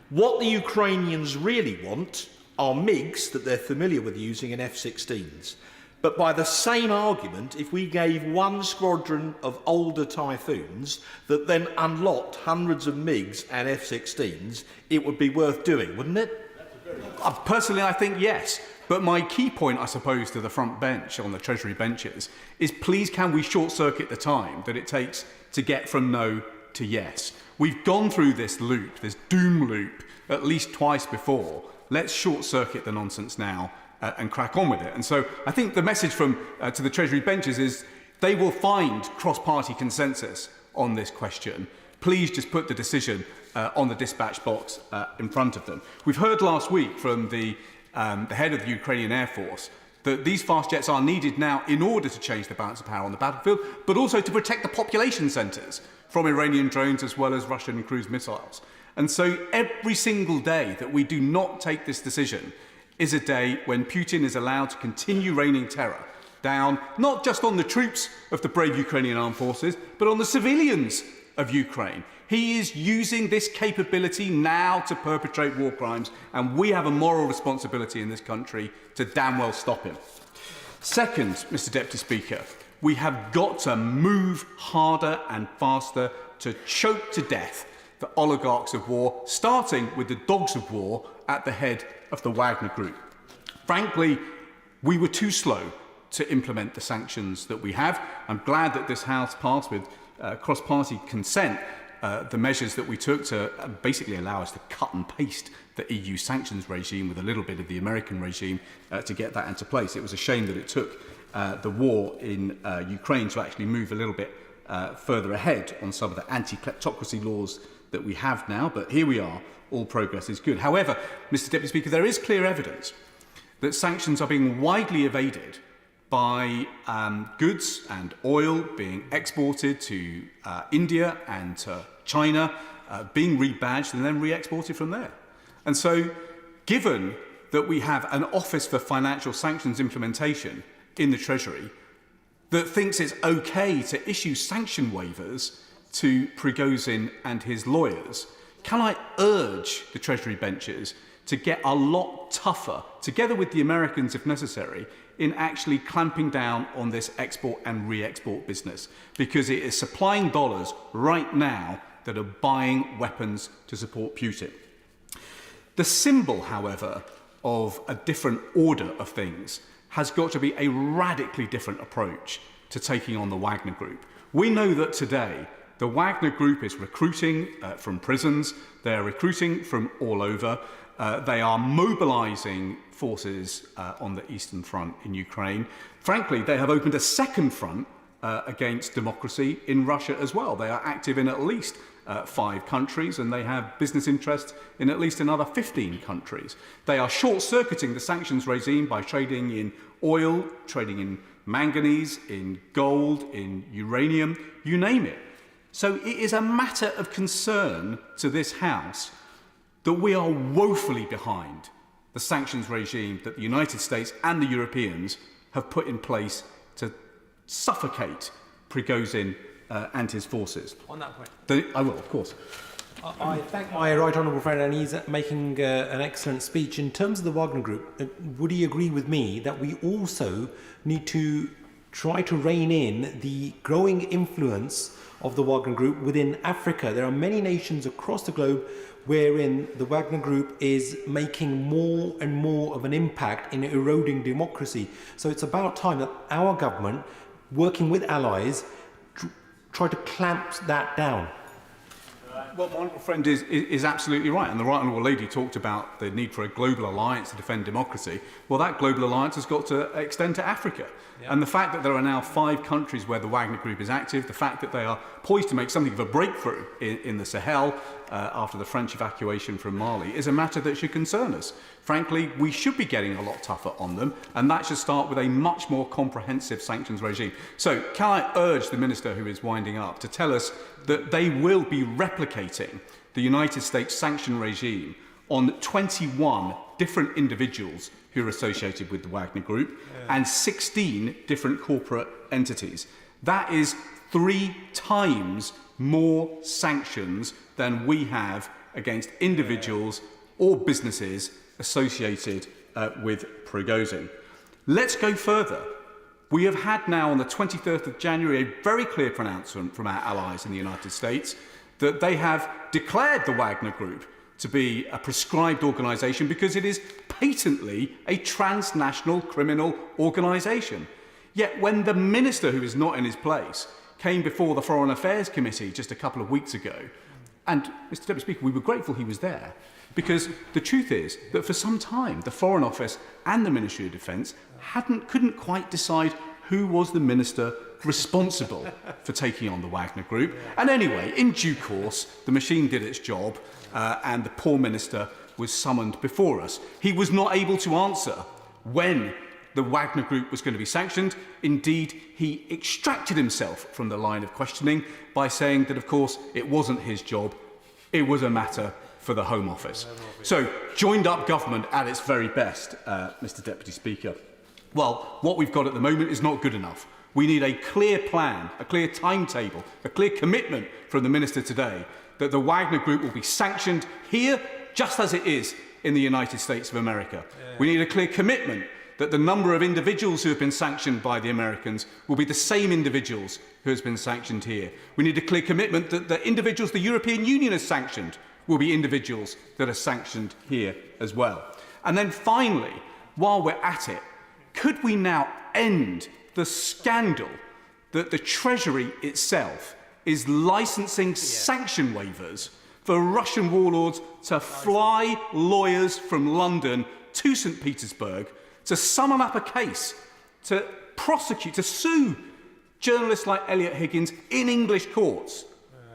What the Ukrainians really want are MiGs that they're familiar with using in F-16s. But by the same argument, if we gave one squadron of older Typhoons that then unlocked hundreds of MiGs and F-16s, it would be worth doing, wouldn't it? Personally, I think yes. But my key point, I suppose, to the front bench on the Treasury benches is, please can we short-circuit the time that it takes to get from no to yes? We've gone through this loop, this doom loop, at least twice before. Let's short-circuit the nonsense now and crack on with it. And so I think the message from to the Treasury benches is they will find cross-party consensus on this question. Please just put the decision on the dispatch box in front of them. We've heard last week from the head of the Ukrainian Air Force that these fast jets are needed now in order to change the balance of power on the battlefield, but also to protect the population centres from Iranian drones as well as Russian cruise missiles. And so every single day that we do not take this decision is a day when Putin is allowed to continue raining terror down, not just on the troops of the brave Ukrainian armed forces, but on the civilians of Ukraine. He is using this capability now to perpetrate war crimes, and we have a moral responsibility in this country to damn well stop him. Second, Mr. Deputy Speaker, we have got to move harder and faster to choke to death the oligarchs of war, starting with the dogs of war at the head of the Wagner Group. Frankly, we were too slow to implement the sanctions that we have. I'm glad that this House passed with cross-party consent the measures that we took to basically allow us to cut and paste the EU sanctions regime with a little bit of the American regime to get that into place. It was a shame that it took the war in Ukraine to actually move a little bit further ahead on some of the anti-kleptocracy laws that we have now, but here we are, all progress is good. However, Mr. Deputy Speaker, there is clear evidence that sanctions are being widely evaded by goods and oil being exported to India and to China, being rebadged and then re-exported from there. And so, given that we have an Office for Financial Sanctions Implementation in the Treasury that thinks it's okay to issue sanction waivers to Prigozhin and his lawyers, can I urge the Treasury benches to get a lot tougher, together with the Americans if necessary, in actually clamping down on this export and re-export business, because it is supplying dollars right now that are buying weapons to support Putin. The symbol, however, of a different order of things has got to be a radically different approach to taking on the Wagner Group. We know that today the Wagner Group is recruiting from prisons, they're recruiting from all over, they are mobilising forces on the Eastern Front in Ukraine. Frankly, they have opened a second front against democracy in Russia as well. They are active in at least 5 countries, and they have business interests in at least another 15 countries. They are short-circuiting the sanctions regime by trading in oil, trading in manganese, in gold, in uranium, you name it. So it is a matter of concern to this House that we are woefully behind the sanctions regime that the United States and the Europeans have put in place to suffocate Prigozhin and his forces. On that point. I will, of course. I thank my right honourable friend, and he's making an excellent speech. In terms of the Wagner Group, would he agree with me that we also need to try to rein in the growing influence of the Wagner Group within Africa? There are many nations across the globe wherein the Wagner Group is making more and more of an impact in eroding democracy. So it's about time that our government, working with allies, try to clamp that down. Well, my honourable friend is absolutely right, and the right honourable lady talked about the need for a global alliance to defend democracy. Well, that global alliance has got to extend to Africa. Yeah. And the fact that there are now 5 countries where the Wagner Group is active, the fact that they are poised to make something of a breakthrough in the Sahel after the French evacuation from Mali is a matter that should concern us. Frankly, we should be getting a lot tougher on them, and that should start with a much more comprehensive sanctions regime. So can I urge the Minister who is winding up to tell us that they will be replicating the United States sanction regime on 21 different individuals who are associated with the Wagner Group and 16 different corporate entities. That is 3 times more sanctions than we have against individuals or businesses associated with Prigozhin. Let's go further. We have had now on the 23rd of January a very clear pronouncement from our allies in the United States that they have declared the Wagner Group to be a proscribed organisation because it is patently a transnational criminal organisation. Yet when the minister, who is not in his place, came before the Foreign Affairs Committee just a couple of weeks ago And, Mr Deputy Speaker, we were grateful he was there, because the truth is that for some time the Foreign Office and the Ministry of Defence couldn't quite decide who was the minister responsible for taking on the Wagner Group. And anyway, in due course, the machine did its job, and the poor minister was summoned before us. He was not able to answer when the Wagner Group was going to be sanctioned. Indeed, he extracted himself from the line of questioning by saying that, of course, it wasn't his job, it was a matter for the Home Office. So, joined-up government at its very best, Mr Deputy Speaker. Well, what we've got at the moment is not good enough. We need a clear plan, a clear timetable, a clear commitment from the Minister today that the Wagner Group will be sanctioned here just as it is in the United States of America. We need a clear commitment that the number of individuals who have been sanctioned by the Americans will be the same individuals who have been sanctioned here. We need a clear commitment that the individuals the European Union has sanctioned will be individuals that are sanctioned here as well. And then finally, while we're at it, could we now end the scandal that the Treasury itself is licensing sanction waivers for Russian warlords to fly lawyers from London to St. Petersburg to summon up a case, to prosecute, to sue journalists like Elliot Higgins in English courts?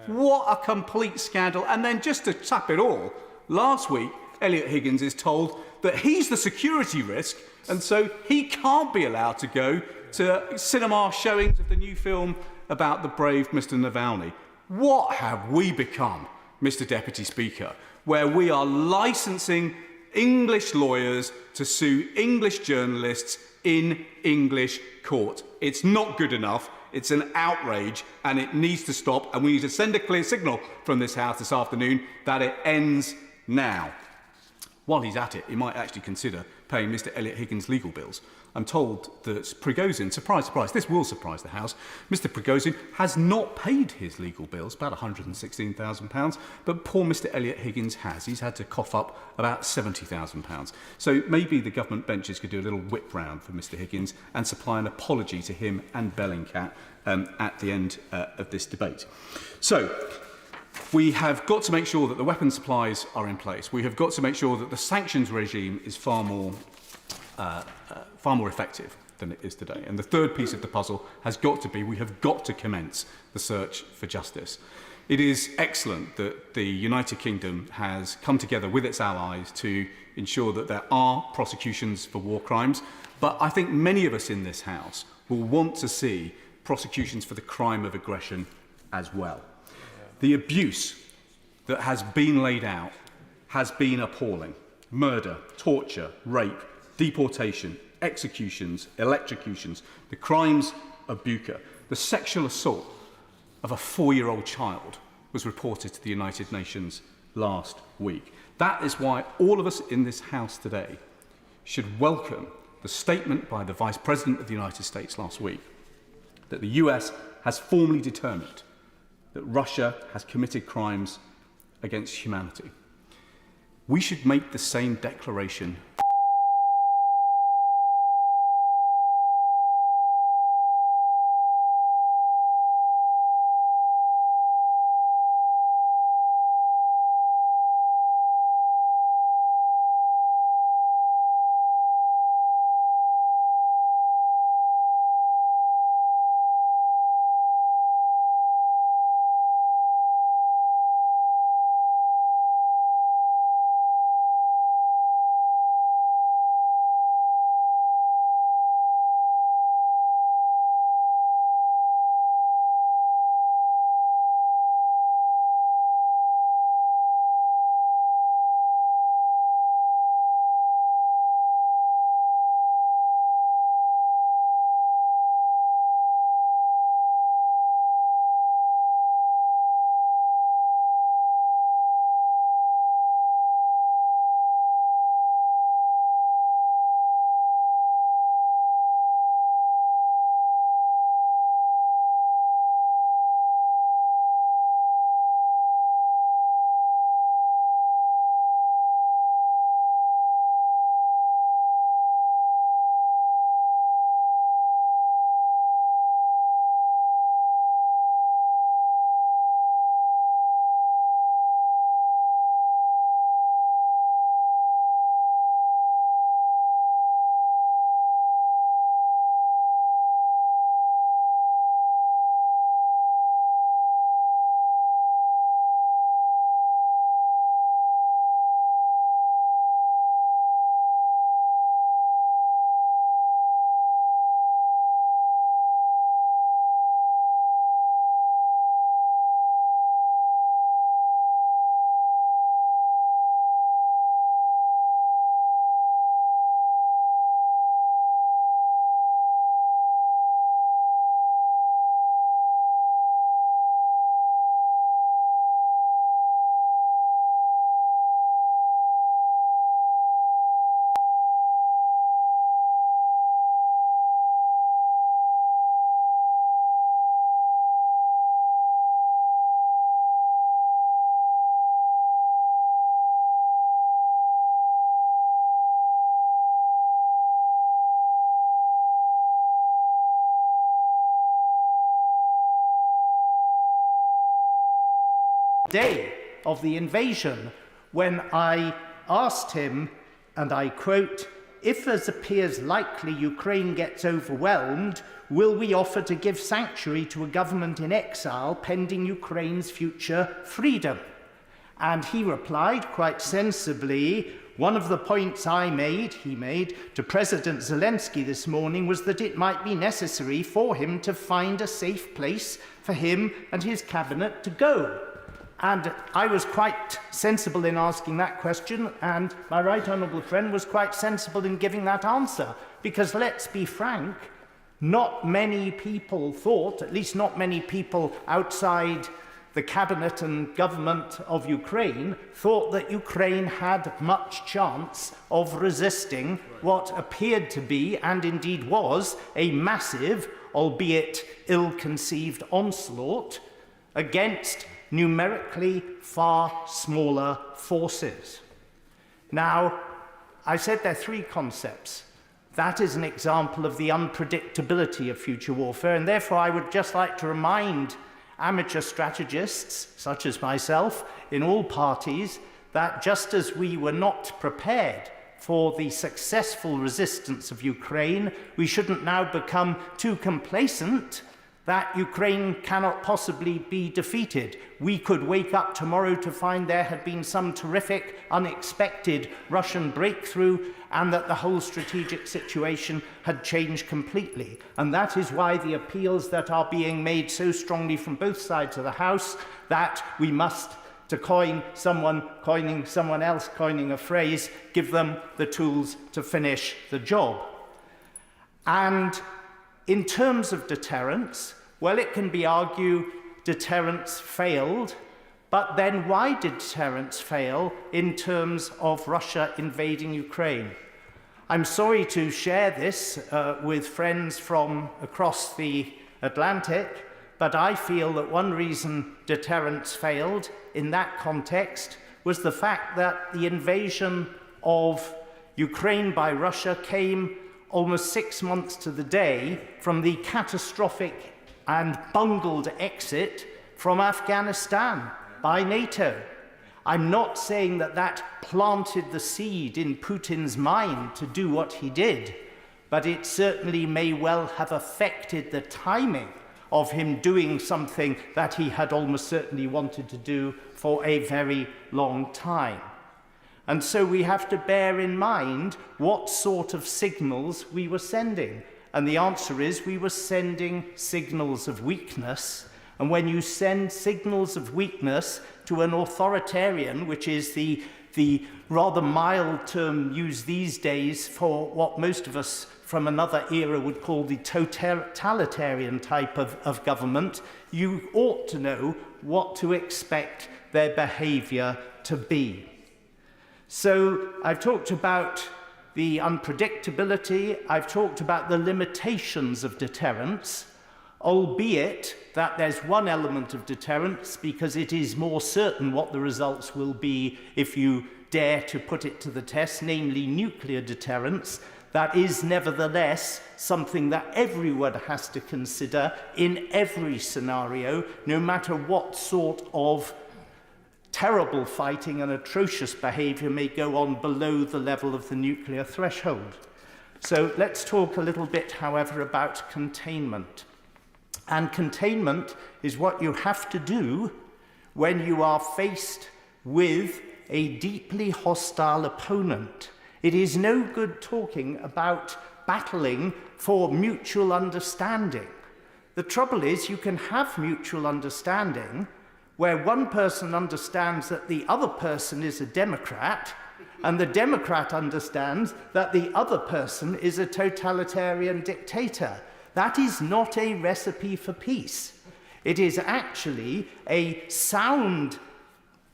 What a complete scandal. And then just to tap it all, last week, Elliot Higgins is told that he's the security risk, and so he can't be allowed to go to cinema showings of the new film about the brave Mr. Navalny. What have we become, Mr. Deputy Speaker, where we are licensing English lawyers to sue English journalists in English court? It's not good enough. It's an outrage, and it needs to stop, and we need to send a clear signal from this House this afternoon that it ends now. While he's at it, he might actually consider paying Mr. Elliot Higgins' legal bills. I'm told that Prigozhin, surprise, surprise, this will surprise the House, Mr. Prigozhin has not paid his legal bills, about £116,000, but poor Mr. Elliot Higgins has. He's had to cough up about £70,000. So maybe the government benches could do a little whip round for Mr. Higgins and supply an apology to him and Bellingcat at the end of this debate. So, we have got to make sure that the weapons supplies are in place. We have got to make sure that the sanctions regime is far more effective than it is today. And the third piece of the puzzle has got to be, we have got to commence the search for justice. It is excellent that the United Kingdom has come together with its allies to ensure that there are prosecutions for war crimes, but I think many of us in this House will want to see prosecutions for the crime of aggression as well. The abuse that has been laid out has been appalling. Murder, torture, rape, deportation, executions, electrocutions, the crimes of Bucha, the sexual assault of a 4-year-old child was reported to the United Nations last week. That is why all of us in this House today should welcome the statement by the Vice President of the United States last week that the US has formally determined that Russia has committed crimes against humanity. We should make the same declaration day of the invasion, when I asked him, and I quote, "If, as appears likely, Ukraine gets overwhelmed, will we offer to give sanctuary to a government in exile pending Ukraine's future freedom?" And he replied quite sensibly, "One of the points he made to President Zelensky this morning was that it might be necessary for him to find a safe place for him and his cabinet to go." And I was quite sensible in asking that question, and my right honourable friend was quite sensible in giving that answer. Because let's be frank, not many people thought, at least not many people outside the cabinet and government of Ukraine, thought that Ukraine had much chance of resisting what appeared to be, and indeed was, a massive, albeit ill-conceived onslaught against numerically far smaller forces. Now, I said there are three concepts. That is an example of the unpredictability of future warfare, and therefore I would just like to remind amateur strategists, such as myself, in all parties, that just as we were not prepared for the successful resistance of Ukraine, we shouldn't now become too complacent that Ukraine cannot possibly be defeated. We could wake up tomorrow to find there had been some terrific, unexpected Russian breakthrough and that the whole strategic situation had changed completely. And that is why the appeals that are being made so strongly from both sides of the House that we must, to coining someone else coining a phrase, give them the tools to finish the job. And in terms of deterrence, well, it can be argued deterrence failed, but then why did deterrence fail in terms of Russia invading Ukraine? I'm sorry to share this with friends from across the Atlantic, but I feel that one reason deterrence failed in that context was the fact that the invasion of Ukraine by Russia came almost 6 months to the day from the catastrophic and bungled exit from Afghanistan by NATO. I'm not saying that that planted the seed in Putin's mind to do what he did, but it certainly may well have affected the timing of him doing something that he had almost certainly wanted to do for a very long time. And so we have to bear in mind what sort of signals we were sending. And the answer is we were sending signals of weakness. And when you send signals of weakness to an authoritarian, which is the rather mild term used these days for what most of us from another era would call the totalitarian type of government, you ought to know what to expect their behaviour to be. So I've talked about the unpredictability, I've talked about the limitations of deterrence, albeit that there's one element of deterrence because it is more certain what the results will be if you dare to put it to the test, namely nuclear deterrence. That is nevertheless something that everyone has to consider in every scenario, no matter what sort of terrible fighting and atrocious behaviour may go on below the level of the nuclear threshold. So let's talk a little bit, however, about containment. And containment is what you have to do when you are faced with a deeply hostile opponent. It is no good talking about battling for mutual understanding. The trouble is you can have mutual understanding where one person understands that the other person is a Democrat, and the Democrat understands that the other person is a totalitarian dictator. That is not a recipe for peace. It is actually a sound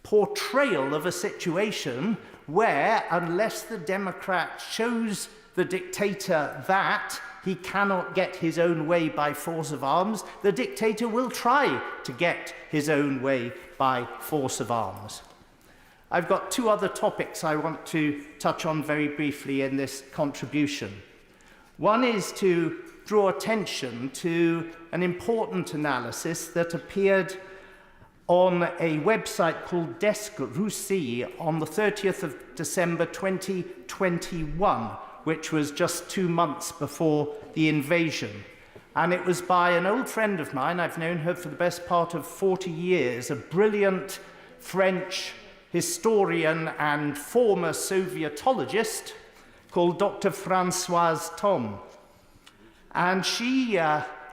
portrayal of a situation where, unless the Democrat shows the dictator that he cannot get his own way by force of arms, the dictator will try to get his own way by force of arms. I've got two other topics I want to touch on very briefly in this contribution. One is to draw attention to an important analysis that appeared on a website called Desk Russie on the 30th of December 2021, which was just 2 months before the invasion. And it was by an old friend of mine. I've known her for the best part of 40 years, a brilliant French historian and former Sovietologist called Dr. Françoise Thom. And she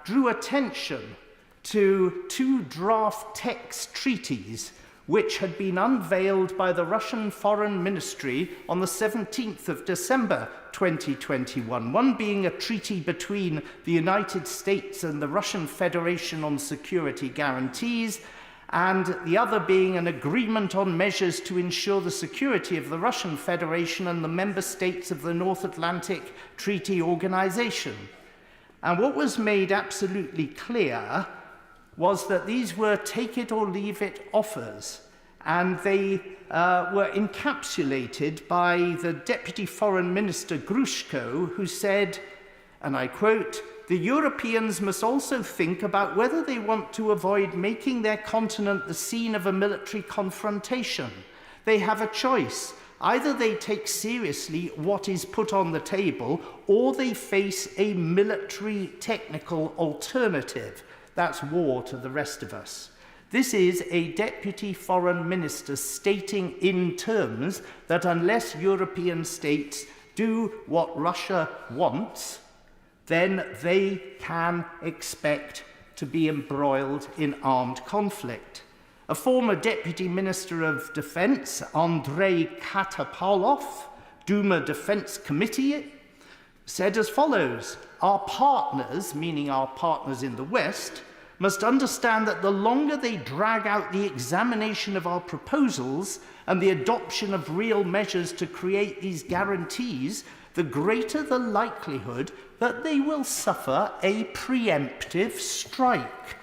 drew attention to 2 draft text treaties which had been unveiled by the Russian Foreign Ministry on the 17th of December 2021, one being a treaty between the United States and the Russian Federation on security guarantees, and the other being an agreement on measures to ensure the security of the Russian Federation and the member states of the North Atlantic Treaty Organization. And what was made absolutely clear was that these were take-it-or-leave-it offers, and they were encapsulated by the Deputy Foreign Minister Grushko, who said, and I quote, "The Europeans must also think about whether they want to avoid making their continent the scene of a military confrontation. They have a choice. Either they take seriously what is put on the table, or they face a military technical alternative. That's war to the rest of us." This is a deputy foreign minister stating in terms that unless European states do what Russia wants, then they can expect to be embroiled in armed conflict. A former deputy minister of defense, Andrei Katapolov, Duma Defense Committee, said as follows: "Our partners," meaning our partners in the West, "must understand that the longer they drag out the examination of our proposals and the adoption of real measures to create these guarantees, the greater the likelihood that they will suffer a preemptive strike."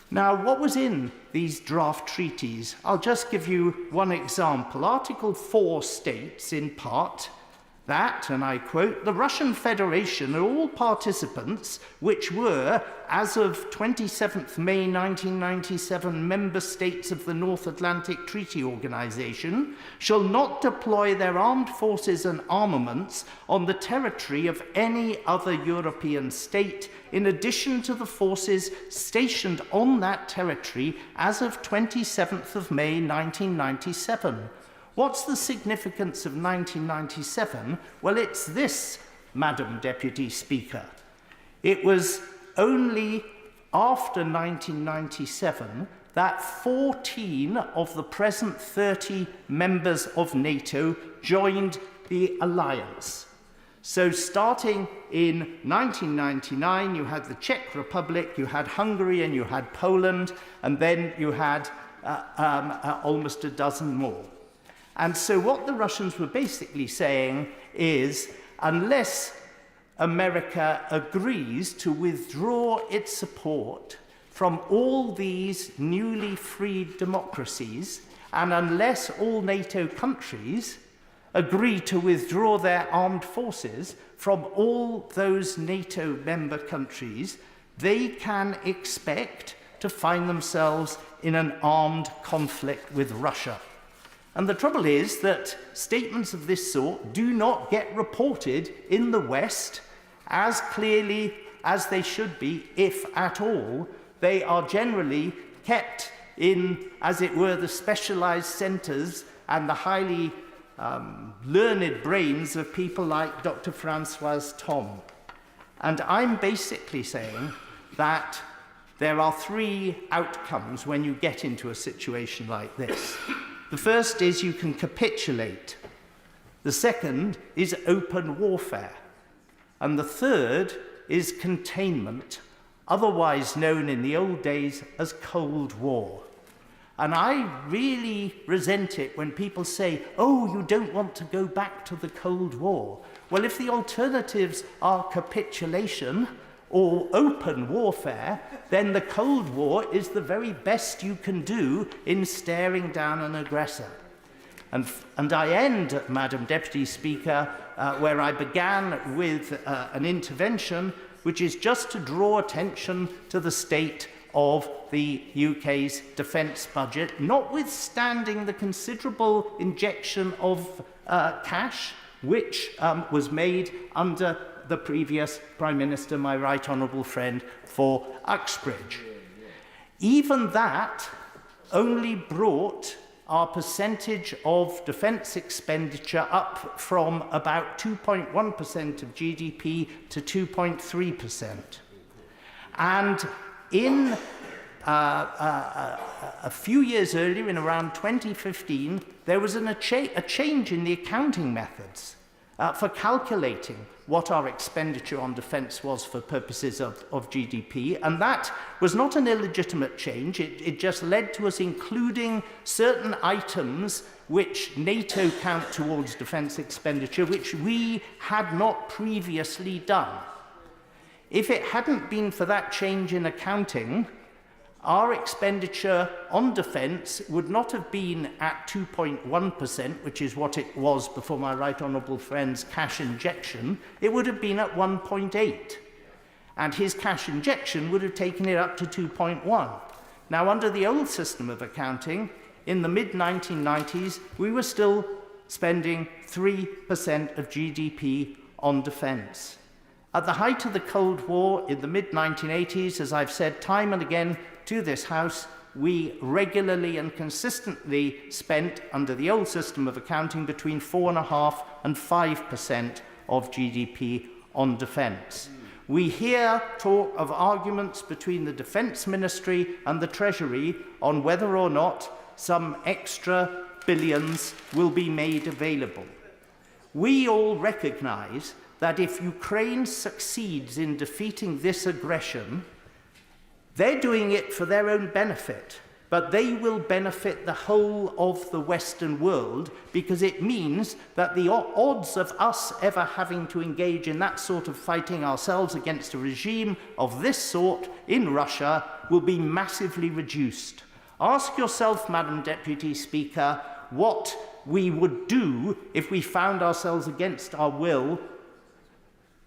Now, what was in these draft treaties? I'll just give you one example. Article 4 states, in part, that, and I quote, "The Russian Federation and all participants, which were, as of 27th May 1997, member states of the North Atlantic Treaty Organization, shall not deploy their armed forces and armaments on the territory of any other European state, in addition to the forces stationed on that territory as of 27th of May 1997. What's the significance of 1997? Well, it's this, Madam Deputy Speaker. It was only after 1997 that 14 of the present 30 members of NATO joined the alliance. So starting in 1999, you had the Czech Republic, you had Hungary, and you had Poland, and then you had almost a dozen more. And so what the Russians were basically saying is, unless America agrees to withdraw its support from all these newly freed democracies, and unless all NATO countries agree to withdraw their armed forces from all those NATO member countries, they can expect to find themselves in an armed conflict with Russia. And the trouble is that statements of this sort do not get reported in the West as clearly as they should be, if at all. They are generally kept in, as it were, the specialized centers and the highly learned brains of people like Dr. Françoise Thom. And I'm basically saying that there are 3 outcomes when you get into a situation like this. The first is you can capitulate. The second is open warfare. And the third is containment, otherwise known in the old days as Cold War. And I really resent it when people say, oh, you don't want to go back to the Cold War. Well, if the alternatives are capitulation or open warfare, then the Cold War is the very best you can do in staring down an aggressor. And I end, Madam Deputy Speaker, where I began with an intervention, which is just to draw attention to the state of the UK's defence budget, notwithstanding the considerable injection of cash which was made under the previous Prime Minister, my right honourable friend, for Uxbridge. Even that only brought our percentage of defence expenditure up from about 2.1% of GDP to 2.3%. And in a few years earlier, in around 2015, there was a change in the accounting methods for calculating what our expenditure on defence was for purposes of GDP, and that was not an illegitimate change. It just led to us including certain items which NATO count towards defence expenditure, which we had not previously done. If it hadn't been for that change in accounting, our expenditure on defence would not have been at 2.1%, which is what it was before my right honourable friend's cash injection. It would have been at 1.8%. And his cash injection would have taken it up to 2.1%. Now, under the old system of accounting, in the mid-1990s, we were still spending 3% of GDP on defence. At the height of the Cold War in the mid-1980s, as I've said time and again to this House, we regularly and consistently spent, under the old system of accounting, between 4.5% and 5% of GDP on defence. We hear talk of arguments between the Defence Ministry and the Treasury on whether or not some extra billions will be made available. We all recognise that if Ukraine succeeds in defeating this aggression, they're doing it for their own benefit, but they will benefit the whole of the Western world, because it means that the odds of us ever having to engage in that sort of fighting ourselves against a regime of this sort in Russia will be massively reduced. Ask yourself, Madam Deputy Speaker, what we would do if we found ourselves against our will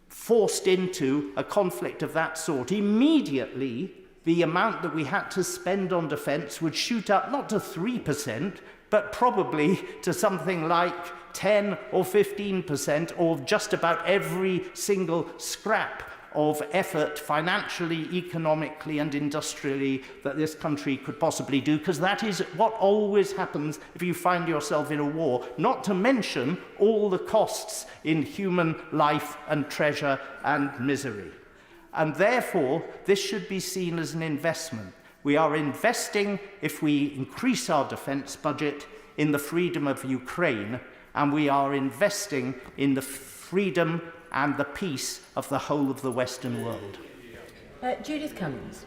forced into a conflict of that sort. Immediately, the amount that we had to spend on defence would shoot up not to 3%, but probably to something like 10 or 15%, or just about every single scrap of effort financially, economically and industrially that this country could possibly do, because that is what always happens if you find yourself in a war, not to mention all the costs in human life and treasure and misery. And therefore, this should be seen as an investment. We are investing, if we increase our defence budget, in the freedom of Ukraine, and we are investing in the freedom and the peace of the whole of the Western world. Judith Cummins.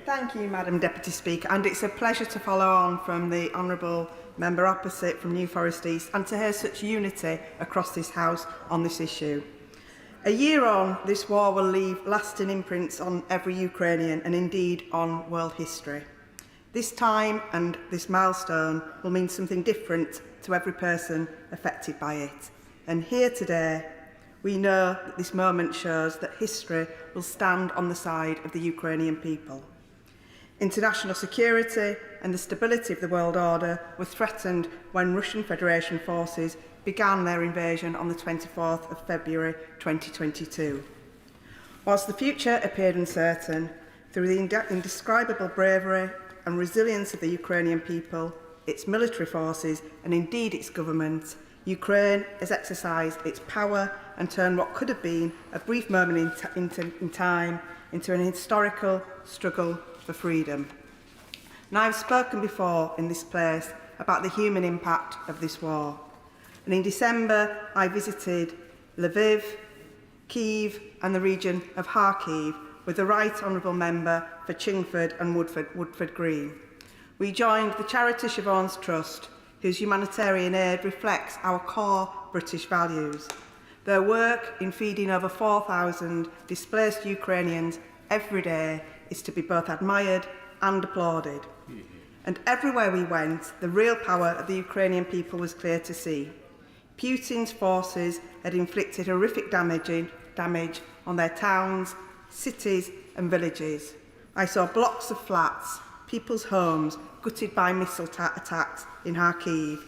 Thank you, Madam Deputy Speaker, and it's a pleasure to follow on from the Honourable Member opposite from New Forest East and to hear such unity across this House on this issue. A year on, this war will leave lasting imprints on every Ukrainian and indeed on world history. This time and this milestone will mean something different to every person affected by it. And here today, we know that this moment shows that history will stand on the side of the Ukrainian people. International security and the stability of the world order were threatened when Russian Federation forces began their invasion on the 24th of February 2022. Whilst the future appeared uncertain, through the indescribable bravery and resilience of the Ukrainian people, its military forces and indeed its government, Ukraine has exercised its power and turned what could have been a brief moment in time into an historical struggle for freedom. Now, I've spoken before in this place about the human impact of this war. And in December, I visited Lviv, Kyiv and the region of Kharkiv with the Right Honourable Member for Chingford and Woodford Green. We joined the charity Siobhan's Trust, whose humanitarian aid reflects our core British values. Their work in feeding over 4,000 displaced Ukrainians every day is to be both admired and applauded. And everywhere we went, the real power of the Ukrainian people was clear to see. Putin's forces had inflicted horrific damage on their towns, cities and villages. I saw blocks of flats, people's homes gutted by missile attacks in Kharkiv,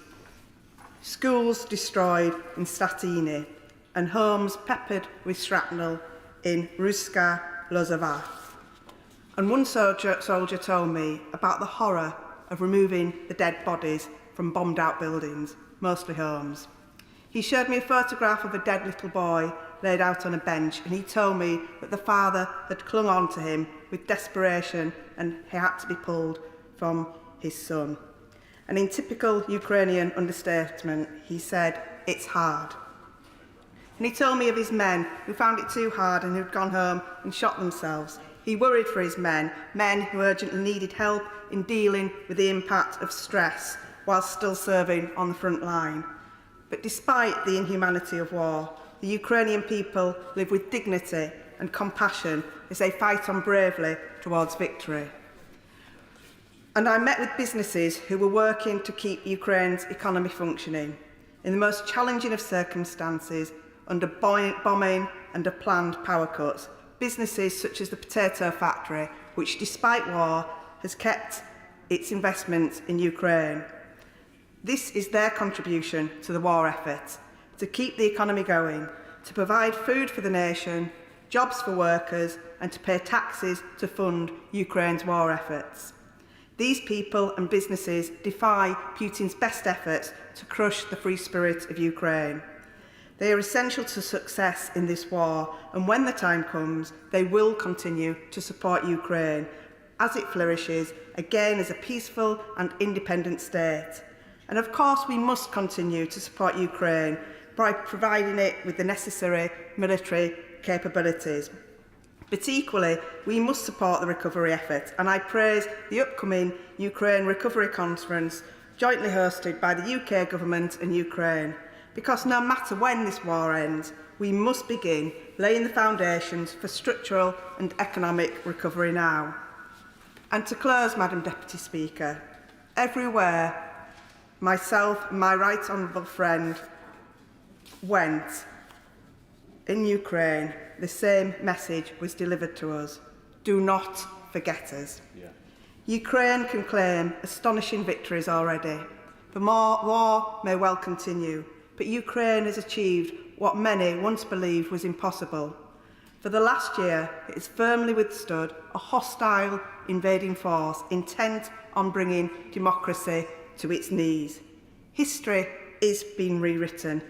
schools destroyed in Statini, and homes peppered with shrapnel in Ruska Lozova. And one soldier told me about the horror of removing the dead bodies from bombed out buildings, mostly homes. He showed me a photograph of a dead little boy laid out on a bench, and he told me that the father had clung on to him with desperation and he had to be pulled from his son. And in typical Ukrainian understatement, he said, "It's hard." And he told me of his men who found it too hard and who'd gone home and shot themselves. He worried for his men who urgently needed help in dealing with the impact of stress while still serving on the front line. But despite the inhumanity of war, the Ukrainian people live with dignity and compassion as they fight on bravely towards victory. And I met with businesses who were working to keep Ukraine's economy functioning in the most challenging of circumstances, under bombing and planned power cuts. Businesses such as the potato factory, which despite war has kept its investments in Ukraine. This is their contribution to the war effort, to keep the economy going, to provide food for the nation, jobs for workers, and to pay taxes to fund Ukraine's war efforts. These people and businesses defy Putin's best efforts to crush the free spirit of Ukraine. They are essential to success in this war, and when the time comes, they will continue to support Ukraine as it flourishes again as a peaceful and independent state. And of course, we must continue to support Ukraine by providing it with the necessary military capabilities. But equally, we must support the recovery effort, and I praise the upcoming Ukraine Recovery Conference jointly hosted by the UK government and Ukraine. Because no matter when this war ends, we must begin laying the foundations for structural and economic recovery now. And to close, Madam Deputy Speaker, everywhere myself and my right honourable friend went in Ukraine, the same message was delivered to us. Do not forget us. Yeah. Ukraine can claim astonishing victories already. The war may well continue, but Ukraine has achieved what many once believed was impossible. For the last year, it has firmly withstood a hostile invading force intent on bringing democracy to its knees. History is being rewritten.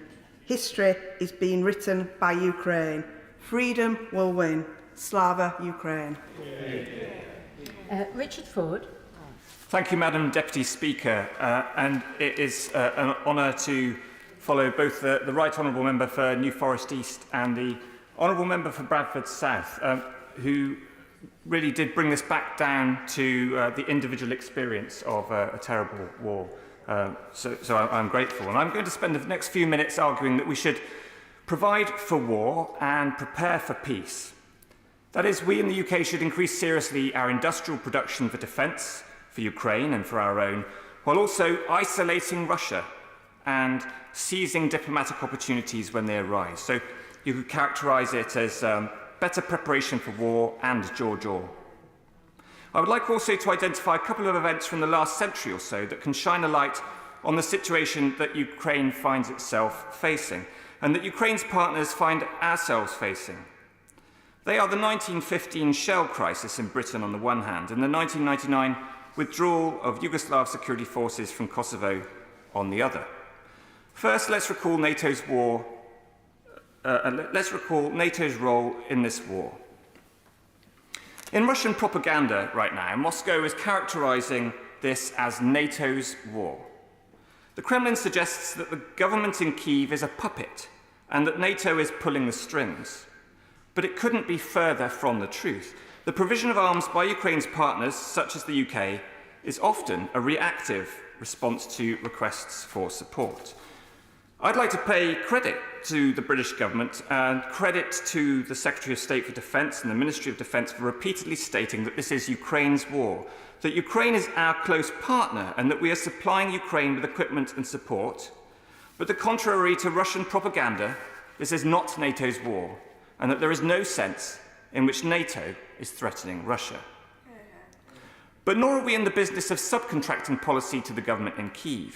History is being written by Ukraine. Freedom will win. Slava Ukraine. Richard Ford. Thank you, Madam Deputy Speaker. And it is an honour to follow both the Right Honourable Member for New Forest East and the Honourable Member for Bradford South, who really did bring this back down to the individual experience of a terrible war. So I'm grateful. And I'm going to spend the next few minutes arguing that we should provide for war and prepare for peace. That is, we in the UK should increase seriously our industrial production for defence, for Ukraine and for our own, while also isolating Russia and seizing diplomatic opportunities when they arise. So you could characterise it as better preparation for war and jaw-jaw. I would like also to identify a couple of events from the last century or so that can shine a light on the situation that Ukraine finds itself facing, and that Ukraine's partners find ourselves facing. They are the 1915 shell crisis in Britain on the one hand, and the 1999 withdrawal of Yugoslav security forces from Kosovo on the other. First, let's recall NATO's role in this war. In Russian propaganda right now, Moscow is characterizing this as NATO's war. The Kremlin suggests that the government in Kyiv is a puppet and that NATO is pulling the strings. But it couldn't be further from the truth. The provision of arms by Ukraine's partners, such as the UK, is often a reactive response to requests for support. I'd like to pay credit to the British government and credit to the Secretary of State for Defence and the Ministry of Defence for repeatedly stating that this is Ukraine's war, that Ukraine is our close partner and that we are supplying Ukraine with equipment and support. But the contrary to Russian propaganda, this is not NATO's war, and that there is no sense in which NATO is threatening Russia. But nor are we in the business of subcontracting policy to the government in Kyiv.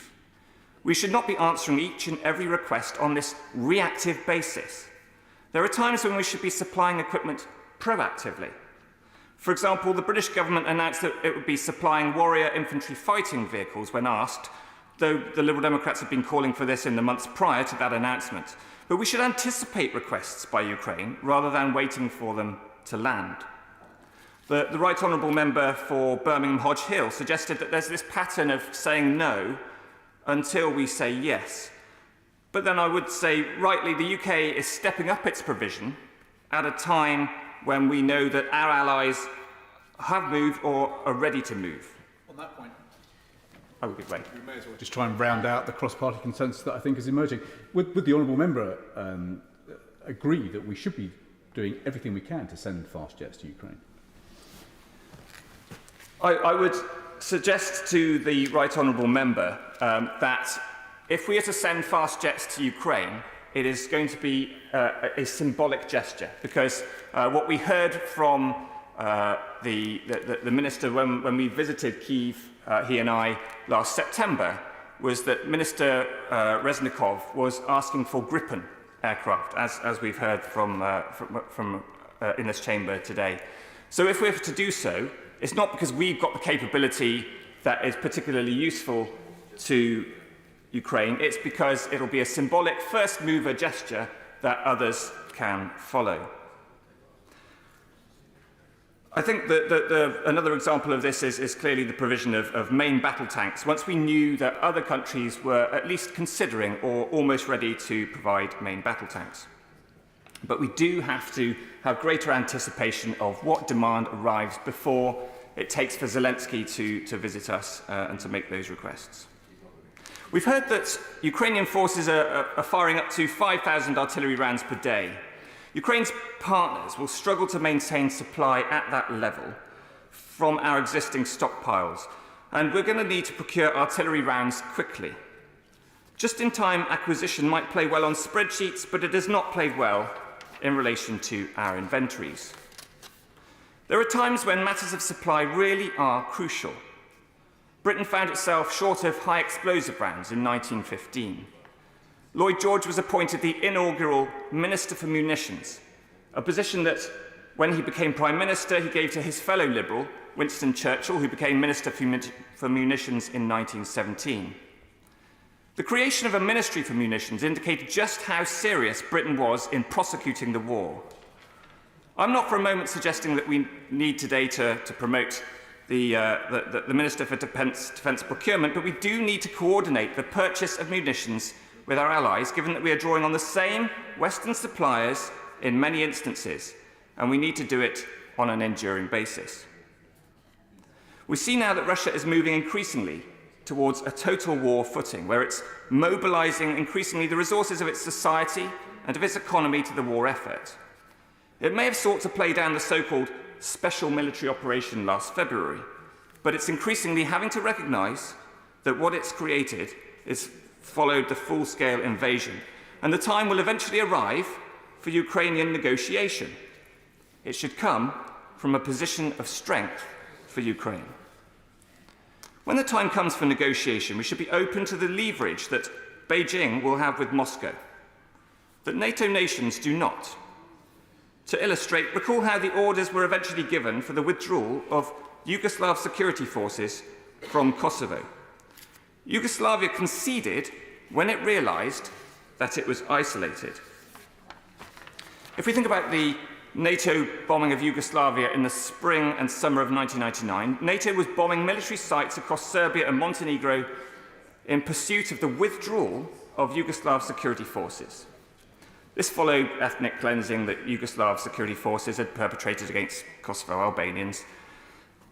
We should not be answering each and every request on this reactive basis. There are times when we should be supplying equipment proactively. For example, the British government announced that it would be supplying Warrior infantry fighting vehicles when asked, though the Liberal Democrats have been calling for this in the months prior to that announcement. But we should anticipate requests by Ukraine rather than waiting for them to land. The Right Honourable Member for Birmingham Hodge Hill suggested that there's this pattern of saying no until we say yes. But then I would say, rightly, the UK is stepping up its provision at a time when we know that our allies have moved or are ready to move. On that point, I would be great. We may as well just try and round out the cross-party consensus that I think is emerging. Would the Honourable Member agree that we should be doing everything we can to send fast jets to Ukraine? I would suggest to the Right Honourable Member that if we are to send fast jets to Ukraine, it is going to be a symbolic gesture, because what we heard from the Minister when we visited Kyiv, he and I, last September, was that Minister Reznikov was asking for Gripen aircraft, as we've heard from in this chamber today. So if we're to do so, it's not because we've got the capability that is particularly useful to Ukraine, it's because it'll be a symbolic first mover gesture that others can follow. I think that another example of this is clearly the provision of main battle tanks, once we knew that other countries were at least considering or almost ready to provide main battle tanks. But we do have to have greater anticipation of what demand arrives before it takes for Zelensky to visit us and to make those requests. We've heard that Ukrainian forces are firing up to 5,000 artillery rounds per day. Ukraine's partners will struggle to maintain supply at that level from our existing stockpiles, and we're going to need to procure artillery rounds quickly. Just-in-time acquisition might play well on spreadsheets, but it has not played well in relation to our inventories. There are times when matters of supply really are crucial. Britain found itself short of high explosive rounds in 1915. Lloyd George was appointed the inaugural Minister for Munitions, a position that, when he became Prime Minister, he gave to his fellow Liberal, Winston Churchill, who became Minister for Munitions in 1917. The creation of a Ministry for Munitions indicated just how serious Britain was in prosecuting the war. I'm not for a moment suggesting that we need today to promote the Minister for Defence Procurement, but we do need to coordinate the purchase of munitions with our allies, given that we are drawing on the same Western suppliers in many instances, and we need to do it on an enduring basis. We see now that Russia is moving increasingly towards a total war footing, where it's mobilising increasingly the resources of its society and of its economy to the war effort. It may have sought to play down the so-called special military operation last February, but it's increasingly having to recognise that what it's created is followed the full-scale invasion, and the time will eventually arrive for Ukrainian negotiation. It should come from a position of strength for Ukraine. When the time comes for negotiation, we should be open to the leverage that Beijing will have with Moscow, that NATO nations do not. To illustrate, recall how the orders were eventually given for the withdrawal of Yugoslav security forces from Kosovo. Yugoslavia conceded when it realised that it was isolated. If we think about the NATO bombing of Yugoslavia in the spring and summer of 1999, NATO was bombing military sites across Serbia and Montenegro in pursuit of the withdrawal of Yugoslav security forces. This followed ethnic cleansing that Yugoslav security forces had perpetrated against Kosovo Albanians.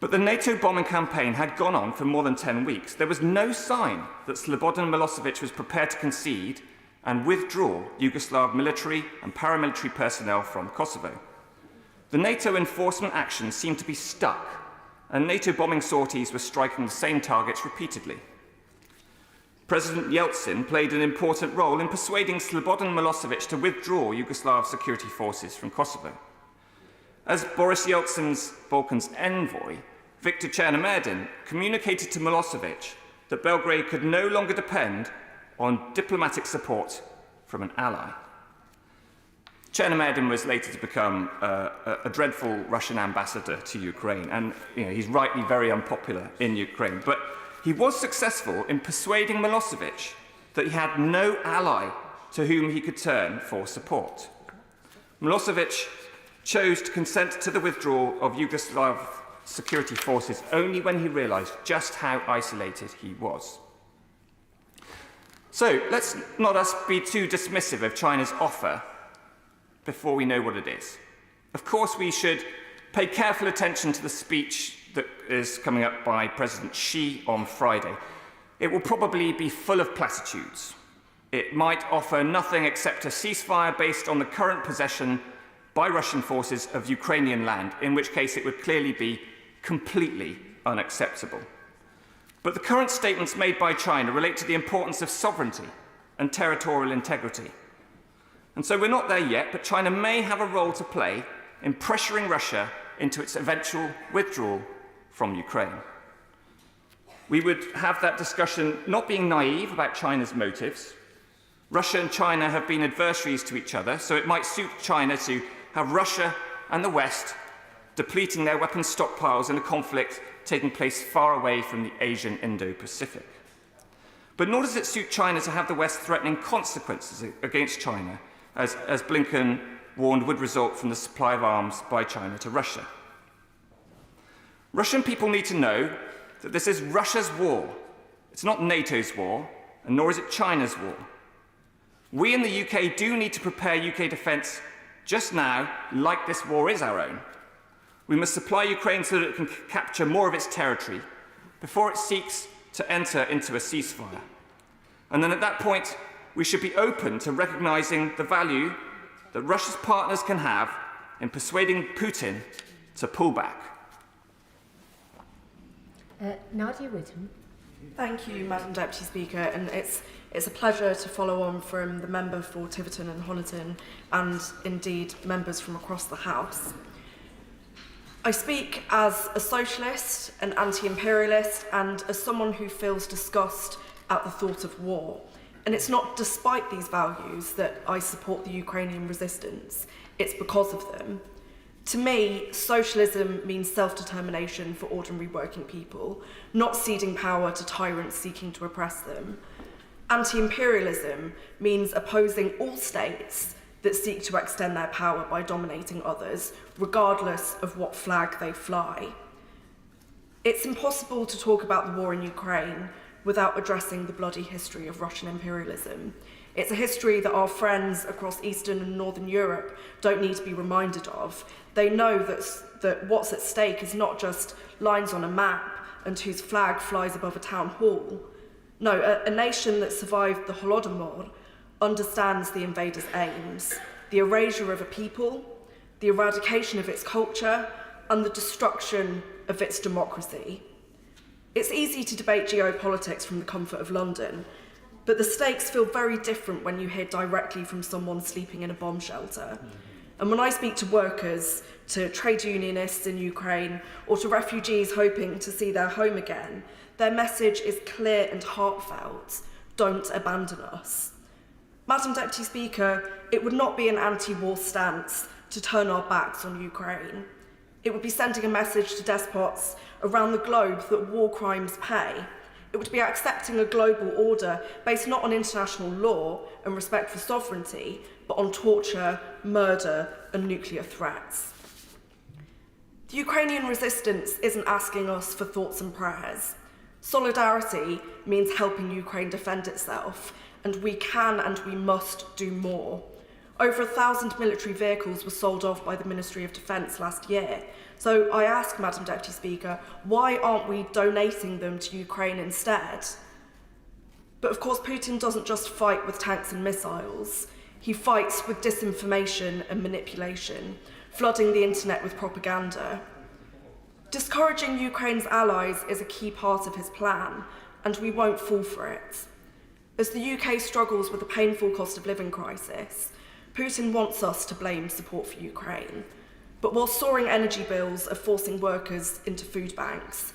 But the NATO bombing campaign had gone on for more than 10 weeks. There was no sign that Slobodan Milosevic was prepared to concede and withdraw Yugoslav military and paramilitary personnel from Kosovo. The NATO enforcement actions seemed to be stuck, and NATO bombing sorties were striking the same targets repeatedly. President Yeltsin played an important role in persuading Slobodan Milosevic to withdraw Yugoslav security forces from Kosovo. As Boris Yeltsin's Balkans envoy, Viktor Chernomyrdin, communicated to Milosevic that Belgrade could no longer depend on diplomatic support from an ally. Chernomyrdin was later to become a dreadful Russian ambassador to Ukraine, and he's rightly very unpopular in Ukraine. But he was successful in persuading Milosevic that he had no ally to whom he could turn for support. Milosevic chose to consent to the withdrawal of Yugoslav security forces only when he realised just how isolated he was. So let's not us be too dismissive of China's offer before we know what it is. Of course, we should pay careful attention to the speech that is coming up by President Xi on Friday. It will probably be full of platitudes. It might offer nothing except a ceasefire based on the current possession by Russian forces of Ukrainian land, in which case it would clearly be completely unacceptable. But the current statements made by China relate to the importance of sovereignty and territorial integrity. And so we're not there yet, but China may have a role to play in pressuring Russia into its eventual withdrawal from Ukraine. We would have that discussion not being naive about China's motives. Russia and China have been adversaries to each other, so it might suit China to have Russia and the West depleting their weapons stockpiles in a conflict taking place far away from the Asian Indo-Pacific. But nor does it suit China to have the West threatening consequences against China, as Blinken warned would result from the supply of arms by China to Russia. Russian people need to know that this is Russia's war. It's not NATO's war, and nor is it China's war. We in the UK do need to prepare UK defence just now like this war is our own. We must supply Ukraine so that it can capture more of its territory before it seeks to enter into a ceasefire. And then at that point, we should be open to recognising the value that Russia's partners can have in persuading Putin to pull back. Nadia Whittam. Thank you, Madam Deputy Speaker, and it's a pleasure to follow on from the member for Tiverton and Honiton, and indeed members from across the House. I speak as a socialist, an anti-imperialist, and as someone who feels disgust at the thought of war. And it's not despite these values that I support the Ukrainian resistance, it's because of them. To me, socialism means self-determination for ordinary working people, not ceding power to tyrants seeking to oppress them. Anti-imperialism means opposing all states that seek to extend their power by dominating others, regardless of what flag they fly. It's impossible to talk about the war in Ukraine without addressing the bloody history of Russian imperialism. It's a history that our friends across Eastern and Northern Europe don't need to be reminded of. They know that what's at stake is not just lines on a map and whose flag flies above a town hall. No, a nation that survived the Holodomor understands the invader's aims, the erasure of a people, the eradication of its culture, and the destruction of its democracy. It's easy to debate geopolitics from the comfort of London, but the stakes feel very different when you hear directly from someone sleeping in a bomb shelter. And when I speak to workers, to trade unionists in Ukraine, or to refugees hoping to see their home again, their message is clear and heartfelt: don't abandon us. Madam Deputy Speaker, it would not be an anti-war stance to turn our backs on Ukraine. It would be sending a message to despots around the globe that war crimes pay. It would be accepting a global order based not on international law and respect for sovereignty, but on torture, murder, and nuclear threats. The Ukrainian resistance isn't asking us for thoughts and prayers. Solidarity means helping Ukraine defend itself, and we can and we must do more. Over 1,000 military vehicles were sold off by the Ministry of Defence last year. So I ask, Madam Deputy Speaker, why aren't we donating them to Ukraine instead? But of course, Putin doesn't just fight with tanks and missiles. He fights with disinformation and manipulation, flooding the internet with propaganda. Discouraging Ukraine's allies is a key part of his plan, and we won't fall for it. As the UK struggles with a painful cost of living crisis, Putin wants us to blame support for Ukraine. But while soaring energy bills are forcing workers into food banks,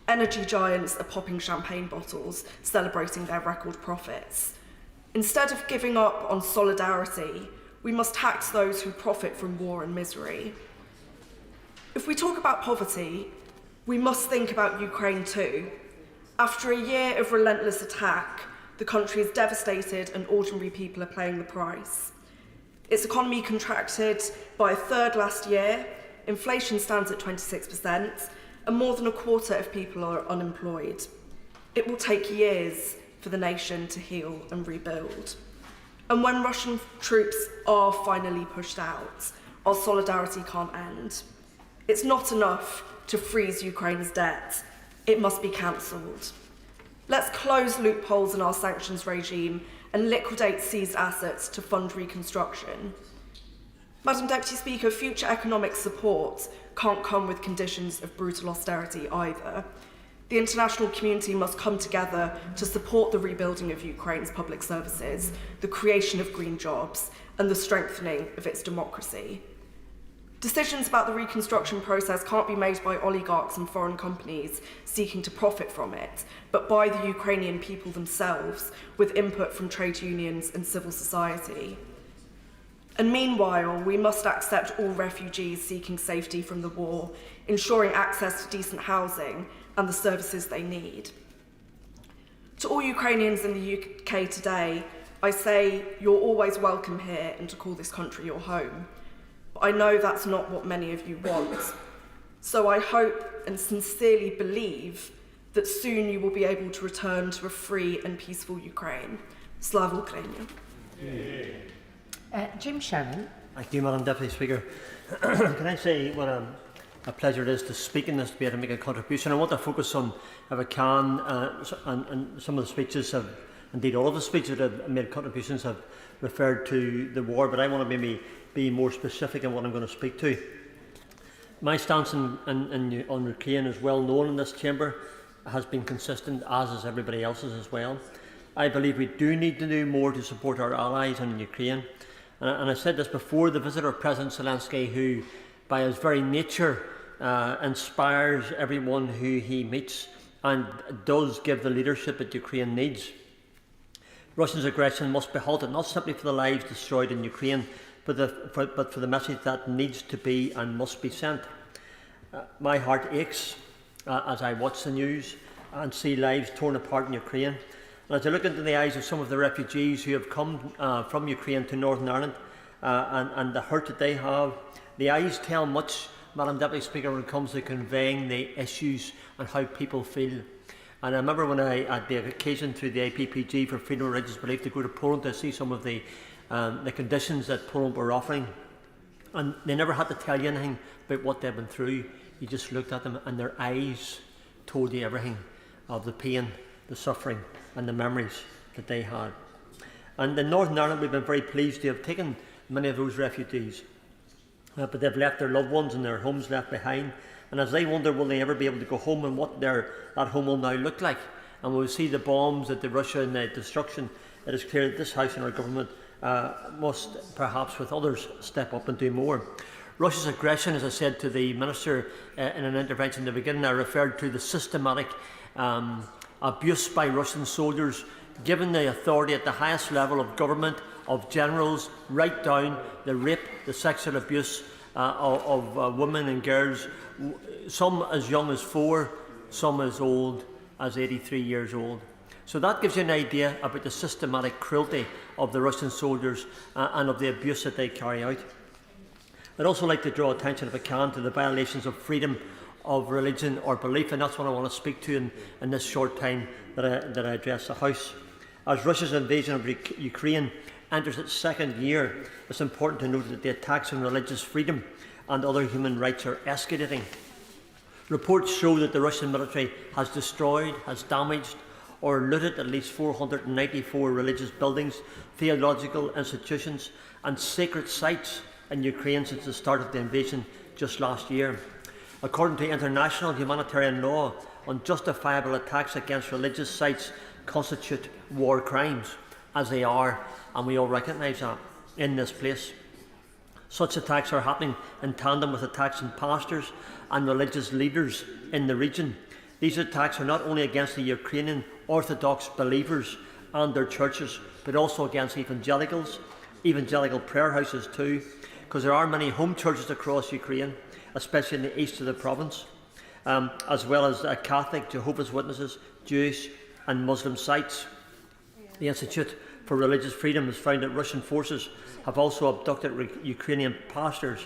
energy giants are popping champagne bottles, celebrating their record profits. Instead of giving up on solidarity, we must tax those who profit from war and misery. If we talk about poverty, we must think about Ukraine too. After a year of relentless attack, the country is devastated and ordinary people are paying the price. Its economy contracted by a third last year, inflation stands at 26%, and more than a quarter of people are unemployed. It will take years for the nation to heal and rebuild. And when Russian troops are finally pushed out, our solidarity can't end. It's not enough to freeze Ukraine's debt. It must be cancelled. Let's close loopholes in our sanctions regime and liquidate seized assets to fund reconstruction. Madam Deputy Speaker, future economic support can't come with conditions of brutal austerity either. The international community must come together to support the rebuilding of Ukraine's public services, the creation of green jobs, and the strengthening of its democracy. Decisions about the reconstruction process can't be made by oligarchs and foreign companies seeking to profit from it, but by the Ukrainian people themselves, with input from trade unions and civil society. And meanwhile, we must accept all refugees seeking safety from the war, ensuring access to decent housing and the services they need. To all Ukrainians in the UK today, I say you're always welcome here and to call this country your home. But I know that's not what many of you want. So I hope and sincerely believe that soon you will be able to return to a free and peaceful Ukraine. Slava Ukraini. Jim Shannon. Thank you, Madam Deputy Speaker. Can I say what a pleasure it is to speak in this debate and make a contribution? I want to focus on, if I can, and some of the speeches have, indeed all of the speeches that have made contributions have referred to the war, but I want to maybe be more specific in what I'm going to speak to. My stance on Ukraine is well known in this chamber, has been consistent, as is everybody else's as well. I believe we do need to do more to support our allies in Ukraine. And I said this before, the visit of President Zelensky, who by his very nature inspires everyone who he meets and does give the leadership that Ukraine needs. Russia's aggression must be halted, not simply for the lives destroyed in Ukraine, but for the message that needs to be and must be sent. My heart aches as I watch the news and see lives torn apart in Ukraine. And as I look into the eyes of some of the refugees who have come from Ukraine to Northern Ireland and the hurt that they have, the eyes tell much, Madam Deputy Speaker, when it comes to conveying the issues and how people feel. And I remember when I had the occasion through the APPG for Freedom of Religious Belief to go to Poland to see some of the conditions that Poland were offering. And they never had to tell you anything about what they've been through. You just looked at them and their eyes told you everything of the pain, the suffering and the memories that they had. And in Northern Ireland we've been very pleased to have taken many of those refugees. But they've left their loved ones and their homes left behind. And as they wonder will they ever be able to go home and what that home will now look like. And we'll see the bombs, the Russia and the destruction, it is clear that this House and our government must perhaps with others step up and do more. Russia's aggression, as I said to the Minister in an intervention in the beginning, I referred to the systematic abuse by Russian soldiers, given the authority at the highest level of government, of generals, right down the rape, the sexual abuse of women and girls, some as young as 4, some as old as 83 years old. So that gives you an idea about the systematic cruelty of the Russian soldiers and of the abuse that they carry out. I'd also like to draw attention, if I can, to the violations of freedom of religion or belief, and that's what I want to speak to in this short time that I address the House. As Russia's invasion of Ukraine enters its second year, it's important to note that the attacks on religious freedom and other human rights are escalating. Reports show that the Russian military has destroyed, has damaged or looted at least 494 religious buildings, theological institutions and sacred sites in Ukraine since the start of the invasion just last year. According to international humanitarian law, unjustifiable attacks against religious sites constitute war crimes, as they are, and we all recognise that in this place. Such attacks are happening in tandem with attacks on pastors and religious leaders in the region. These attacks are not only against the Ukrainian Orthodox believers and their churches, but also against evangelicals, evangelical prayer houses too, because there are many home churches across Ukraine, especially in the east of the province, as well as Catholic, Jehovah's Witnesses, Jewish and Muslim sites. The Institute for Religious Freedom has found that Russian forces have also abducted Ukrainian pastors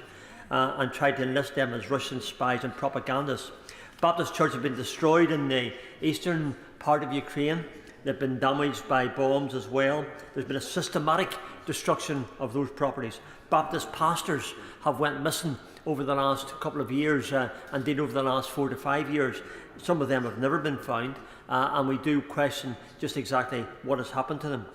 and tried to enlist them as Russian spies and propagandists. Baptist churches have been destroyed in the eastern part of Ukraine. They've been damaged by bombs as well. There's been a systematic destruction of those properties. Baptist pastors have went missing over the last couple of years, indeed over the last 4 to 5 years. Some of them have never been found, and we do question just exactly what has happened to them.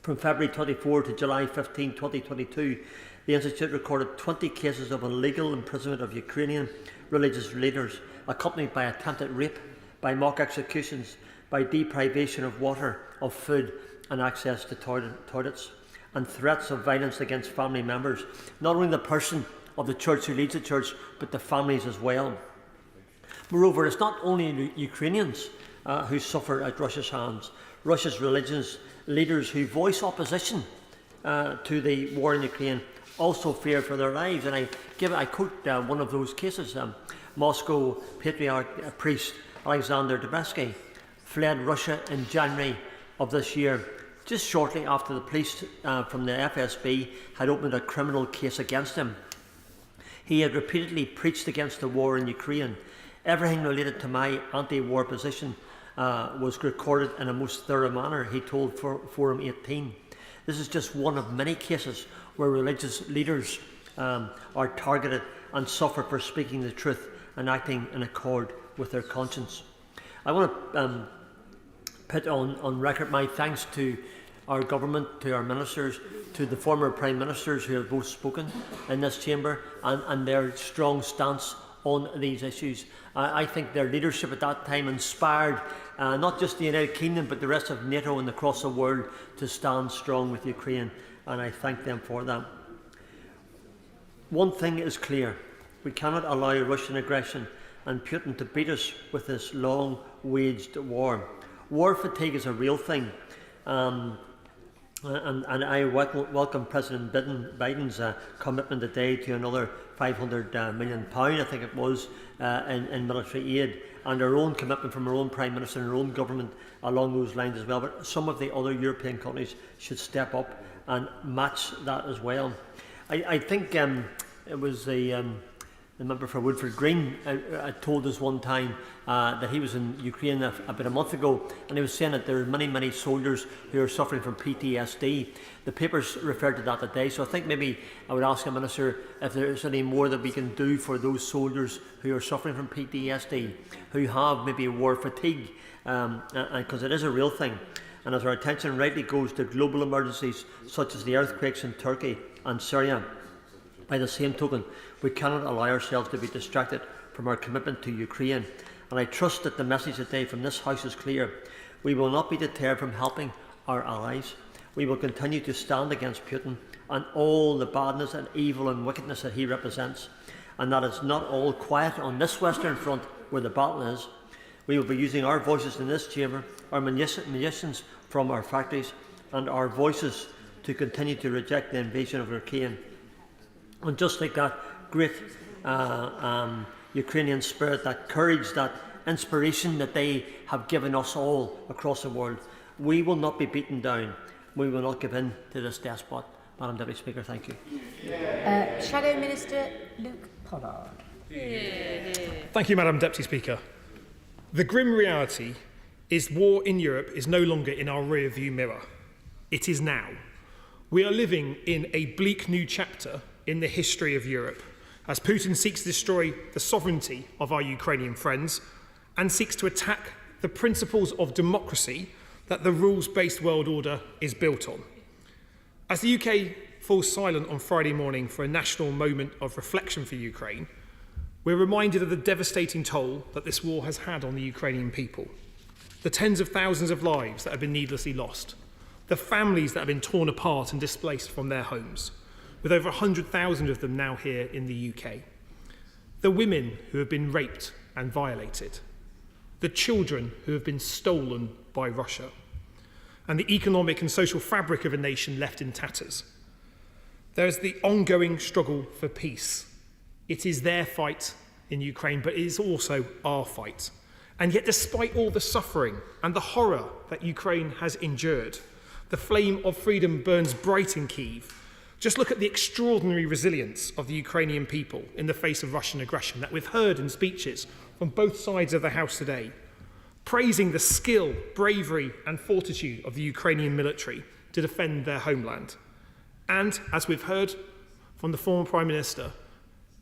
From February 24 to July 15, 2022, the Institute recorded 20 cases of illegal imprisonment of Ukrainian religious leaders, accompanied by attempted rape, by mock executions, by deprivation of water, of food and access to toilets, and threats of violence against family members, not only the person of the church who leads the church, but the families as well. Moreover, it's not only Ukrainians who suffer at Russia's hands. Russia's religious leaders who voice opposition to the war in Ukraine also fear for their lives. And I quote one of those cases. Moscow Patriarch priest Alexander Debesky fled Russia in January of this year, just shortly after the police from the FSB had opened a criminal case against him. He had repeatedly preached against the war in Ukraine. Everything related to my anti-war position was recorded in a most thorough manner, he told Forum 18. This is just one of many cases where religious leaders are targeted and suffer for speaking the truth and acting in accord with their conscience. I want to put on record my thanks to our government, to our ministers, to the former Prime Ministers who have both spoken in this chamber, and their strong stance on these issues. I think their leadership at that time inspired not just the United Kingdom but the rest of NATO and across the world to stand strong with Ukraine, and I thank them for that. One thing is clear: we cannot allow Russian aggression and Putin to beat us with this long-waged war. War fatigue is a real thing. And I welcome President Biden's commitment today to another £500 million, I think it was, in military aid, and our own commitment from our own Prime Minister and our own government along those lines as well. But some of the other European countries should step up and match that as well. I think it was the member for Woodford Green told us one time that he was in Ukraine about a month ago, and he was saying that there are many soldiers who are suffering from PTSD. The papers referred to that today, so I think maybe I would ask the Minister if there's any more that we can do for those soldiers who are suffering from PTSD, who have maybe war fatigue, because it is a real thing. And as our attention rightly goes to global emergencies such as the earthquakes in Turkey and Syria, by the same token, we cannot allow ourselves to be distracted from our commitment to Ukraine. And I trust that the message today from this House is clear. We will not be deterred from helping our allies. We will continue to stand against Putin and all the badness and evil and wickedness that he represents. And that is not all quiet on this Western Front where the battle is. We will be using our voices in this chamber, our musicians from our factories, and our voices to continue to reject the invasion of Ukraine. And just like that great Ukrainian spirit, that courage, that inspiration that they have given us all across the world, we will not be beaten down. We will not give in to this despot. Madam Deputy Speaker, thank you. Shadow Minister Luke Pollard. Thank you, Madam Deputy Speaker. The grim reality is war in Europe is no longer in our rear-view mirror. It is now. We are living in a bleak new chapter in the history of Europe, as Putin seeks to destroy the sovereignty of our Ukrainian friends and seeks to attack the principles of democracy that the rules-based world order is built on. As the UK falls silent on Friday morning for a national moment of reflection for Ukraine, we're reminded of the devastating toll that this war has had on the Ukrainian people, the tens of thousands of lives that have been needlessly lost, the families that have been torn apart and displaced from their homes, with over 100,000 of them now here in the UK. The women who have been raped and violated. The children who have been stolen by Russia. And the economic and social fabric of a nation left in tatters. There is the ongoing struggle for peace. It is their fight in Ukraine, but it is also our fight. And yet, despite all the suffering and the horror that Ukraine has endured, the flame of freedom burns bright in Kyiv. Just look at the extraordinary resilience of the Ukrainian people in the face of Russian aggression that we've heard in speeches from both sides of the House today, praising the skill, bravery and fortitude of the Ukrainian military to defend their homeland. And, as we've heard from the former Prime Minister,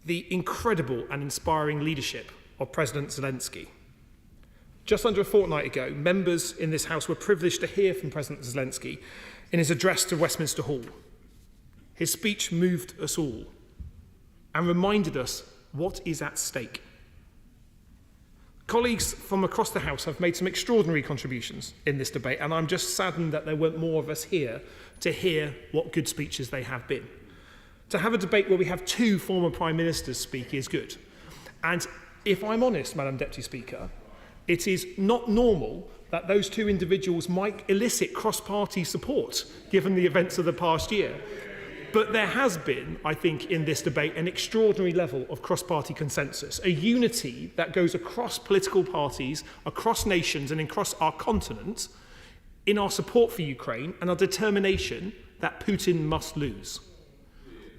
the incredible and inspiring leadership of President Zelensky. Just under a fortnight ago, members in this House were privileged to hear from President Zelensky in his address to Westminster Hall. His speech moved us all and reminded us what is at stake. Colleagues from across the House have made some extraordinary contributions in this debate, and I'm just saddened that there weren't more of us here to hear what good speeches they have been. To have a debate where we have two former Prime Ministers speak is good. And if I'm honest, Madam Deputy Speaker, it is not normal that those two individuals might elicit cross-party support, given the events of the past year. But there has been, I think, in this debate, an extraordinary level of cross-party consensus, a unity that goes across political parties, across nations and across our continent in our support for Ukraine and our determination that Putin must lose.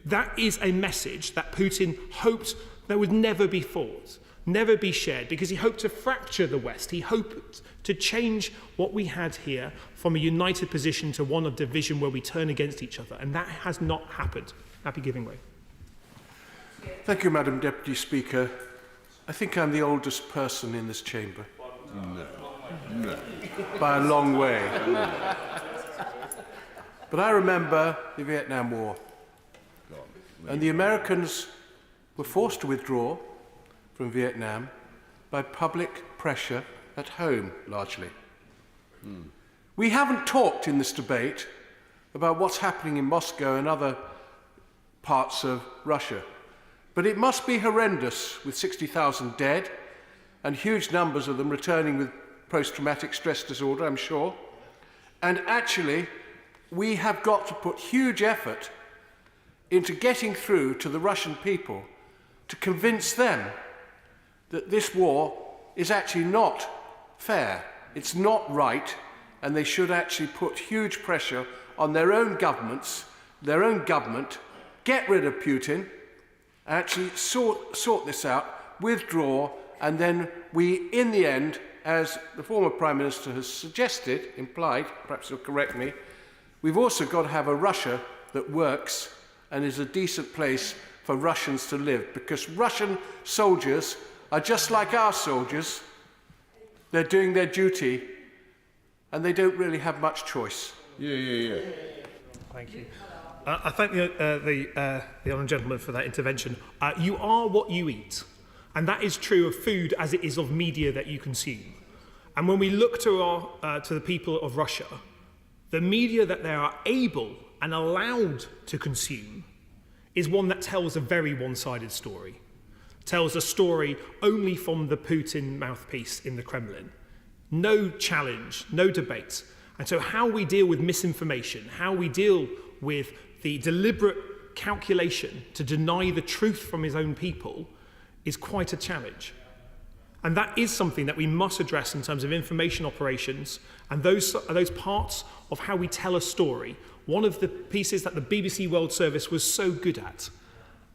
That is a message that Putin hoped there would never be fought, never be shared, because he hoped to fracture the West. He hoped to change what we had here from a united position to one of division where we turn against each other. And that has not happened. Happy giving way. Thank you, Madam Deputy Speaker. I think I'm the oldest person in this chamber. No. By a long way. But I remember the Vietnam War. And the Americans were forced to withdraw from Vietnam by public pressure at home, largely. We haven't talked in this debate about what's happening in Moscow and other parts of Russia, but it must be horrendous with 60,000 dead and huge numbers of them returning with post-traumatic stress disorder, I'm sure. And actually, we have got to put huge effort into getting through to the Russian people to convince them that this war is actually not fair, it's not right, and they should actually put huge pressure on their own governments, their own government, get rid of Putin, actually sort this out, withdraw, and then we, in the end, as the former Prime Minister has suggested, implied, perhaps you'll correct me, we've also got to have a Russia that works and is a decent place for Russians to live, because Russian soldiers are just like our soldiers. They're doing their duty and they don't really have much choice. Yeah. Thank you. I thank the honourable gentleman for that intervention. You are what you eat, and that is true of food as it is of media that you consume. And when we look to the people of Russia, the media that they are able and allowed to consume is one that tells a very one-sided story. Tells a story only from the Putin mouthpiece in the Kremlin. No challenge, no debate. And so how we deal with misinformation, how we deal with the deliberate calculation to deny the truth from his own people is quite a challenge. And that is something that we must address in terms of information operations and those parts of how we tell a story. One of the pieces that the BBC World Service was so good at.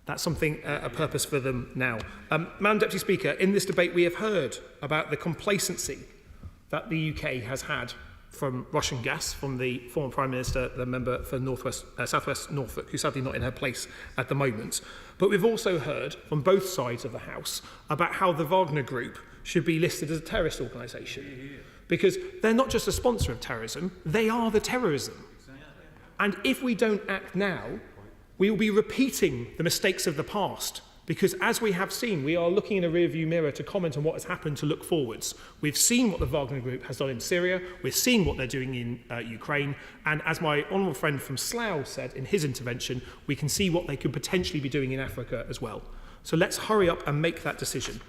That's something, a purpose for them now. Madam Deputy Speaker, in this debate we have heard about the complacency that the UK has had from Russian gas, from the former Prime Minister, the member for South West Norfolk, who's sadly not in her place at the moment. But we've also heard from both sides of the House about how the Wagner Group should be listed as a terrorist organisation. Because they're not just a sponsor of terrorism, they are the terrorism. And if we don't act now, we will be repeating the mistakes of the past Because as we have seen, we are looking in a rearview mirror to comment on what has happened to look forwards. We've seen what the Wagner Group has done in Syria, we're seeing what they're doing in Ukraine, and as my honourable friend from Slough said in his intervention, we can see what they could potentially be doing in Africa as well. So let's hurry up and make that decision.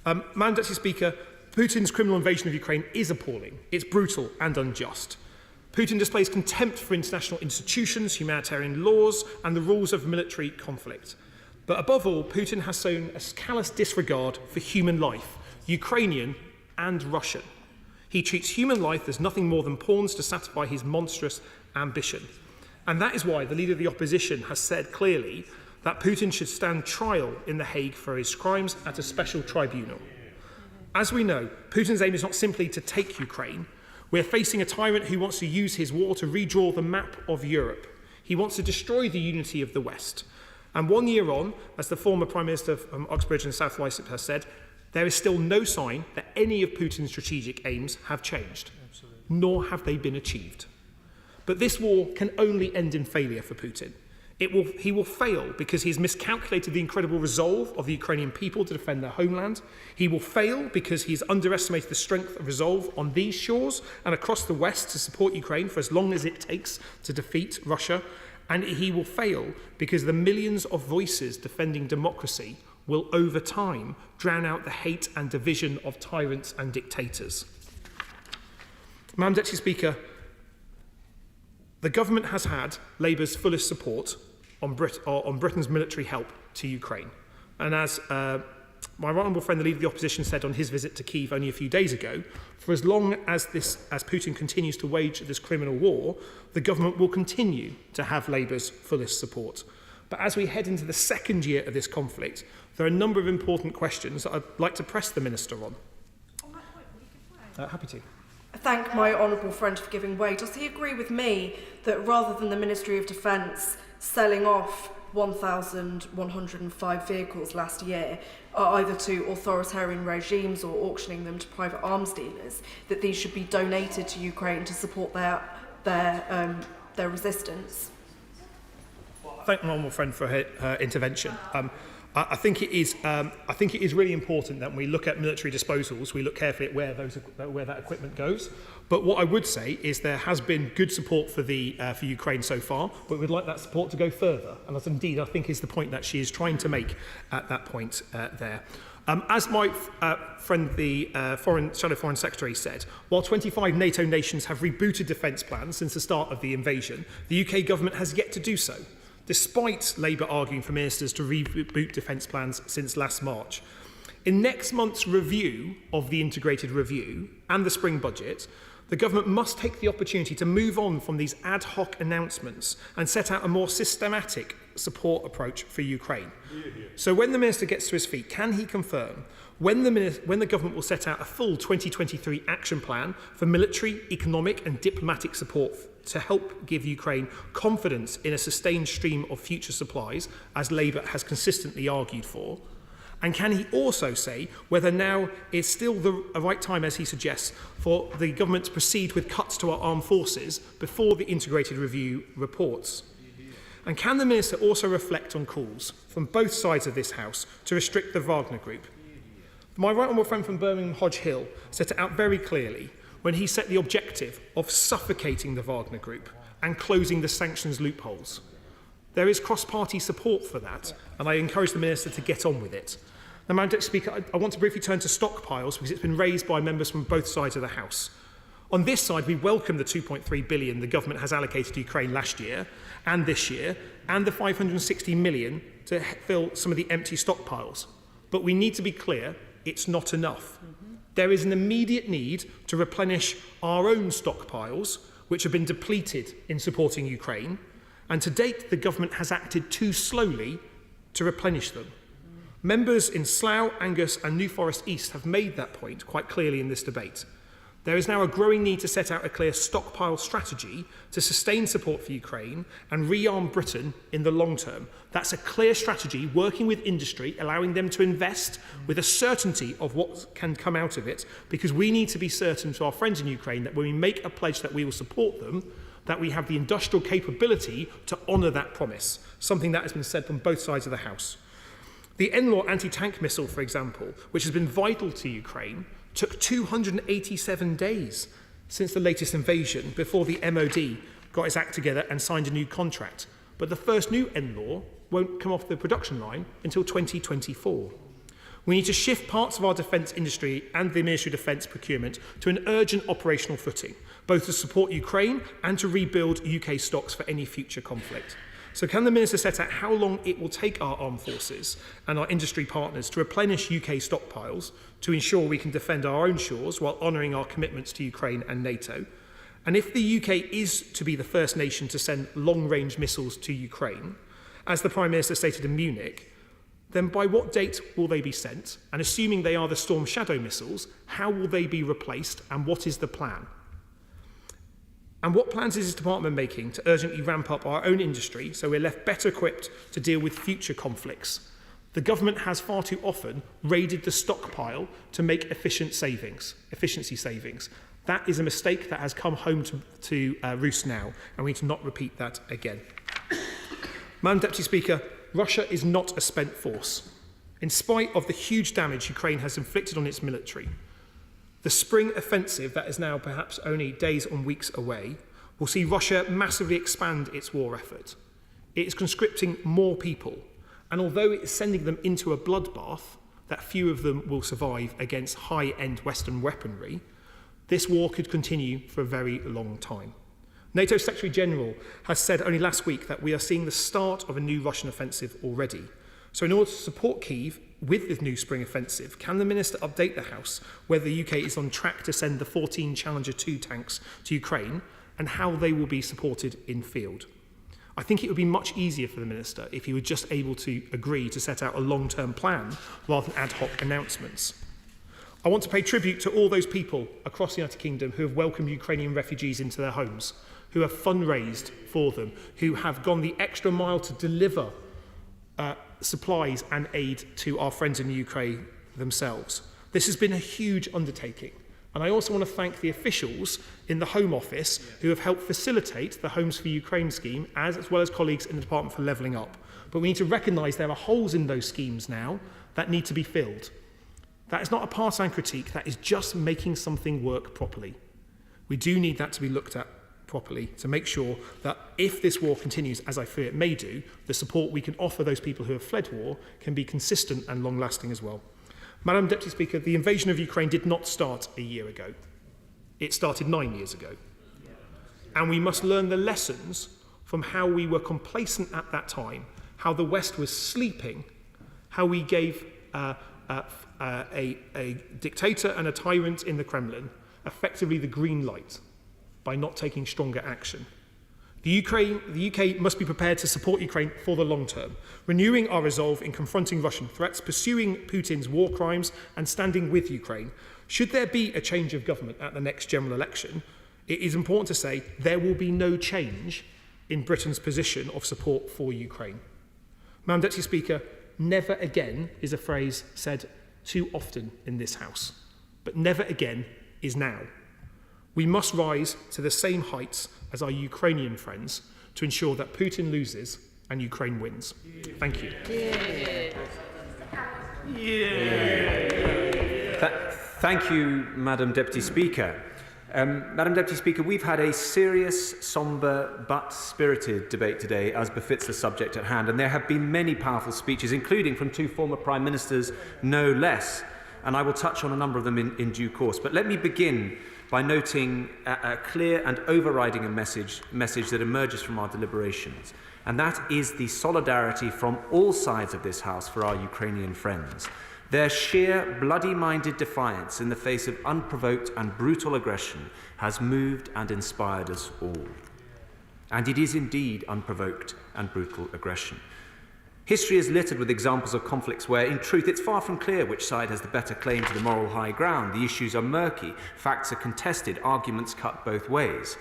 Madam Deputy Speaker, Putin's criminal invasion of Ukraine is appalling. It's brutal and unjust. Putin displays contempt for international institutions, humanitarian laws, and the rules of military conflict. But above all, Putin has shown a callous disregard for human life, Ukrainian and Russian. He treats human life as nothing more than pawns to satisfy his monstrous ambition. And that is why the leader of the opposition has said clearly that Putin should stand trial in The Hague for his crimes at a special tribunal. As we know, Putin's aim is not simply to take Ukraine. We're facing a tyrant who wants to use his war to redraw the map of Europe. He wants to destroy the unity of the West. And 1 year on, as the former Prime Minister from Uxbridge and South Wales has said, there is still no sign that any of Putin's strategic aims have changed, nor have they been achieved. But this war can only end in failure for Putin. He will fail because he has miscalculated the incredible resolve of the Ukrainian people to defend their homeland. He will fail because he has underestimated the strength of resolve on these shores and across the West to support Ukraine for as long as it takes to defeat Russia. And he will fail because the millions of voices defending democracy will over time drown out the hate and division of tyrants and dictators. Madam Deputy Speaker, the government has had Labour's fullest support on Britain's military help to Ukraine. And as my right honourable friend, the Leader of the Opposition, said on his visit to Kyiv only a few days ago, for as long as Putin continues to wage this criminal war, the government will continue to have Labour's fullest support. But as we head into the second year of this conflict, there are a number of important questions that I'd like to press the Minister on. Happy to. I thank my honourable friend for giving way. Does he agree with me that rather than the Ministry of Defence selling off 1,105 vehicles last year, either to authoritarian regimes or auctioning them to private arms dealers, that these should be donated to Ukraine to support their resistance? I thank my honourable friend for her intervention. I think it is really important that when we look at military disposals, we look carefully at where that equipment goes. But what I would say is there has been good support for Ukraine so far, but we'd like that support to go further. And that's indeed, I think, is the point that she is trying to make at that point there. As my friend, the Shadow Foreign Secretary, said, while 25 NATO nations have rebooted defence plans since the start of the invasion, the UK government has yet to do so, despite Labour arguing for ministers to reboot defence plans since last March. In next month's review of the integrated review and the spring budget, the government must take the opportunity to move on from these ad hoc announcements and set out a more systematic support approach for Ukraine. So when the Minister gets to his feet, can he confirm when the government will set out a full 2023 action plan for military, economic and diplomatic support to help give Ukraine confidence in a sustained stream of future supplies, as Labour has consistently argued for? And can he also say whether now is still the right time, as he suggests, for the government to proceed with cuts to our armed forces before the integrated review reports? And can the Minister also reflect on calls from both sides of this House to restrict the Wagner Group? My right honourable friend from Birmingham Hodge Hill set it out very clearly when he set the objective of suffocating the Wagner Group and closing the sanctions loopholes. There is cross-party support for that, and I encourage the Minister to get on with it. Now, Madam Deputy Speaker, I want to briefly turn to stockpiles because it's been raised by members from both sides of the House. On this side, we welcome the 2.3 billion the government has allocated to Ukraine last year and this year, and the 560 million to fill some of the empty stockpiles. But we need to be clear, it's not enough. There is an immediate need to replenish our own stockpiles, which have been depleted in supporting Ukraine, and to date the government has acted too slowly to replenish them. Members in Slough, Angus and New Forest East have made that point quite clearly in this debate. There is now a growing need to set out a clear stockpile strategy to sustain support for Ukraine and rearm Britain in the long term. That's a clear strategy, working with industry, allowing them to invest with a certainty of what can come out of it, because we need to be certain to our friends in Ukraine that when we make a pledge that we will support them, that we have the industrial capability to honour that promise, something that has been said from both sides of the House. The NLAW anti-tank missile, for example, which has been vital to Ukraine, took 287 days since the latest invasion before the MOD got its act together and signed a new contract. But the first new NLAW won't come off the production line until 2024. We need to shift parts of our defence industry and the Ministry of Defence procurement to an urgent operational footing, both to support Ukraine and to rebuild UK stocks for any future conflict. So can the Minister set out how long it will take our armed forces and our industry partners to replenish UK stockpiles to ensure we can defend our own shores while honouring our commitments to Ukraine and NATO? And if the UK is to be the first nation to send long-range missiles to Ukraine, as the Prime Minister stated in Munich, then by what date will they be sent? And assuming they are the Storm Shadow missiles, how will they be replaced and what is the plan? And what plans is this department making to urgently ramp up our own industry so we're left better equipped to deal with future conflicts? The government has far too often raided the stockpile to make efficiency savings. That is a mistake that has come home to roost now, and we need to not repeat that again. Madam Deputy Speaker, Russia is not a spent force. In spite of the huge damage Ukraine has inflicted on its military, the spring offensive that is now perhaps only days and weeks away will see Russia massively expand its war effort. It is conscripting more people, and although it is sending them into a bloodbath that few of them will survive against high-end Western weaponry, this war could continue for a very long time. NATO Secretary General has said only last week that we are seeing the start of a new Russian offensive already. So in order to support Kyiv with this new spring offensive, can the Minister update the House whether the UK is on track to send the 14 Challenger 2 tanks to Ukraine and how they will be supported in field? I think it would be much easier for the Minister if he were just able to agree to set out a long-term plan rather than ad hoc announcements. I want to pay tribute to all those people across the United Kingdom who have welcomed Ukrainian refugees into their homes, who have fundraised for them, who have gone the extra mile to deliver supplies and aid to our friends in Ukraine themselves. This has been a huge undertaking. And I also want to thank the officials in the Home Office who have helped facilitate the Homes for Ukraine scheme, as well as colleagues in the Department for Levelling Up. But we need to recognise there are holes in those schemes now that need to be filled. That is not a partisan critique, that is just making something work properly. We do need that to be looked at properly to make sure that if this war continues, as I fear it may do, the support we can offer those people who have fled war can be consistent and long-lasting as well. Madam Deputy Speaker, the invasion of Ukraine did not start a year ago. It started 9 years ago. And we must learn the lessons from how we were complacent at that time, how the West was sleeping, how we gave a dictator and a tyrant in the Kremlin effectively the green light by not taking stronger action. The UK must be prepared to support Ukraine for the long term, renewing our resolve in confronting Russian threats, pursuing Putin's war crimes and standing with Ukraine. Should there be a change of government at the next general election, it is important to say there will be no change in Britain's position of support for Ukraine. Madam Deputy Speaker, never again is a phrase said too often in this House, but never again is now. We must rise to the same heights as our Ukrainian friends to ensure that Putin loses and Ukraine wins. Thank you. Thank you, Madam Deputy Speaker. Madam Deputy Speaker, we've had a serious, sombre but spirited debate today, as befits the subject at hand, and there have been many powerful speeches, including from two former Prime Ministers, no less, and I will touch on a number of them in due course. But let me begin by noting a clear and overriding message that emerges from our deliberations, and that is the solidarity from all sides of this House for our Ukrainian friends. Their sheer bloody-minded defiance in the face of unprovoked and brutal aggression has moved and inspired us all. And it is indeed unprovoked and brutal aggression. History is littered with examples of conflicts where, in truth, it's far from clear which side has the better claim to the moral high ground. The issues are murky, facts are contested, arguments cut both ways.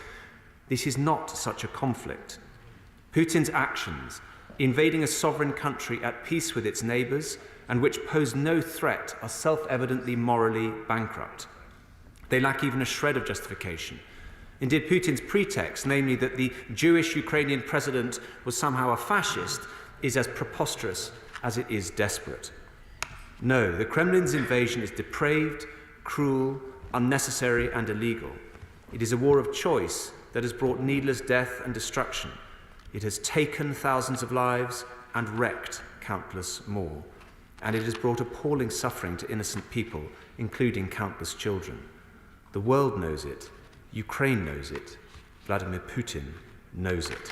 This is not such a conflict. Putin's actions, invading a sovereign country at peace with its neighbours and which pose no threat, are self-evidently morally bankrupt. They lack even a shred of justification. Indeed, Putin's pretext, namely that the Jewish Ukrainian president was somehow a fascist, is as preposterous as it is desperate. No, the Kremlin's invasion is depraved, cruel, unnecessary and illegal. It is a war of choice that has brought needless death and destruction. It has taken thousands of lives and wrecked countless more. And it has brought appalling suffering to innocent people, including countless children. The world knows it. Ukraine knows it. Vladimir Putin knows it.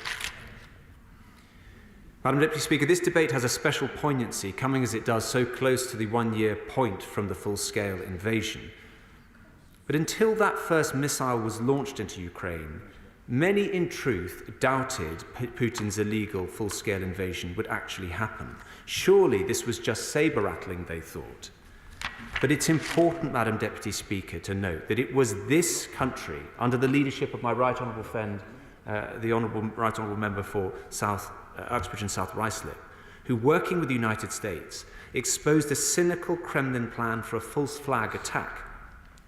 Madam Deputy Speaker, this debate has a special poignancy, coming as it does so close to the one-year point from the full-scale invasion. But until that first missile was launched into Ukraine, many in truth doubted Putin's illegal full-scale invasion would actually happen. Surely this was just sabre-rattling, they thought. But it's important, Madam Deputy Speaker, to note that it was this country, under the leadership of my right honourable friend, the right honourable member for Uxbridge and South Ruislip, who, working with the United States, exposed a cynical Kremlin plan for a false flag attack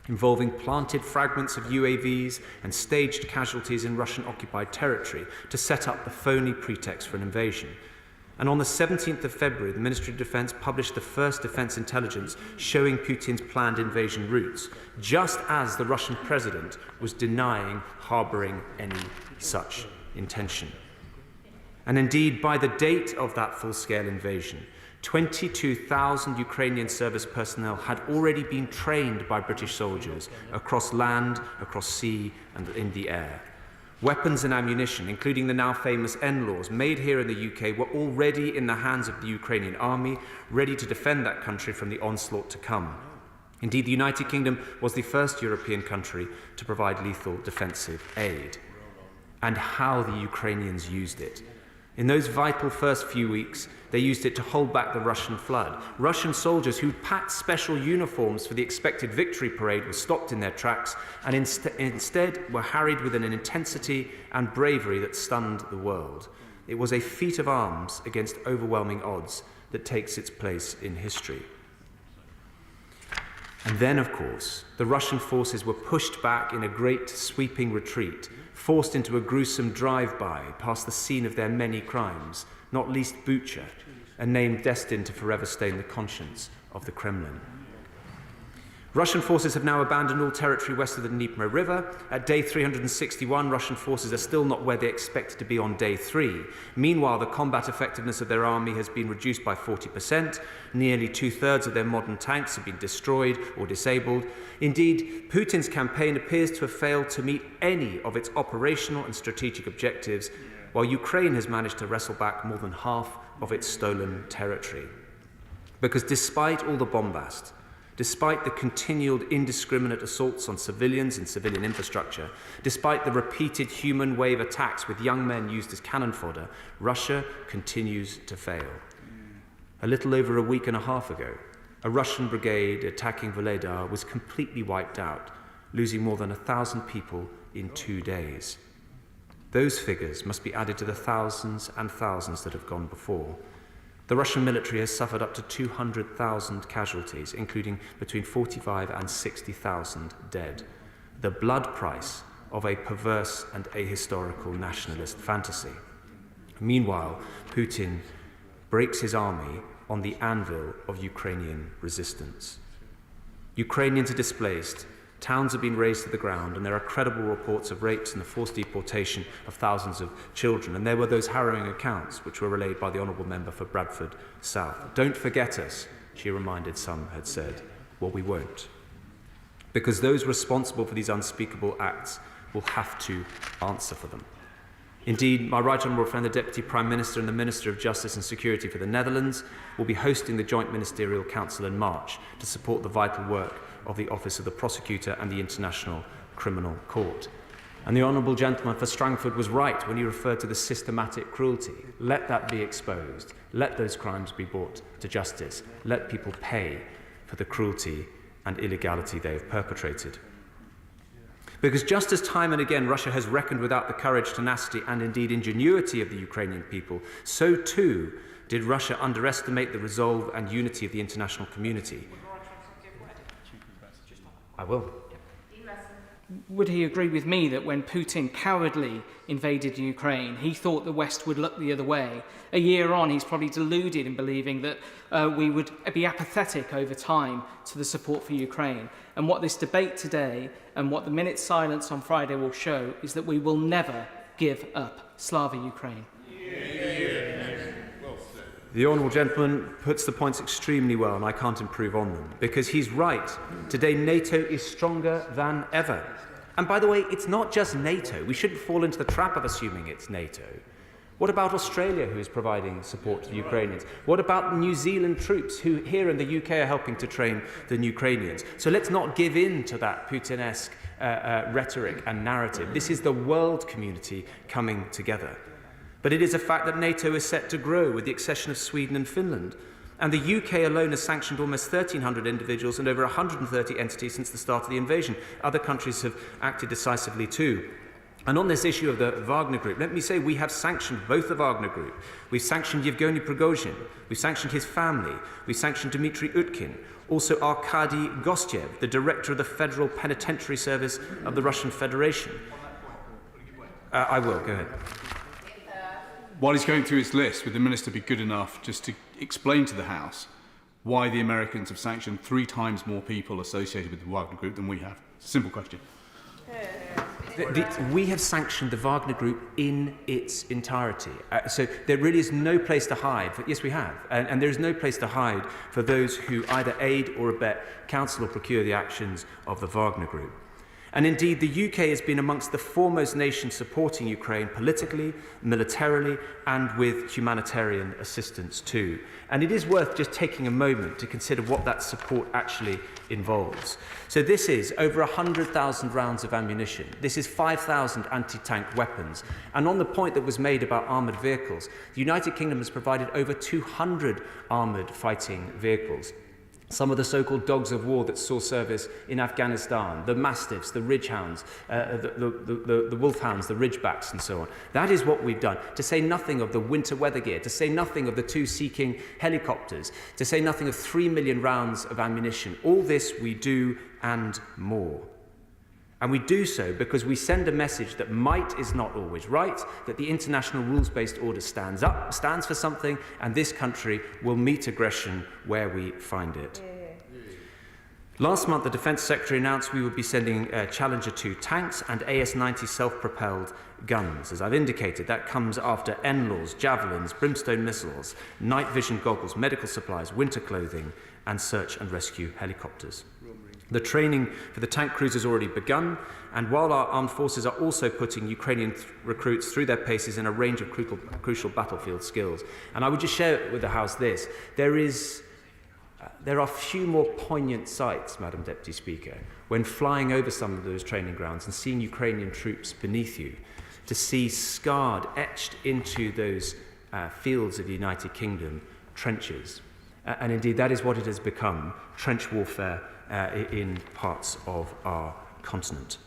involving planted fragments of UAVs and staged casualties in Russian-occupied territory to set up the phony pretext for an invasion. And on the 17th of February, the Ministry of Defence published the first defence intelligence showing Putin's planned invasion routes, just as the Russian president was denying harbouring any such intention. And indeed, by the date of that full-scale invasion, 22,000 Ukrainian service personnel had already been trained by British soldiers across land, across sea, and in the air. Weapons and ammunition, including the now famous NLAWs, made here in the UK, were already in the hands of the Ukrainian army, ready to defend that country from the onslaught to come. Indeed, the United Kingdom was the first European country to provide lethal defensive aid. And how the Ukrainians used it. In those vital first few weeks, they used it to hold back the Russian flood. Russian soldiers who'd packed special uniforms for the expected victory parade were stopped in their tracks and instead were harried with an intensity and bravery that stunned the world. It was a feat of arms against overwhelming odds that takes its place in history. And then, of course, the Russian forces were pushed back in a great sweeping retreat, forced into a gruesome drive-by past the scene of their many crimes, not least Bucha, a name destined to forever stain the conscience of the Kremlin. Russian forces have now abandoned all territory west of the Dnieper River. At day 361, Russian forces are still not where they expected to be on day 3. Meanwhile, the combat effectiveness of their army has been reduced by 40%. Nearly 2/3 of their modern tanks have been destroyed or disabled. Indeed, Putin's campaign appears to have failed to meet any of its operational and strategic objectives, while Ukraine has managed to wrestle back more than half of its stolen territory. Because despite all the bombast, despite the continued indiscriminate assaults on civilians and civilian infrastructure, despite the repeated human wave attacks with young men used as cannon fodder, Russia continues to fail. A little over a week and a half ago, a Russian brigade attacking Volodar was completely wiped out, losing more than 1,000 people in 2 days. Those figures must be added to the thousands and thousands that have gone before. The Russian military has suffered up to 200,000 casualties, including between 45 and 60,000 dead. The blood price of a perverse and ahistorical nationalist fantasy. Meanwhile, Putin breaks his army on the anvil of Ukrainian resistance. Ukrainians are displaced, towns have been razed to the ground, and there are credible reports of rapes and the forced deportation of thousands of children. And there were those harrowing accounts which were relayed by the Honourable Member for Bradford South. Don't forget us, she reminded some had said. Well, we won't. Because those responsible for these unspeakable acts will have to answer for them. Indeed, my right honourable friend, the Deputy Prime Minister and the Minister of Justice and Security for the Netherlands, will be hosting the Joint Ministerial Council in March to support the vital work of the Office of the Prosecutor and the International Criminal Court. And the Honourable Gentleman for Strangford was right when he referred to the systematic cruelty. Let that be exposed. Let those crimes be brought to justice. Let people pay for the cruelty and illegality they have perpetrated. Because just as time and again Russia has reckoned without the courage, tenacity and indeed ingenuity of the Ukrainian people, so too did Russia underestimate the resolve and unity of the international community. I will. would he agree with me that when Putin cowardly invaded Ukraine, he thought the West would look the other way? A year on, he's probably deluded in believing that we would be apathetic over time to the support for Ukraine. And what this debate today and what the minute's silence on Friday will show is that we will never give up. Slava Ukraine. The Honourable Gentleman puts the points extremely well, and I can't improve on them, because he's right. Today, NATO is stronger than ever. And by the way, it's not just NATO. We shouldn't fall into the trap of assuming it's NATO. What about Australia, who is providing support to the Ukrainians? What about New Zealand troops, who here in the UK are helping to train the Ukrainians? So let's not give in to that Putin-esque rhetoric and narrative. This is the world community coming together. But it is a fact that NATO is set to grow with the accession of Sweden and Finland. And the UK alone has sanctioned almost 1,300 individuals and over 130 entities since the start of the invasion. Other countries have acted decisively too. And on this issue of the Wagner Group, let me say we have sanctioned both the Wagner Group. We've sanctioned Yevgeny Prigozhin. We've sanctioned his family. We've sanctioned Dmitry Utkin. Also Arkady Gostyev, the director of the Federal Penitentiary Service of the Russian Federation. I will, go ahead. While he's going through his list, would the Minister be good enough just to explain to the House why the Americans have sanctioned 3 times more people associated with the Wagner Group than we have? Simple question. We have sanctioned the Wagner Group in its entirety. So there really is no place to hide. Yes, we have. And there is no place to hide for those who either aid or abet, counsel or procure the actions of the Wagner Group. And indeed, the UK has been amongst the foremost nations supporting Ukraine politically, militarily, and with humanitarian assistance too. And it is worth just taking a moment to consider what that support actually involves. So this is over 100,000 rounds of ammunition. This is 5,000 anti-tank weapons. And on the point that was made about armoured vehicles, the United Kingdom has provided over 200 armoured fighting vehicles. Some of the so-called dogs of war that saw service in Afghanistan, the mastiffs, the ridgehounds, the wolfhounds, the ridgebacks, and so on. That is what we've done, to say nothing of the winter weather gear, to say nothing of the 2 Sea King helicopters, to say nothing of 3 million rounds of ammunition. All this we do and more. And we do so because we send a message that might is not always right, that the international rules-based order stands for something, and this country will meet aggression where we find it. Last month, the Defence Secretary announced we would be sending Challenger 2 tanks and AS-90 self-propelled guns. As I've indicated, that comes after NLAWs, javelins, brimstone missiles, night vision goggles, medical supplies, winter clothing, and search and rescue helicopters. The training for the tank crews has already begun, and while our armed forces are also putting Ukrainian recruits through their paces in a range of crucial battlefield skills. And I would just share with the House this. There are few more poignant sights, Madam Deputy Speaker, when flying over some of those training grounds and seeing Ukrainian troops beneath you, to see scarred, etched into those fields of the United Kingdom, trenches. And indeed, that is what it has become, trench warfare in parts of our continent.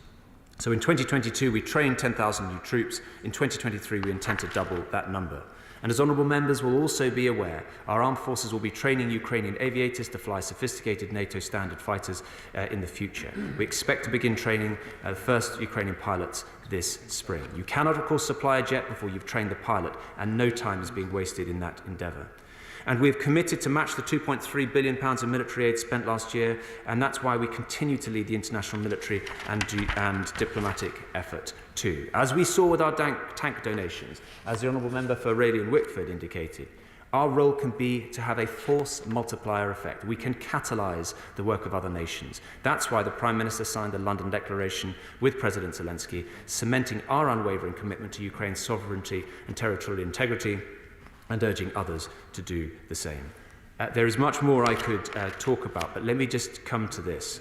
So in 2022, we trained 10,000 new troops. In 2023, we intend to double that number. And as honourable members will also be aware, our armed forces will be training Ukrainian aviators to fly sophisticated NATO standard fighters in the future. We expect to begin training the first Ukrainian pilots this spring. You cannot, of course, supply a jet before you've trained the pilot, and no time is being wasted in that endeavour. And we've committed to match the £2.3 billion of military aid spent last year, and that's why we continue to lead the international military and diplomatic effort too. As we saw with our tank donations, as the Honourable Member for Rayleigh and Wickford indicated, our role can be to have a force multiplier effect. We can catalyse the work of other nations. That's why the Prime Minister signed the London Declaration with President Zelensky, cementing our unwavering commitment to Ukraine's sovereignty and territorial integrity, and urging others to do the same. There is much more I could talk about, but let me just come to this.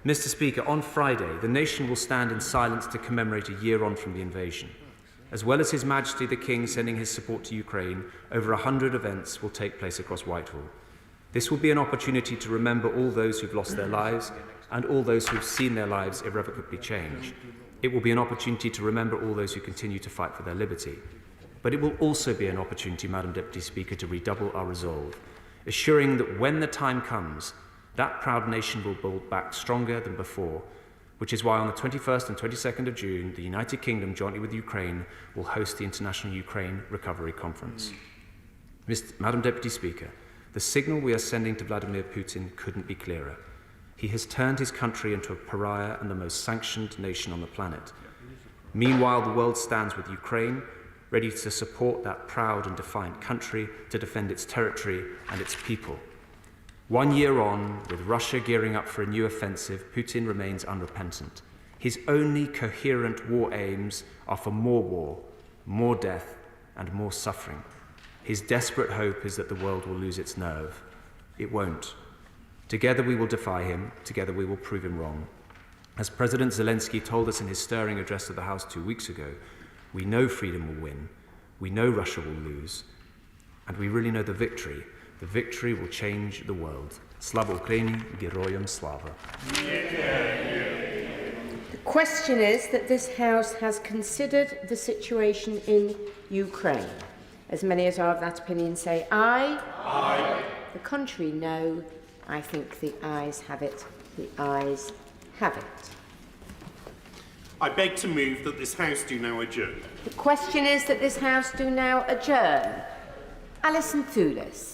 Mr. Speaker, on Friday, the nation will stand in silence to commemorate a year on from the invasion. As well as His Majesty the King sending his support to Ukraine, over 100 events will take place across Whitehall. This will be an opportunity to remember all those who've lost their lives and all those who've seen their lives irrevocably change. It will be an opportunity to remember all those who continue to fight for their liberty. But it will also be an opportunity, Madam Deputy Speaker, to redouble our resolve, assuring that when the time comes, that proud nation will build back stronger than before, which is why on the 21st and 22nd of June, the United Kingdom, jointly with Ukraine, will host the International Ukraine Recovery Conference. Madam Deputy Speaker, the signal we are sending to Vladimir Putin couldn't be clearer. He has turned his country into a pariah and the most sanctioned nation on the planet. Meanwhile, the world stands with Ukraine, ready to support that proud and defiant country to defend its territory and its people. 1 year on, with Russia gearing up for a new offensive, Putin remains unrepentant. His only coherent war aims are for more war, more death, and more suffering. His desperate hope is that the world will lose its nerve. It won't. Together we will defy him. Together we will prove him wrong. As President Zelensky told us in his stirring address to the House 2 weeks ago, we know freedom will win, we know Russia will lose, and we really know the victory. The victory will change the world. Slava Ukraini, Geroyam Slava. The question is that this House has considered the situation in Ukraine. As many as are of that opinion say aye. Aye. The contrary, no. I think the ayes have it. The ayes have it. I beg to move that this House do now adjourn. The question is that this House do now adjourn. Alison Thulis.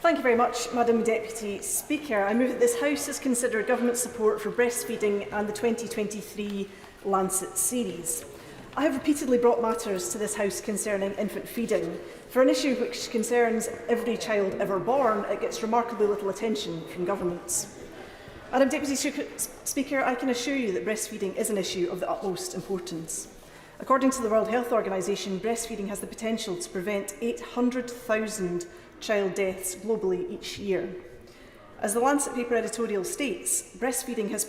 Thank you very much, Madam Deputy Speaker. I move that this House has considered government support for breastfeeding and the 2023 Lancet series. I have repeatedly brought matters to this House concerning infant feeding. For an issue which concerns every child ever born, it gets remarkably little attention from governments. Madam Deputy Speaker, I can assure you that breastfeeding is an issue of the utmost importance. According to the World Health Organization, breastfeeding has the potential to prevent 800,000 child deaths globally each year. As the Lancet paper editorial states, breastfeeding has